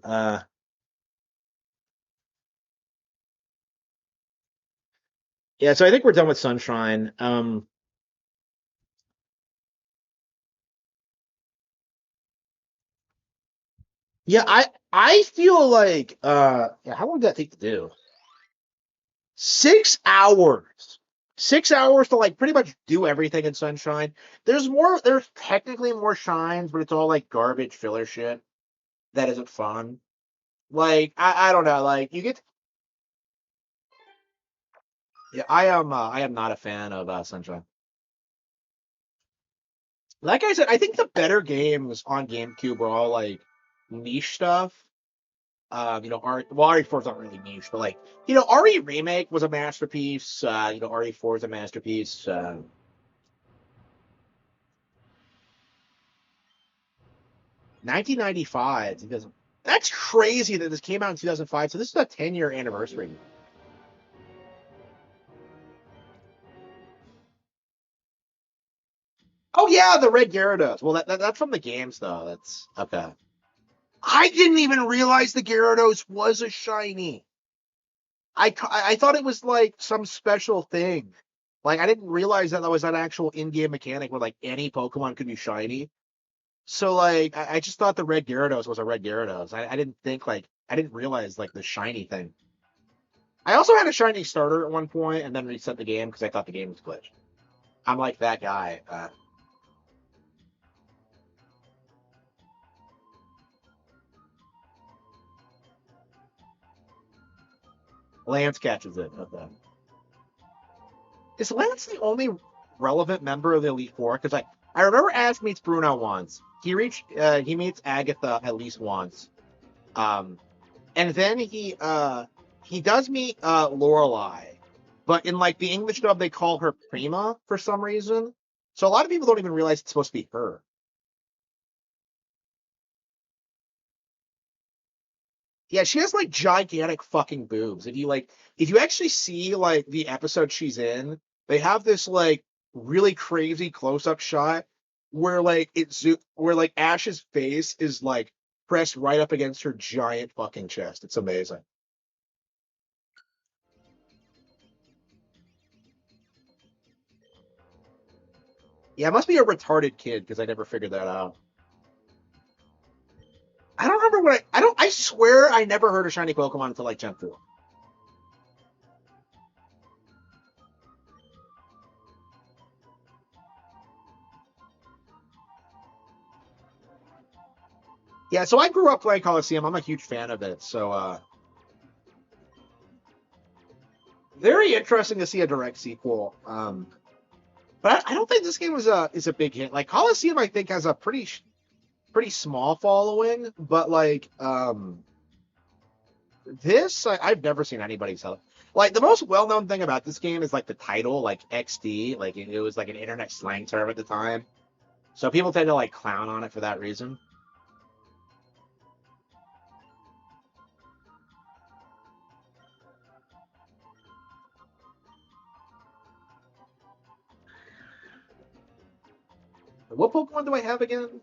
Yeah, so I think we're done with Sunshine. Yeah, I feel like yeah, how long did that take to do? 6 hours. 6 hours to like pretty much do everything in Sunshine. There's technically more shines, but it's all like garbage filler shit that isn't fun. Like I don't know, like you get yeah, I am not a fan of Sunshine. Like I said, I think the better games on GameCube were all like niche stuff. RE4 is not really niche, but like, RE Remake was a masterpiece. RE4 is a masterpiece. 1995. That's crazy that this came out in 2005. So this is a 10-year anniversary. Oh yeah, the Red Gyarados. Well, that's from the games though. That's okay. I didn't even realize the Gyarados was a shiny. I thought it was like some special thing. Like I didn't realize that was an actual in-game mechanic where like any Pokemon could be shiny. So like I just thought the Red Gyarados was a Red Gyarados. I didn't think like I didn't realize like the shiny thing. I also had a shiny starter at one point and then reset the game because I thought the game was glitched. I'm like that guy. Lance catches it. Okay. Is Lance the only relevant member of the Elite Four? Because I remember Ash meets Bruno once. He meets Agatha at least once. Um, and then he does meet Lorelai, but in like the English dub they call her Prima for some reason. So a lot of people don't even realize it's supposed to be her. Yeah, she has like gigantic fucking boobs. If you actually see like the episode she's in, they have this like really crazy close up shot where where like Ash's face is like pressed right up against her giant fucking chest. It's amazing. Yeah, it must be a retarded kid because I never figured that out. I don't remember I swear I never heard of shiny Pokemon until like Gen 4. Yeah, so I grew up playing Coliseum. I'm a huge fan of it. So very interesting to see a direct sequel. But I don't think this game is a big hit. Like Coliseum, I think has a pretty small following, but like I've never seen anybody sell it. Like the most well known thing about this game is like the title, like XD, like it was like an internet slang term at the time. So people tend to like clown on it for that reason. What Pokemon do I have again?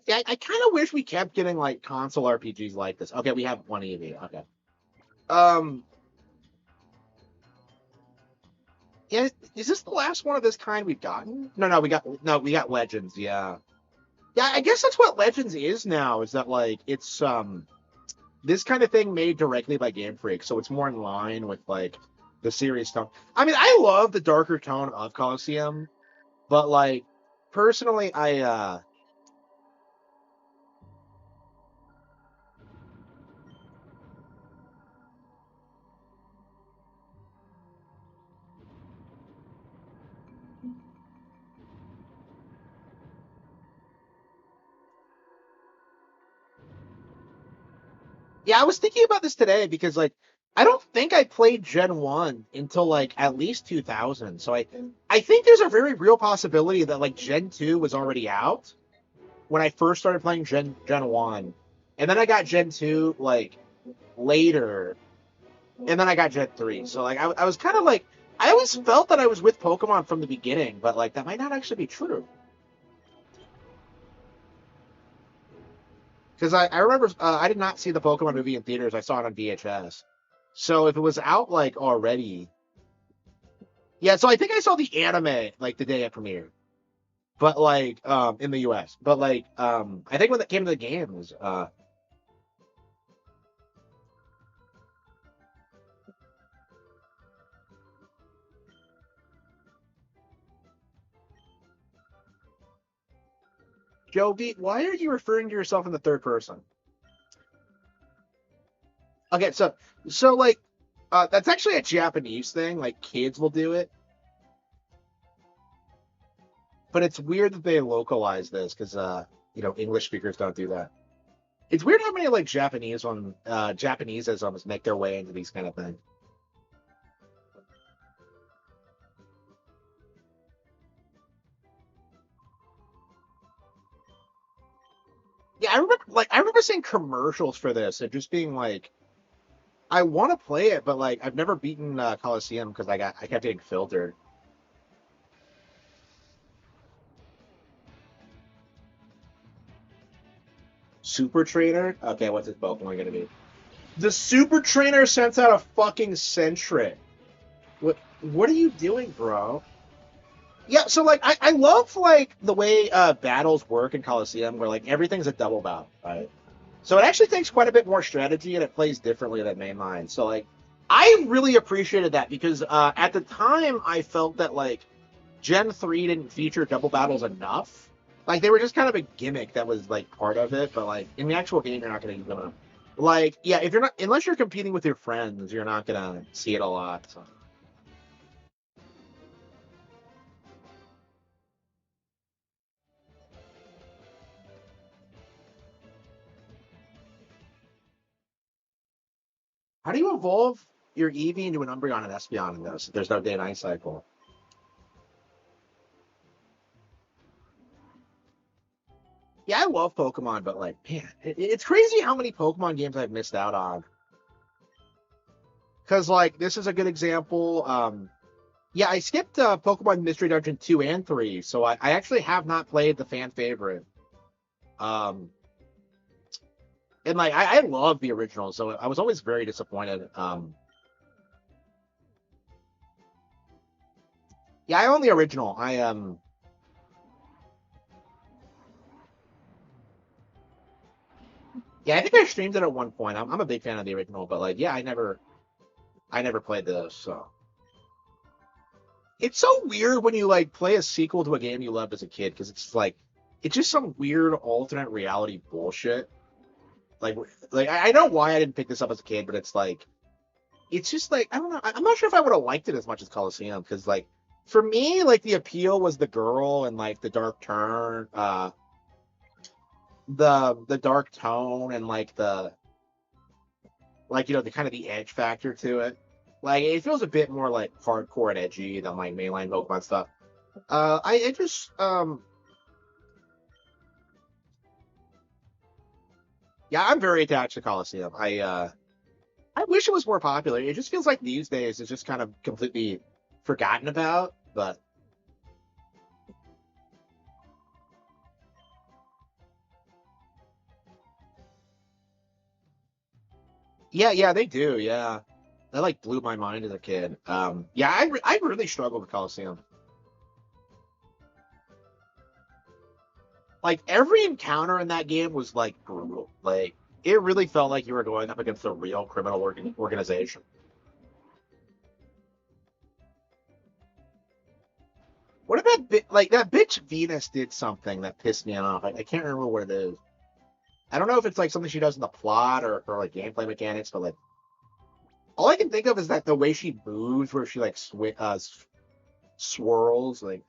Yeah, I kind of wish we kept getting like console RPGs like this. Okay, we have one EV. Okay. Um, yeah, is this the last one of this kind we've gotten? No, we got Legends. Yeah, yeah. I guess that's what Legends is now. Is that like it's this kind of thing made directly by Game Freak, so it's more in line with like the series tone. I mean, I love the darker tone of Coliseum, but like personally, yeah, I was thinking about this today because like I don't think I played Gen 1 until like at least 2000. So I think there's a very real possibility that like Gen 2 was already out when I first started playing Gen 1. And then I got Gen 2 like later, and then I got Gen 3. So like I was kind of like I always felt that I was with Pokemon from the beginning, but like that might not actually be true. Because I remember I did not see the Pokemon movie in theaters. I saw it on VHS. So if it was out like already, yeah. So I think I saw the anime like the day it premiered, but like in the US. But like I think when it came to the games, Joby, why are you referring to yourself in the third person? Okay, so like that's actually a Japanese thing. Like kids will do it, but it's weird that they localize this because English speakers don't do that. It's weird how many like Japaneseisms make their way into these kind of things. Yeah, I remember seeing commercials for this and just being like, I want to play it, but like I've never beaten Coliseum because I kept getting filtered. Super Trainer? Okay, what's his Pokemon gonna be? The Super Trainer sends out a fucking Sentret. What are you doing, bro? Yeah, so like I love like the way battles work in Coliseum where like everything's a double bout, right? So it actually takes quite a bit more strategy and it plays differently than mainline. So like I really appreciated that because at the time I felt that like Gen 3 didn't feature double battles enough. Like they were just kind of a gimmick that was like part of it, but like in the actual game you're not gonna use them. Like, yeah, if you're not unless you're competing with your friends, you're not gonna see it a lot. So. How do you evolve your Eevee into an Umbreon and Espeon in this? There's no day and night cycle. Yeah, I love Pokemon, but like, man, it's crazy how many Pokemon games I've missed out on. Because like, this is a good example. Yeah, I skipped Pokemon Mystery Dungeon 2 and 3, so I actually have not played the fan favorite. Um, and like, I love the original, so I was always very disappointed. Yeah, I own the original. Yeah, I think I streamed it at one point. I'm a big fan of the original, but like, yeah, I never played this, so it's so weird when you like play a sequel to a game you loved as a kid because it's like it's just some weird alternate reality bullshit. Like, like I know why I didn't pick this up as a kid, but it's like it's just like I don't know. I'm not sure if I would have liked it as much as Coliseum because like for me, like the appeal was the girl and like the dark turn, the dark tone and like the like the kind of the edge factor to it. Like it feels a bit more like hardcore and edgy than like mainline Pokemon stuff. I just yeah, I'm very attached to Coliseum. I wish it was more popular. It just feels like these days it's just kind of completely forgotten about. But yeah, yeah, they do. Yeah, that like blew my mind as a kid. Yeah, I really struggled with Coliseum. Like every encounter in that game was like brutal. Like it really felt like you were going up against a real criminal organization. What if like that bitch Venus did something that pissed me off? I can't remember what it is. I don't know if it's like something she does in the plot or like gameplay mechanics, but like all I can think of is that the way she moves, where she like swirls, like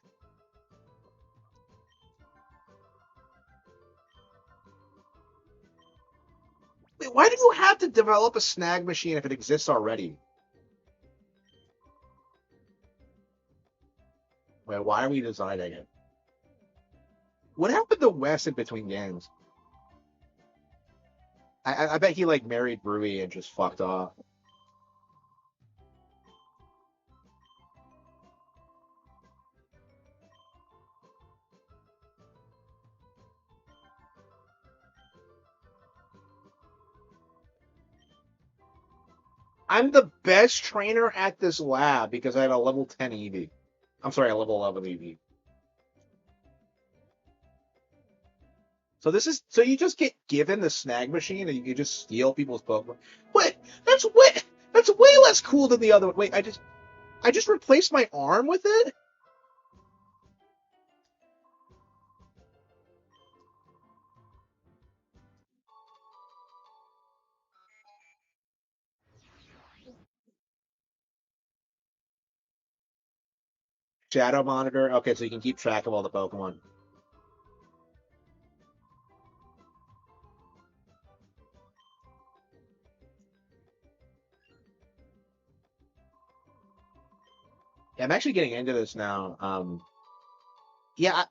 wait, why do you have to develop a snag machine if it exists already? Wait, why are we designing it? What happened to Wes in between games? I bet he like married Rui and just fucked off. I'm the best trainer at this lab because I had a level 10 EV. I'm sorry, a level 11 EV. So you just get given the snag machine and you can just steal people's Pokemon. What? That's way less cool than the other one. Wait, I just replaced my arm with it? Shadow monitor. Okay, so you can keep track of all the Pokemon. Yeah, I'm actually getting into this now. Yeah,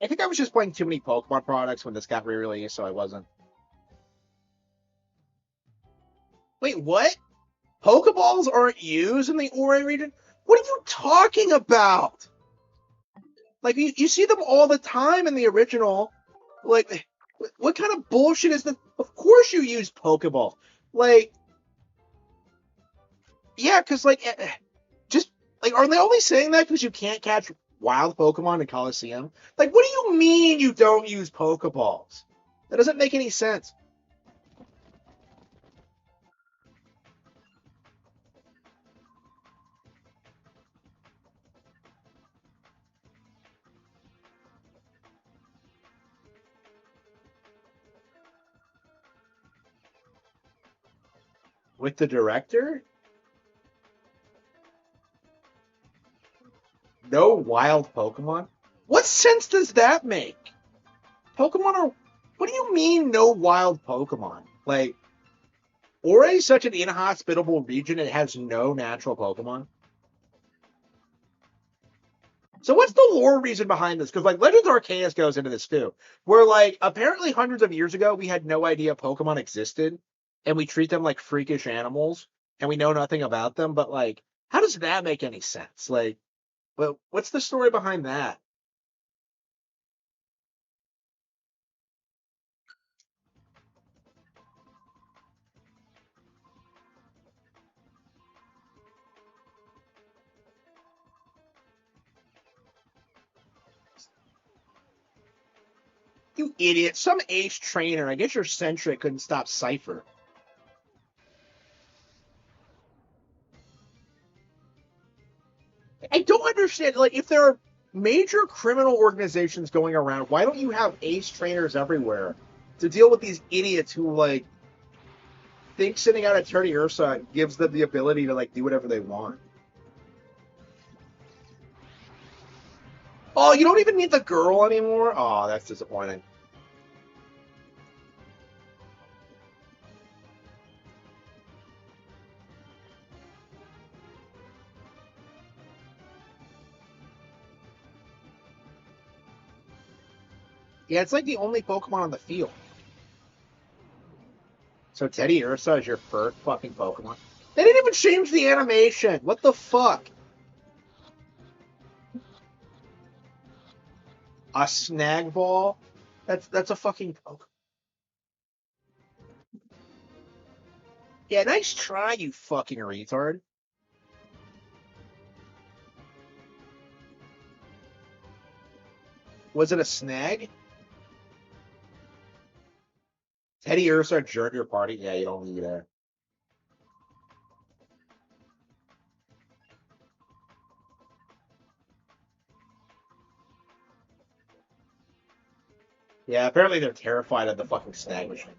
I think I was just playing too many Pokemon products when this got re-released, so I wasn't. Wait, what? Pokeballs aren't used in the Ori region? What are you talking about? Like you see them all the time in the original. Like, what kind of bullshit is that? Of course you use Pokeball. Like, yeah, because just like, are they only saying that because you can't catch wild Pokemon in Coliseum? Like, what do you mean you don't use Pokeballs? That doesn't make any sense. With the director, no wild Pokemon. What sense does that make? Pokemon are. What do you mean no wild Pokemon? Like, Ori is such an inhospitable region; it has no natural Pokemon. So what's the lore reason behind this? Because like Legends Arceus goes into this too, where like apparently hundreds of years ago we had no idea Pokemon existed, and we treat them like freakish animals, and we know nothing about them. But like, how does that make any sense? Like, well, what's the story behind that? You idiot! Some ace trainer. I guess your Centric couldn't stop Cipher. I don't understand. Like, if there are major criminal organizations going around, why don't you have ace trainers everywhere to deal with these idiots who like think sitting out Attorney Ursa gives them the ability to like do whatever they want? Oh, you don't even need the girl anymore. Oh, that's disappointing. Yeah, it's like the only Pokemon on the field. So Teddy Ursa is your first fucking Pokemon. They didn't even change the animation. What the fuck? A snag ball? That's a fucking Pokemon. Yeah, nice try, you fucking retard. Was it a snag? Teddy Ursa jerk your party? Yeah, you don't need that. Yeah, apparently they're terrified of the fucking snag machine.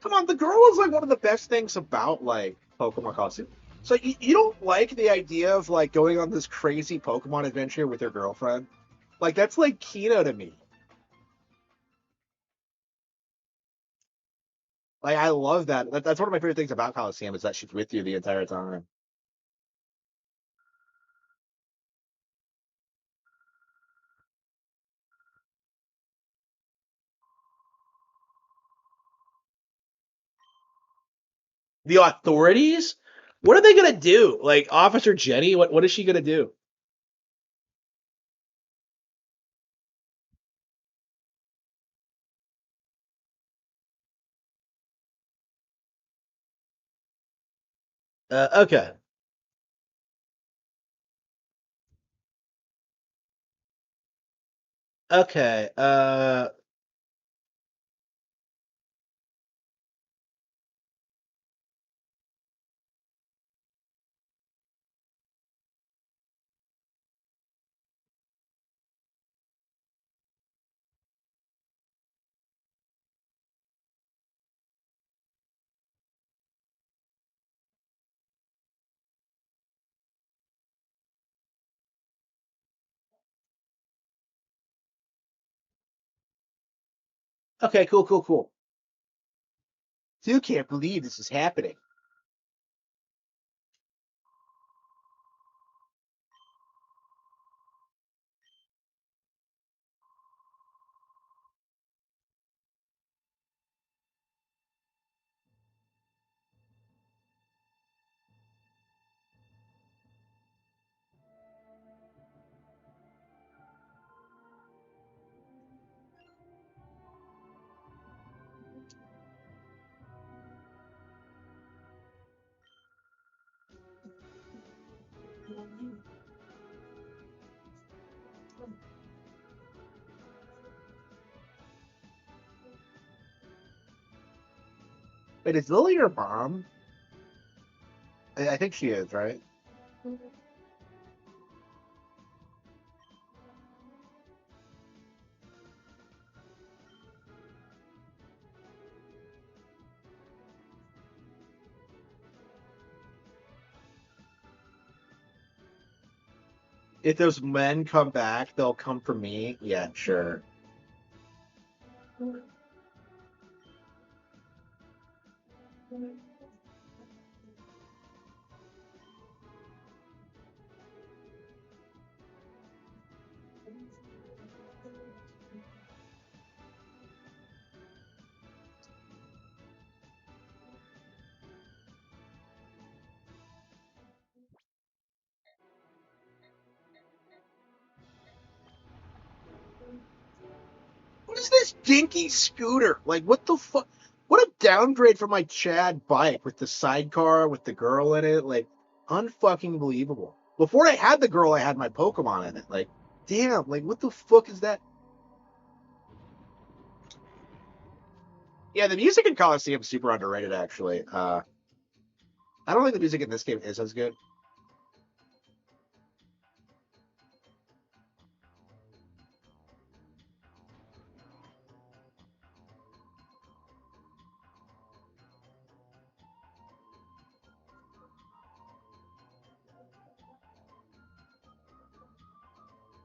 Come on, the girl is like one of the best things about like Pokemon costume. So you don't like the idea of like going on this crazy Pokemon adventure with your girlfriend? Like that's like Kino to me. Like I love that. That's one of my favorite things about Coliseum is that she's with you the entire time. The authorities? What are they gonna do? Like Officer Jenny? What is she gonna do? Okay. Okay. Okay, cool. Still can't believe this is happening. Wait, is Lily your mom? I think she is, right? If those men come back, they'll come for me. Yeah, sure. What is this dinky scooter? Like, what the fuck? What a downgrade from my Chad bike with the sidecar with the girl in it. Like, unfucking believable. Before I had the girl, I had my Pokemon in it. Like, damn. Like, what the fuck is that? Yeah, the music in Coliseum is super underrated, actually. I don't think the music in this game is as good.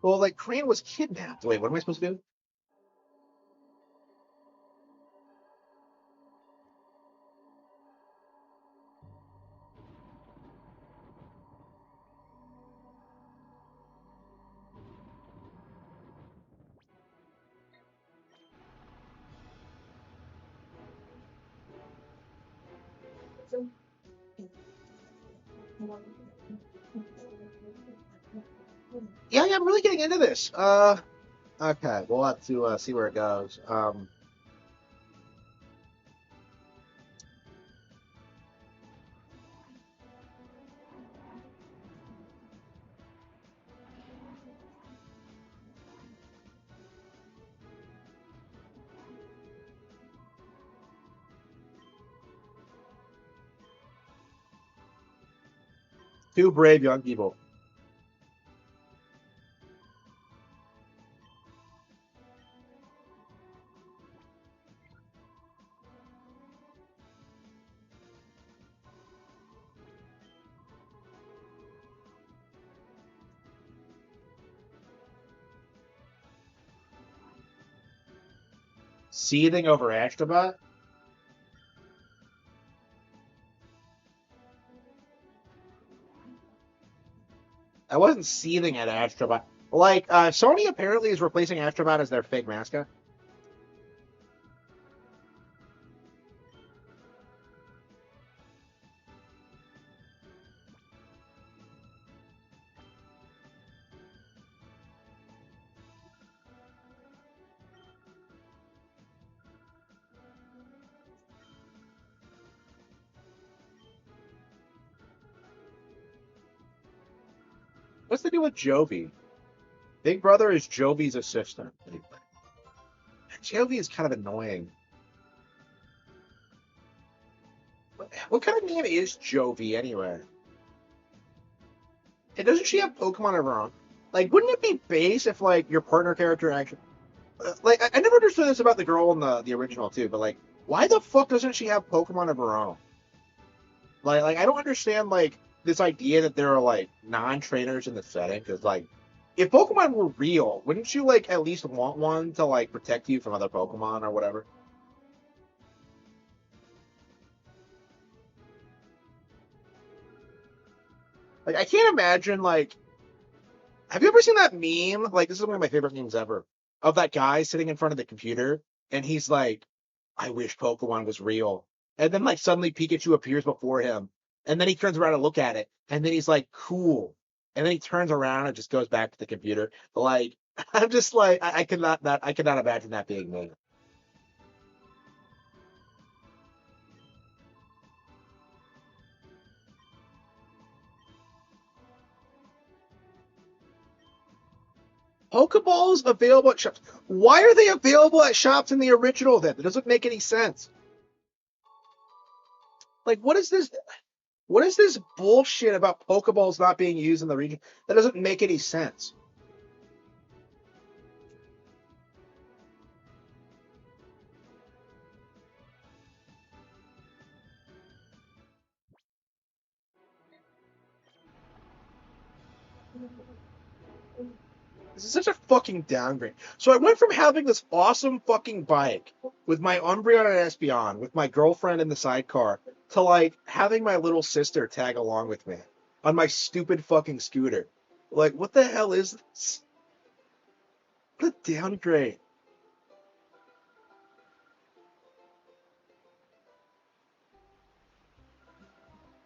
Well, like, Crane was kidnapped. Wait, what am I supposed to do? Yeah, I'm really getting into this. Okay, we'll have to see where it goes. Two brave young people. Seething over Ashtabot? I wasn't seething at Ashtabot. Like, Sony apparently is replacing Ashtabot as their fake mascot. What's the deal with Jovi? Big Brother is Jovi's assistant. Jovi is kind of annoying. What kind of name is Jovi anyway? And doesn't she have Pokemon of her own? Like, wouldn't it be base if like your partner character actually? Like, I never understood this about the girl in the original too. But like, why the fuck doesn't she have Pokemon of her own? Like I don't understand like this idea that there are like non-trainers in the setting. Because like, if Pokemon were real, wouldn't you like at least want one to like protect you from other Pokemon or whatever? Like, I can't imagine like. Have you ever seen that meme? Like, this is one of my favorite memes ever. Of that guy sitting in front of the computer, and he's like, "I wish Pokemon was real." And then like suddenly Pikachu appears before him, and then he turns around and look at it, and then he's like, "Cool." And then he turns around and just goes back to the computer. Like, I'm just like, I could not imagine that being me. Pokeballs available at shops. Why are they available at shops in the original then? It doesn't make any sense. Like, what is this? What is this bullshit about Pokeballs not being used in the region? That doesn't make any sense. This is such a fucking downgrade. So I went from having this awesome fucking bike with my Umbreon and Espeon, with my girlfriend in the sidecar, to like having my little sister tag along with me on my stupid fucking scooter. Like, what the hell is this? What a downgrade.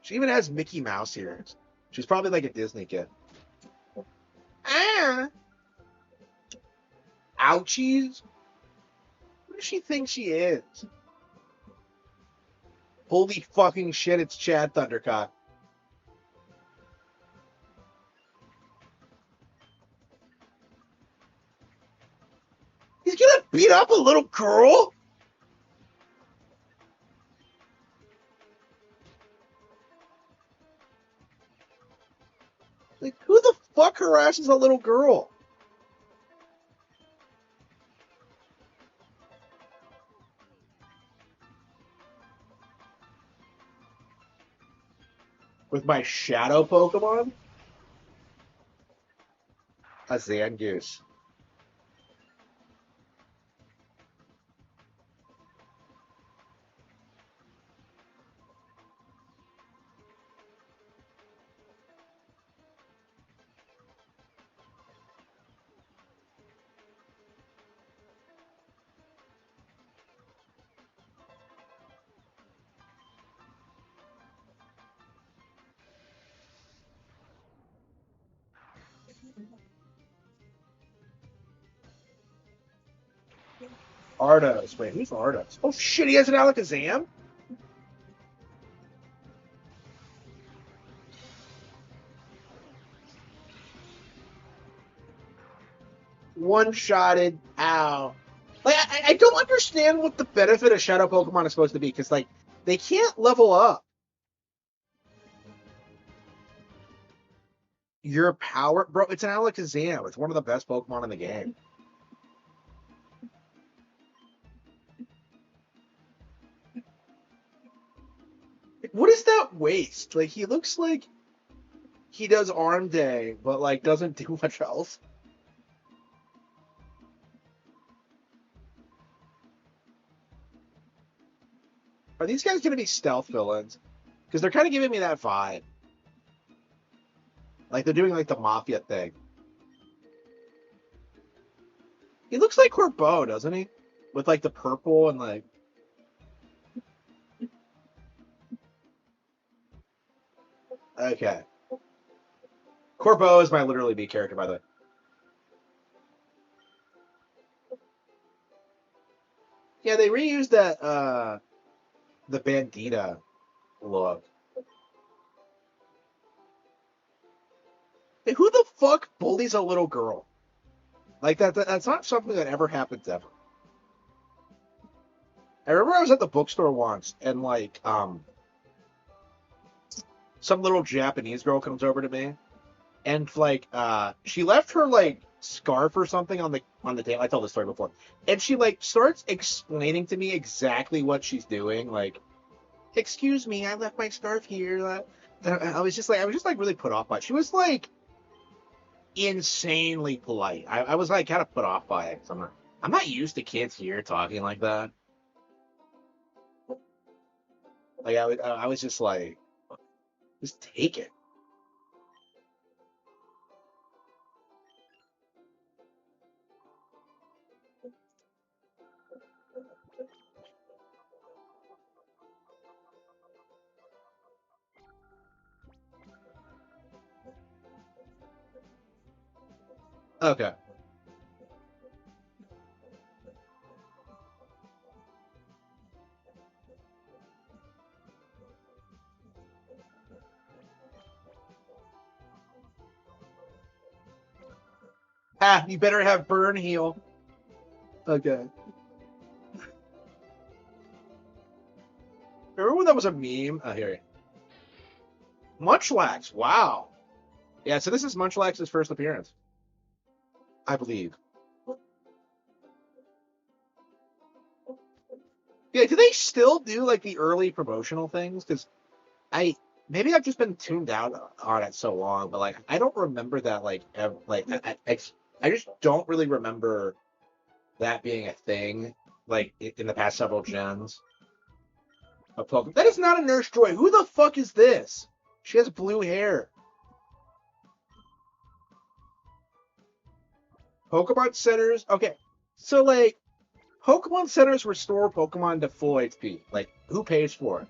She even has Mickey Mouse ears. She's probably like a Disney kid. Ah! Ouchies? Who does she think she is? Holy fucking shit, it's Chad Thundercock. He's gonna beat up a little girl? Like, who the fuck harasses a little girl? With my shadow Pokemon? A Zangoose. Ardos. Wait, who's Ardos? Oh shit, he has an Alakazam? One-shotted. Ow. Like, I don't understand what the benefit of Shadow Pokemon is supposed to be, because, like, they can't level up. Your power... Bro, it's an Alakazam. It's one of the best Pokemon in the game. What is that waste? Like, he looks like he does Arm Day, but, like, doesn't do much else. Are these guys going to be stealth villains? Because they're kind of giving me that vibe. Like, they're doing, like, the Mafia thing. He looks like Corbeau, doesn't he? With, like, the purple and, like... Okay. Corbeau is my literally B character, by the way. Yeah, they reused that, the Bandita look. Who the fuck bullies a little girl? Like that's not something that ever happens ever. I remember I was at the bookstore once and like some little Japanese girl comes over to me and like she left her like scarf or something on the table. I told this story before. And she like starts explaining to me exactly what she's doing. Like, excuse me, I left my scarf here. I was just like really put off by it. She was like insanely polite. I was like kind of put off by it. 'Cause I'm not used to kids here talking like that. Like I was just like, just take it. Okay. Ah, you better have burn heal. Okay. Remember when that was a meme? Oh, here. Munchlax. Wow. Yeah, so this is Munchlax's first appearance, I believe. Yeah, do they still do like the early promotional things? Because I maybe I've just been tuned out on it so long, but like I don't remember that like I just don't really remember that being a thing like in the past several gens of Pokemon. That is not a Nurse Joy. Who the fuck is this? She has blue hair. Pokemon centers. Okay, so like Pokemon centers restore Pokemon to full HP. Like who pays for it?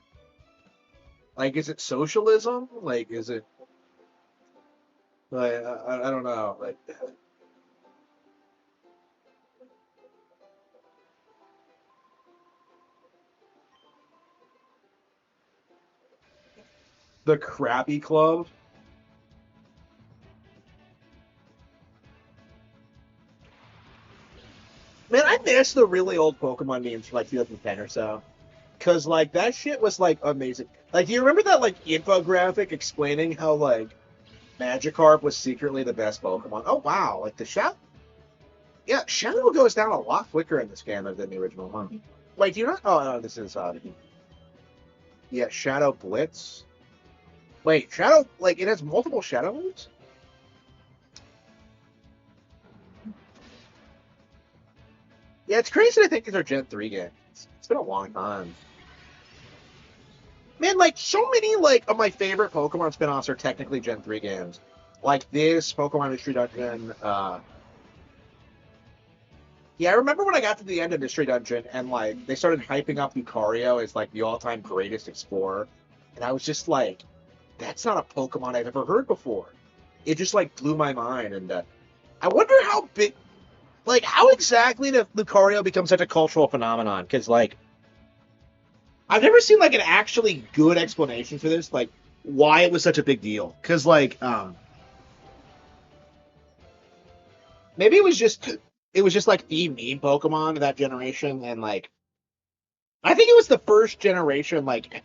Like is it socialism? Like is it like I don't know. Like the Crappy Club. Man, I miss the really old Pokemon games from like 2010 or so. Cause like that shit was like amazing. Like, do you remember that like infographic explaining how like Magikarp was secretly the best Pokemon? Oh wow, like the Shadow. Yeah, Shadow goes down a lot quicker in this game than the original one. Wait, do you not? Oh no, this is yeah, Shadow Blitz. Wait, Shadow like it has multiple Shadow moves? Yeah, it's crazy to think these are Gen 3 games. It's been a long time. Man, like so many like of my favorite Pokemon spin-offs are technically Gen 3 games. Like this, Pokemon Mystery Dungeon. Yeah, I remember when I got to the end of Mystery Dungeon and like they started hyping up Lucario as like the all-time greatest explorer. And I was just like, that's not a Pokemon I've ever heard before. It just like blew my mind and I wonder how big like how exactly did Lucario become such a cultural phenomenon? Because like I've never seen like an actually good explanation for this, like why it was such a big deal. Because like maybe it was just like the meme Pokemon of that generation, and like I think it was the first generation like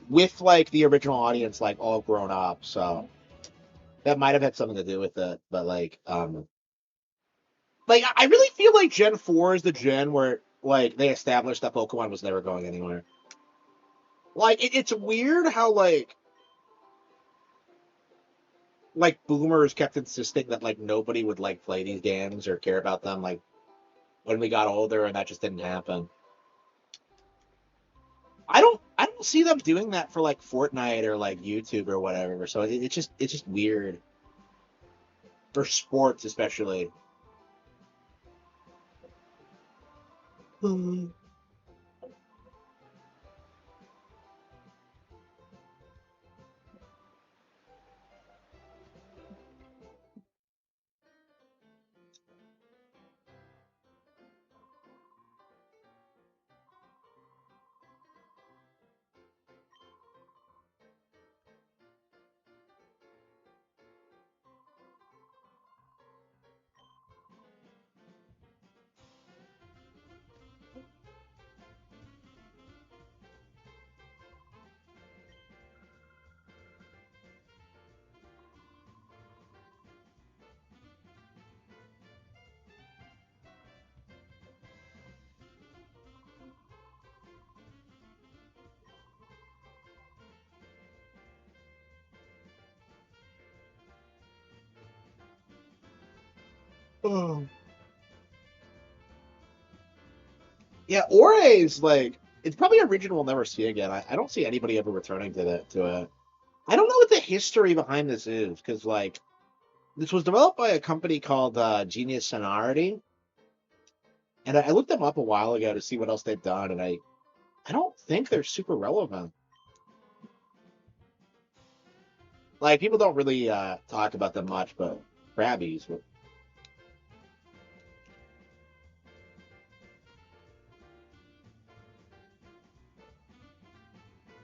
with like the original audience like all grown up, so that might have had something to do with it. But like I really feel like Gen 4 is the gen where like they established that Pokemon was never going anywhere. Like it's weird how like boomers kept insisting that like nobody would like play these games or care about them like when we got older, and that just didn't happen. I don't see them doing that for like Fortnite or like YouTube or whatever. So it's just weird for sports especially. Oh. Yeah, Ore's like it's probably a region we'll never see again. I don't see anybody ever returning to it. I don't know what the history behind this is because like this was developed by a company called Genius Sonority, and I looked them up a while ago to see what else they've done, and I don't think they're super relevant. Like people don't really talk about them much, but Krabbies.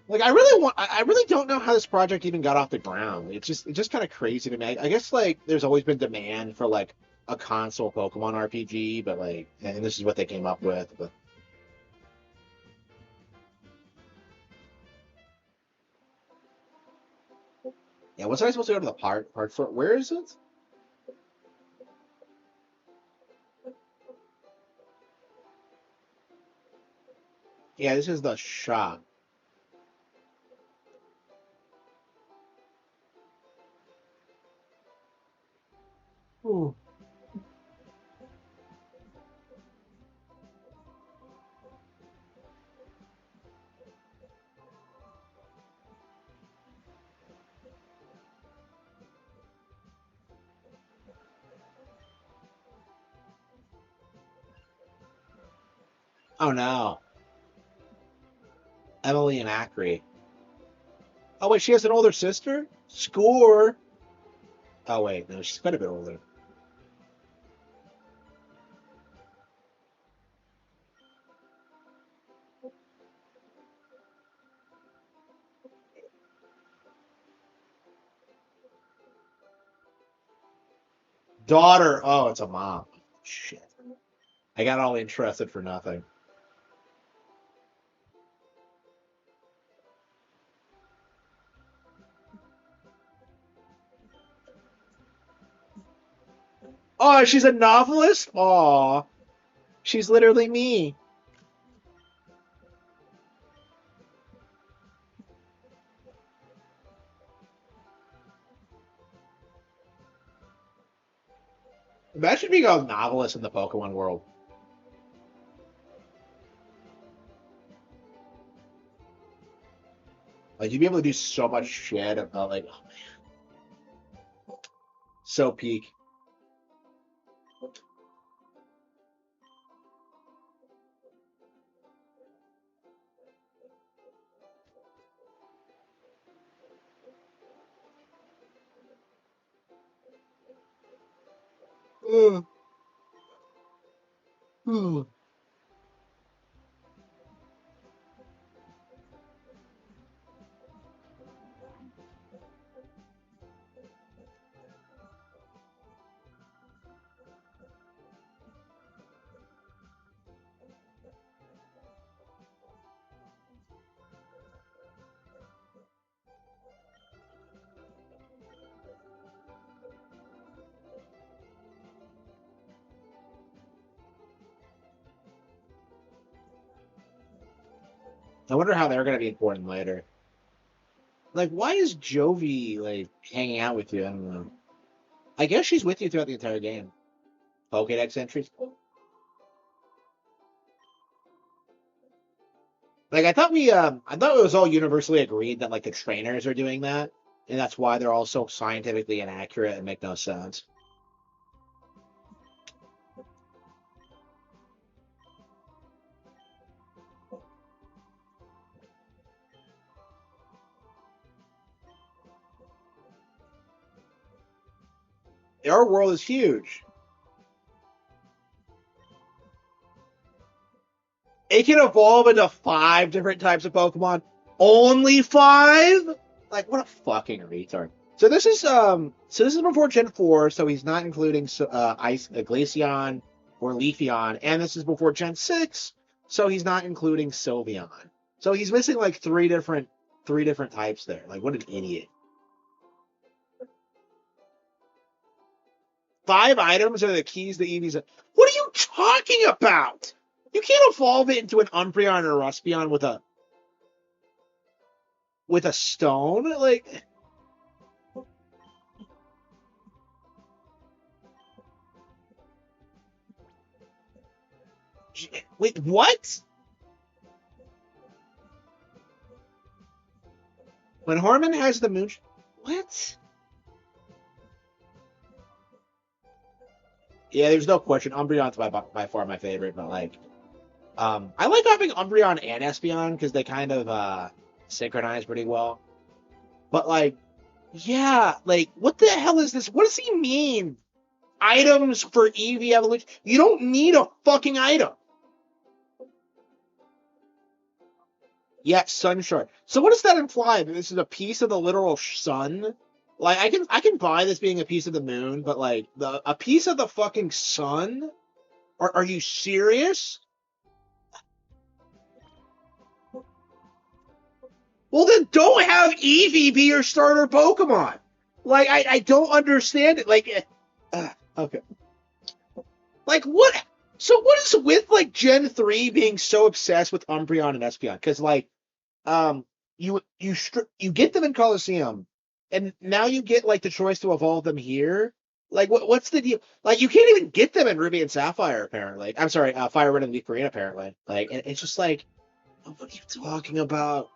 Like I really don't know how this project even got off the ground. It's just kind of crazy to me. I guess like there's always been demand for like a console Pokemon RPG, but like, and this is what they came up with. But yeah, was I supposed to go to the part store? Where is it? Yeah, this is the shop. Ooh. Oh no, Emily and Acri. Oh wait, she has an older sister. Score. Oh wait, no, she's quite a bit older. Daughter. Oh, it's a mom. Shit. I got all interested for nothing. Oh, she's a novelist? Aw. She's literally me. Imagine being a novelist in the Pokemon world. Like you'd be able to do so much shit about like so peak. Ugh. Ugh. I wonder how they're gonna be important later. Like, why is Jovi like hanging out with you? I don't know. I guess she's with you throughout the entire game. Pokédex entries. Like I thought it was all universally agreed that like the trainers are doing that, and that's why they're all so scientifically inaccurate and make no sense. Our world is huge. It can evolve into 5 different types of Pokemon. Only 5? Like what a fucking retard. So this is before Gen 4, so he's not including Ice Glaceon or Leafeon, and this is before Gen 6, so he's not including Sylveon. So he's missing like three different types there. Like what an idiot. 5 items are the keys to Eevee's. What are you talking about? You can't evolve it into an Umbreon or a Ruspion with a stone. Like Wait, what? When Harmon has the moon... What? Yeah, there's no question. Umbreon's by far my favorite, but like... I like having Umbreon and Espeon because they kind of synchronize pretty well. But like, yeah, like, what the hell is this? What does he mean? Items for Eevee evolution? You don't need a fucking item. Yeah, sun shard. So what does that imply? That this is a piece of the literal sun? Like, I can buy this being a piece of the moon, but like a piece of the fucking sun? Are you serious? Well, then don't have Eevee be your starter Pokemon. Like, I don't understand it. Like, okay. Like, what? So what is with, like, Gen 3 being so obsessed with Umbreon and Espeon? Because, like, you get them in Colosseum, and now you get, like, the choice to evolve them here. Like, what's the deal? Like, you can't even get them in Ruby and Sapphire, apparently. I'm sorry, Fire Red and Leaf Green, apparently. Like, and it's just like, what are you talking about?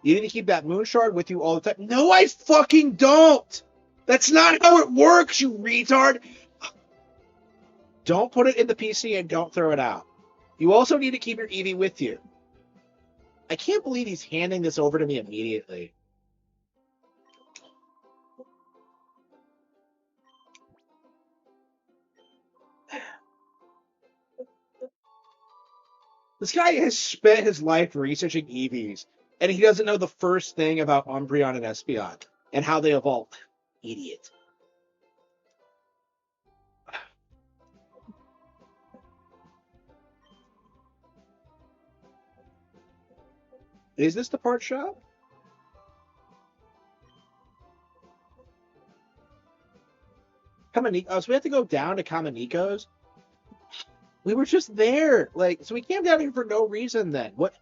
You need to keep that Moon Shard with you all the time. No, I fucking don't! That's not how it works, you retard! Don't put it in the PC and don't throw it out. You also need to keep your Eevee with you. I can't believe he's handing this over to me immediately. This guy has spent his life researching Eevees, and he doesn't know the first thing about Umbreon and Espeon and how they evolve. Idiot. Is this the part shop? Oh, so we have to go down to Kamaniko's? We were just there. Like, so we came down here for no reason then. What?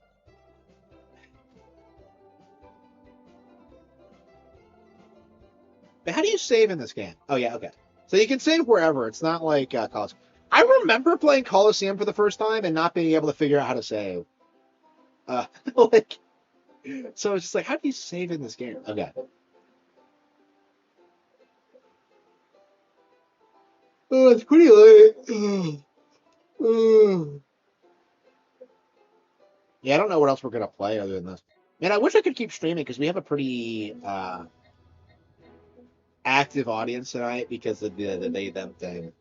How do you save in this game? Oh, yeah, okay. So you can save wherever. It's not like Coliseum. I remember playing Coliseum for the first time and not being able to figure out how to save. Like, so it's just like, how do you save in this game? Okay. Oh, it's pretty late. Yeah, I don't know what else we're gonna play other than this. Man, I wish I could keep streaming because we have a pretty active audience tonight because of the they them thing.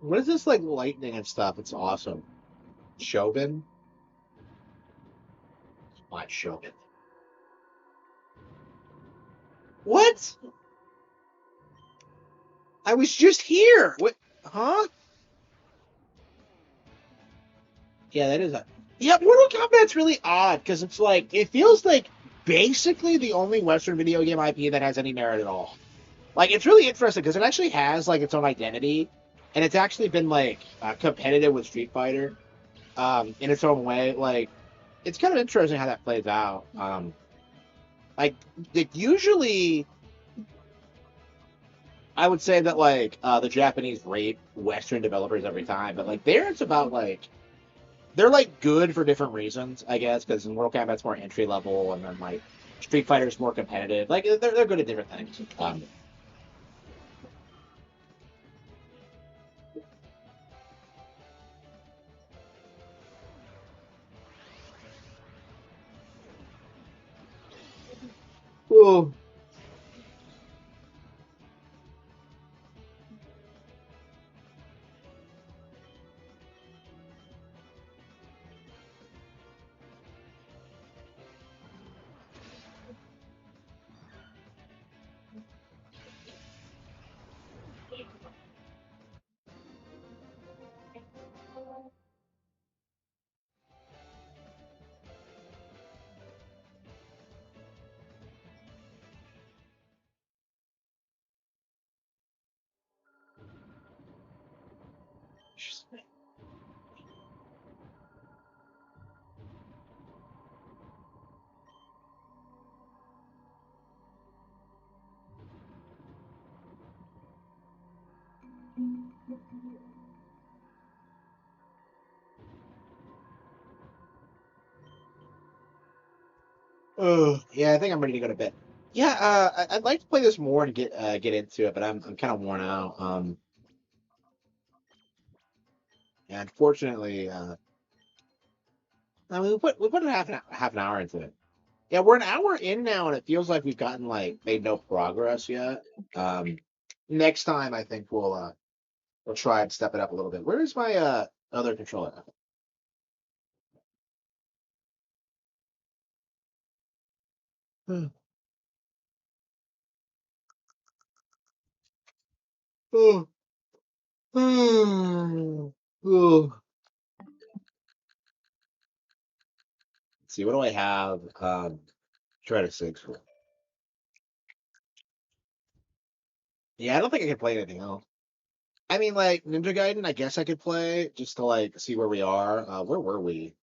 What is this like lightning and stuff? It's awesome. Shobin? What Shobin? What? I was just here. What? Huh? Yeah, that is a. Yeah, Mortal Kombat's really odd because it's like it feels like basically the only Western video game IP that has any merit at all. Like it's really interesting because it actually has like its own identity, and it's actually been like competitive with Street Fighter, in its own way. Like it's kind of interesting how that plays out. Like usually, I would say that like the Japanese rape Western developers every time, but like there it's about like they're like good for different reasons, I guess, because in Mortal Kombat's more entry level, and then like Street Fighter's more competitive. Like they're good at different things. Oh. Oh, yeah, I think I'm ready to go to bed. Yeah, I'd like to play this more and get into it, but I'm kind of worn out. And unfortunately, I mean, we put half an hour into it. Yeah, we're an hour in now, and it feels like we've gotten like made no progress yet. Um, Next time I think we'll try and step it up a little bit. Where is my other controller? Oh, oh, oh. Let's see, what do I have? Try to six. Yeah, I don't think I can play anything else. I mean, like Ninja Gaiden, I guess I could play just to like see where we are. Where were we?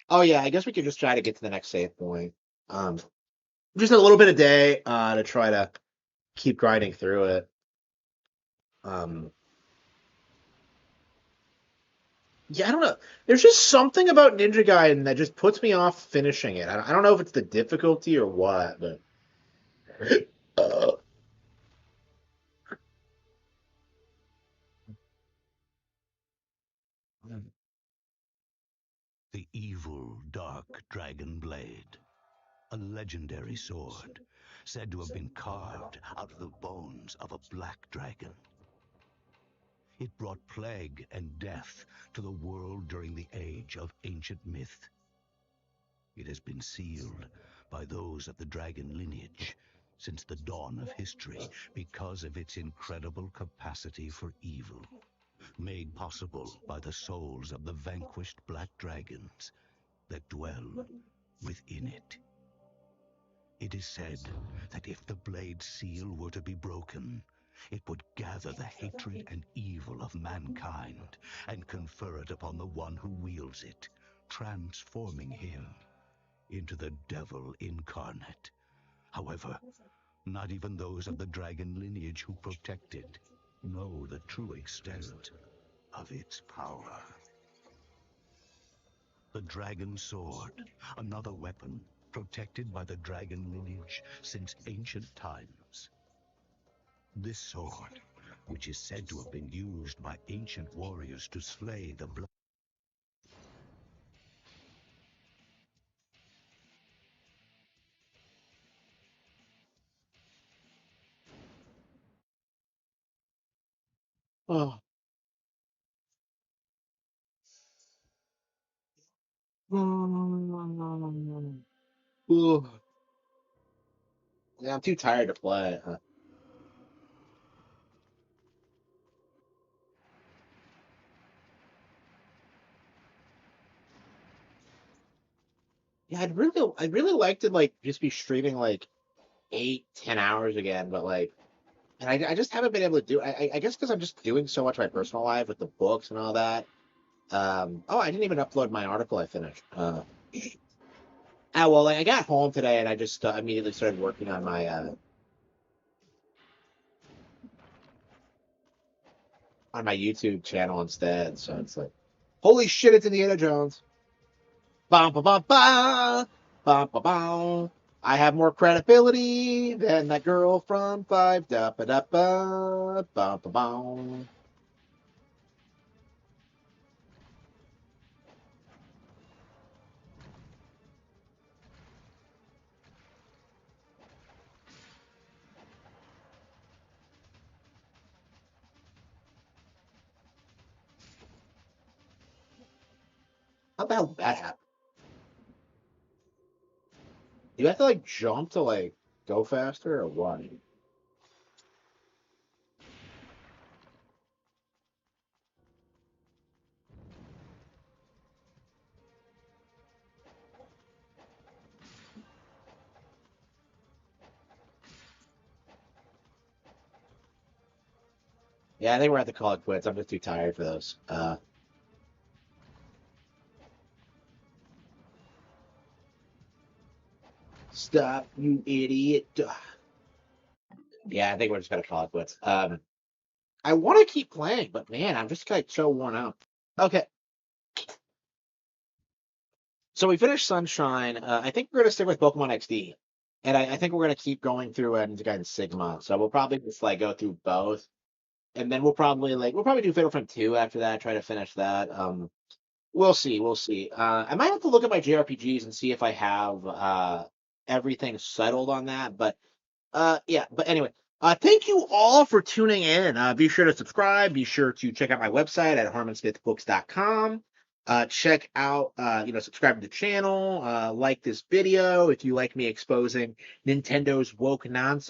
Oh yeah, I guess we could just try to get to the next save point. Um, just a little bit a day, to try to keep grinding through it. Um, yeah, I don't know. There's just something about Ninja Gaiden that just puts me off finishing it. I don't know if it's the difficulty or what, but uh, The evil dark dragon blade, a legendary sword said to have been carved out of the bones of a black dragon. It brought plague and death to the world during the age of ancient myth. It has been sealed by those of the dragon lineage since the dawn of history because of its incredible capacity for evil, made possible by the souls of the vanquished black dragons that dwell within it. It is said that if the blade seal were to be broken, it would gather the hatred and evil of mankind and confer it upon the one who wields it, transforming him into the devil incarnate. However, not even those of the dragon lineage who protect it know the true extent of its power. The dragon sword, another weapon protected by the dragon lineage since ancient times. This sword, which is said to have been used by ancient warriors to slay the black. oh. Ooh. Yeah, I'm too tired to play. Yeah, I'd really like to like just be streaming like 8, 10 hours again, but like, and I just haven't been able to do. I guess because I'm just doing so much in my personal life with the books and all that. Oh, I didn't even upload my article I finished. Well, like, I got home today and I just immediately started working on my YouTube channel instead. So it's like, holy shit, it's Indiana Jones. Bum, ba, bum, ba. Bum, ba, bum. I have more credibility than that girl from Five. Da, ba, da, ba. Bum, ba, bum. the hell did that happen? Do you have to like jump to like go faster or what? Yeah, I think we're at the call it quits. I'm just too tired for those. Stop, you idiot. Yeah, I think we're just gonna call it quits. I want to keep playing, but man, I'm just like so worn out. Okay, so we finished Sunshine. I think we're gonna stick with Pokemon XD, and I think we're gonna keep going through Endgame Sigma. So we'll probably just like go through both, and then we'll probably do Fatal Frame 2 after that. Try to finish that. We'll see. We'll see. I might have to look at my JRPGs and see if I have everything settled on that. But yeah. But anyway, thank you all for tuning in. Be sure to subscribe. Be sure to check out my website at harmonsmithbooks.com. Check out, subscribe to the channel. Like this video if you like me exposing Nintendo's woke nonsense.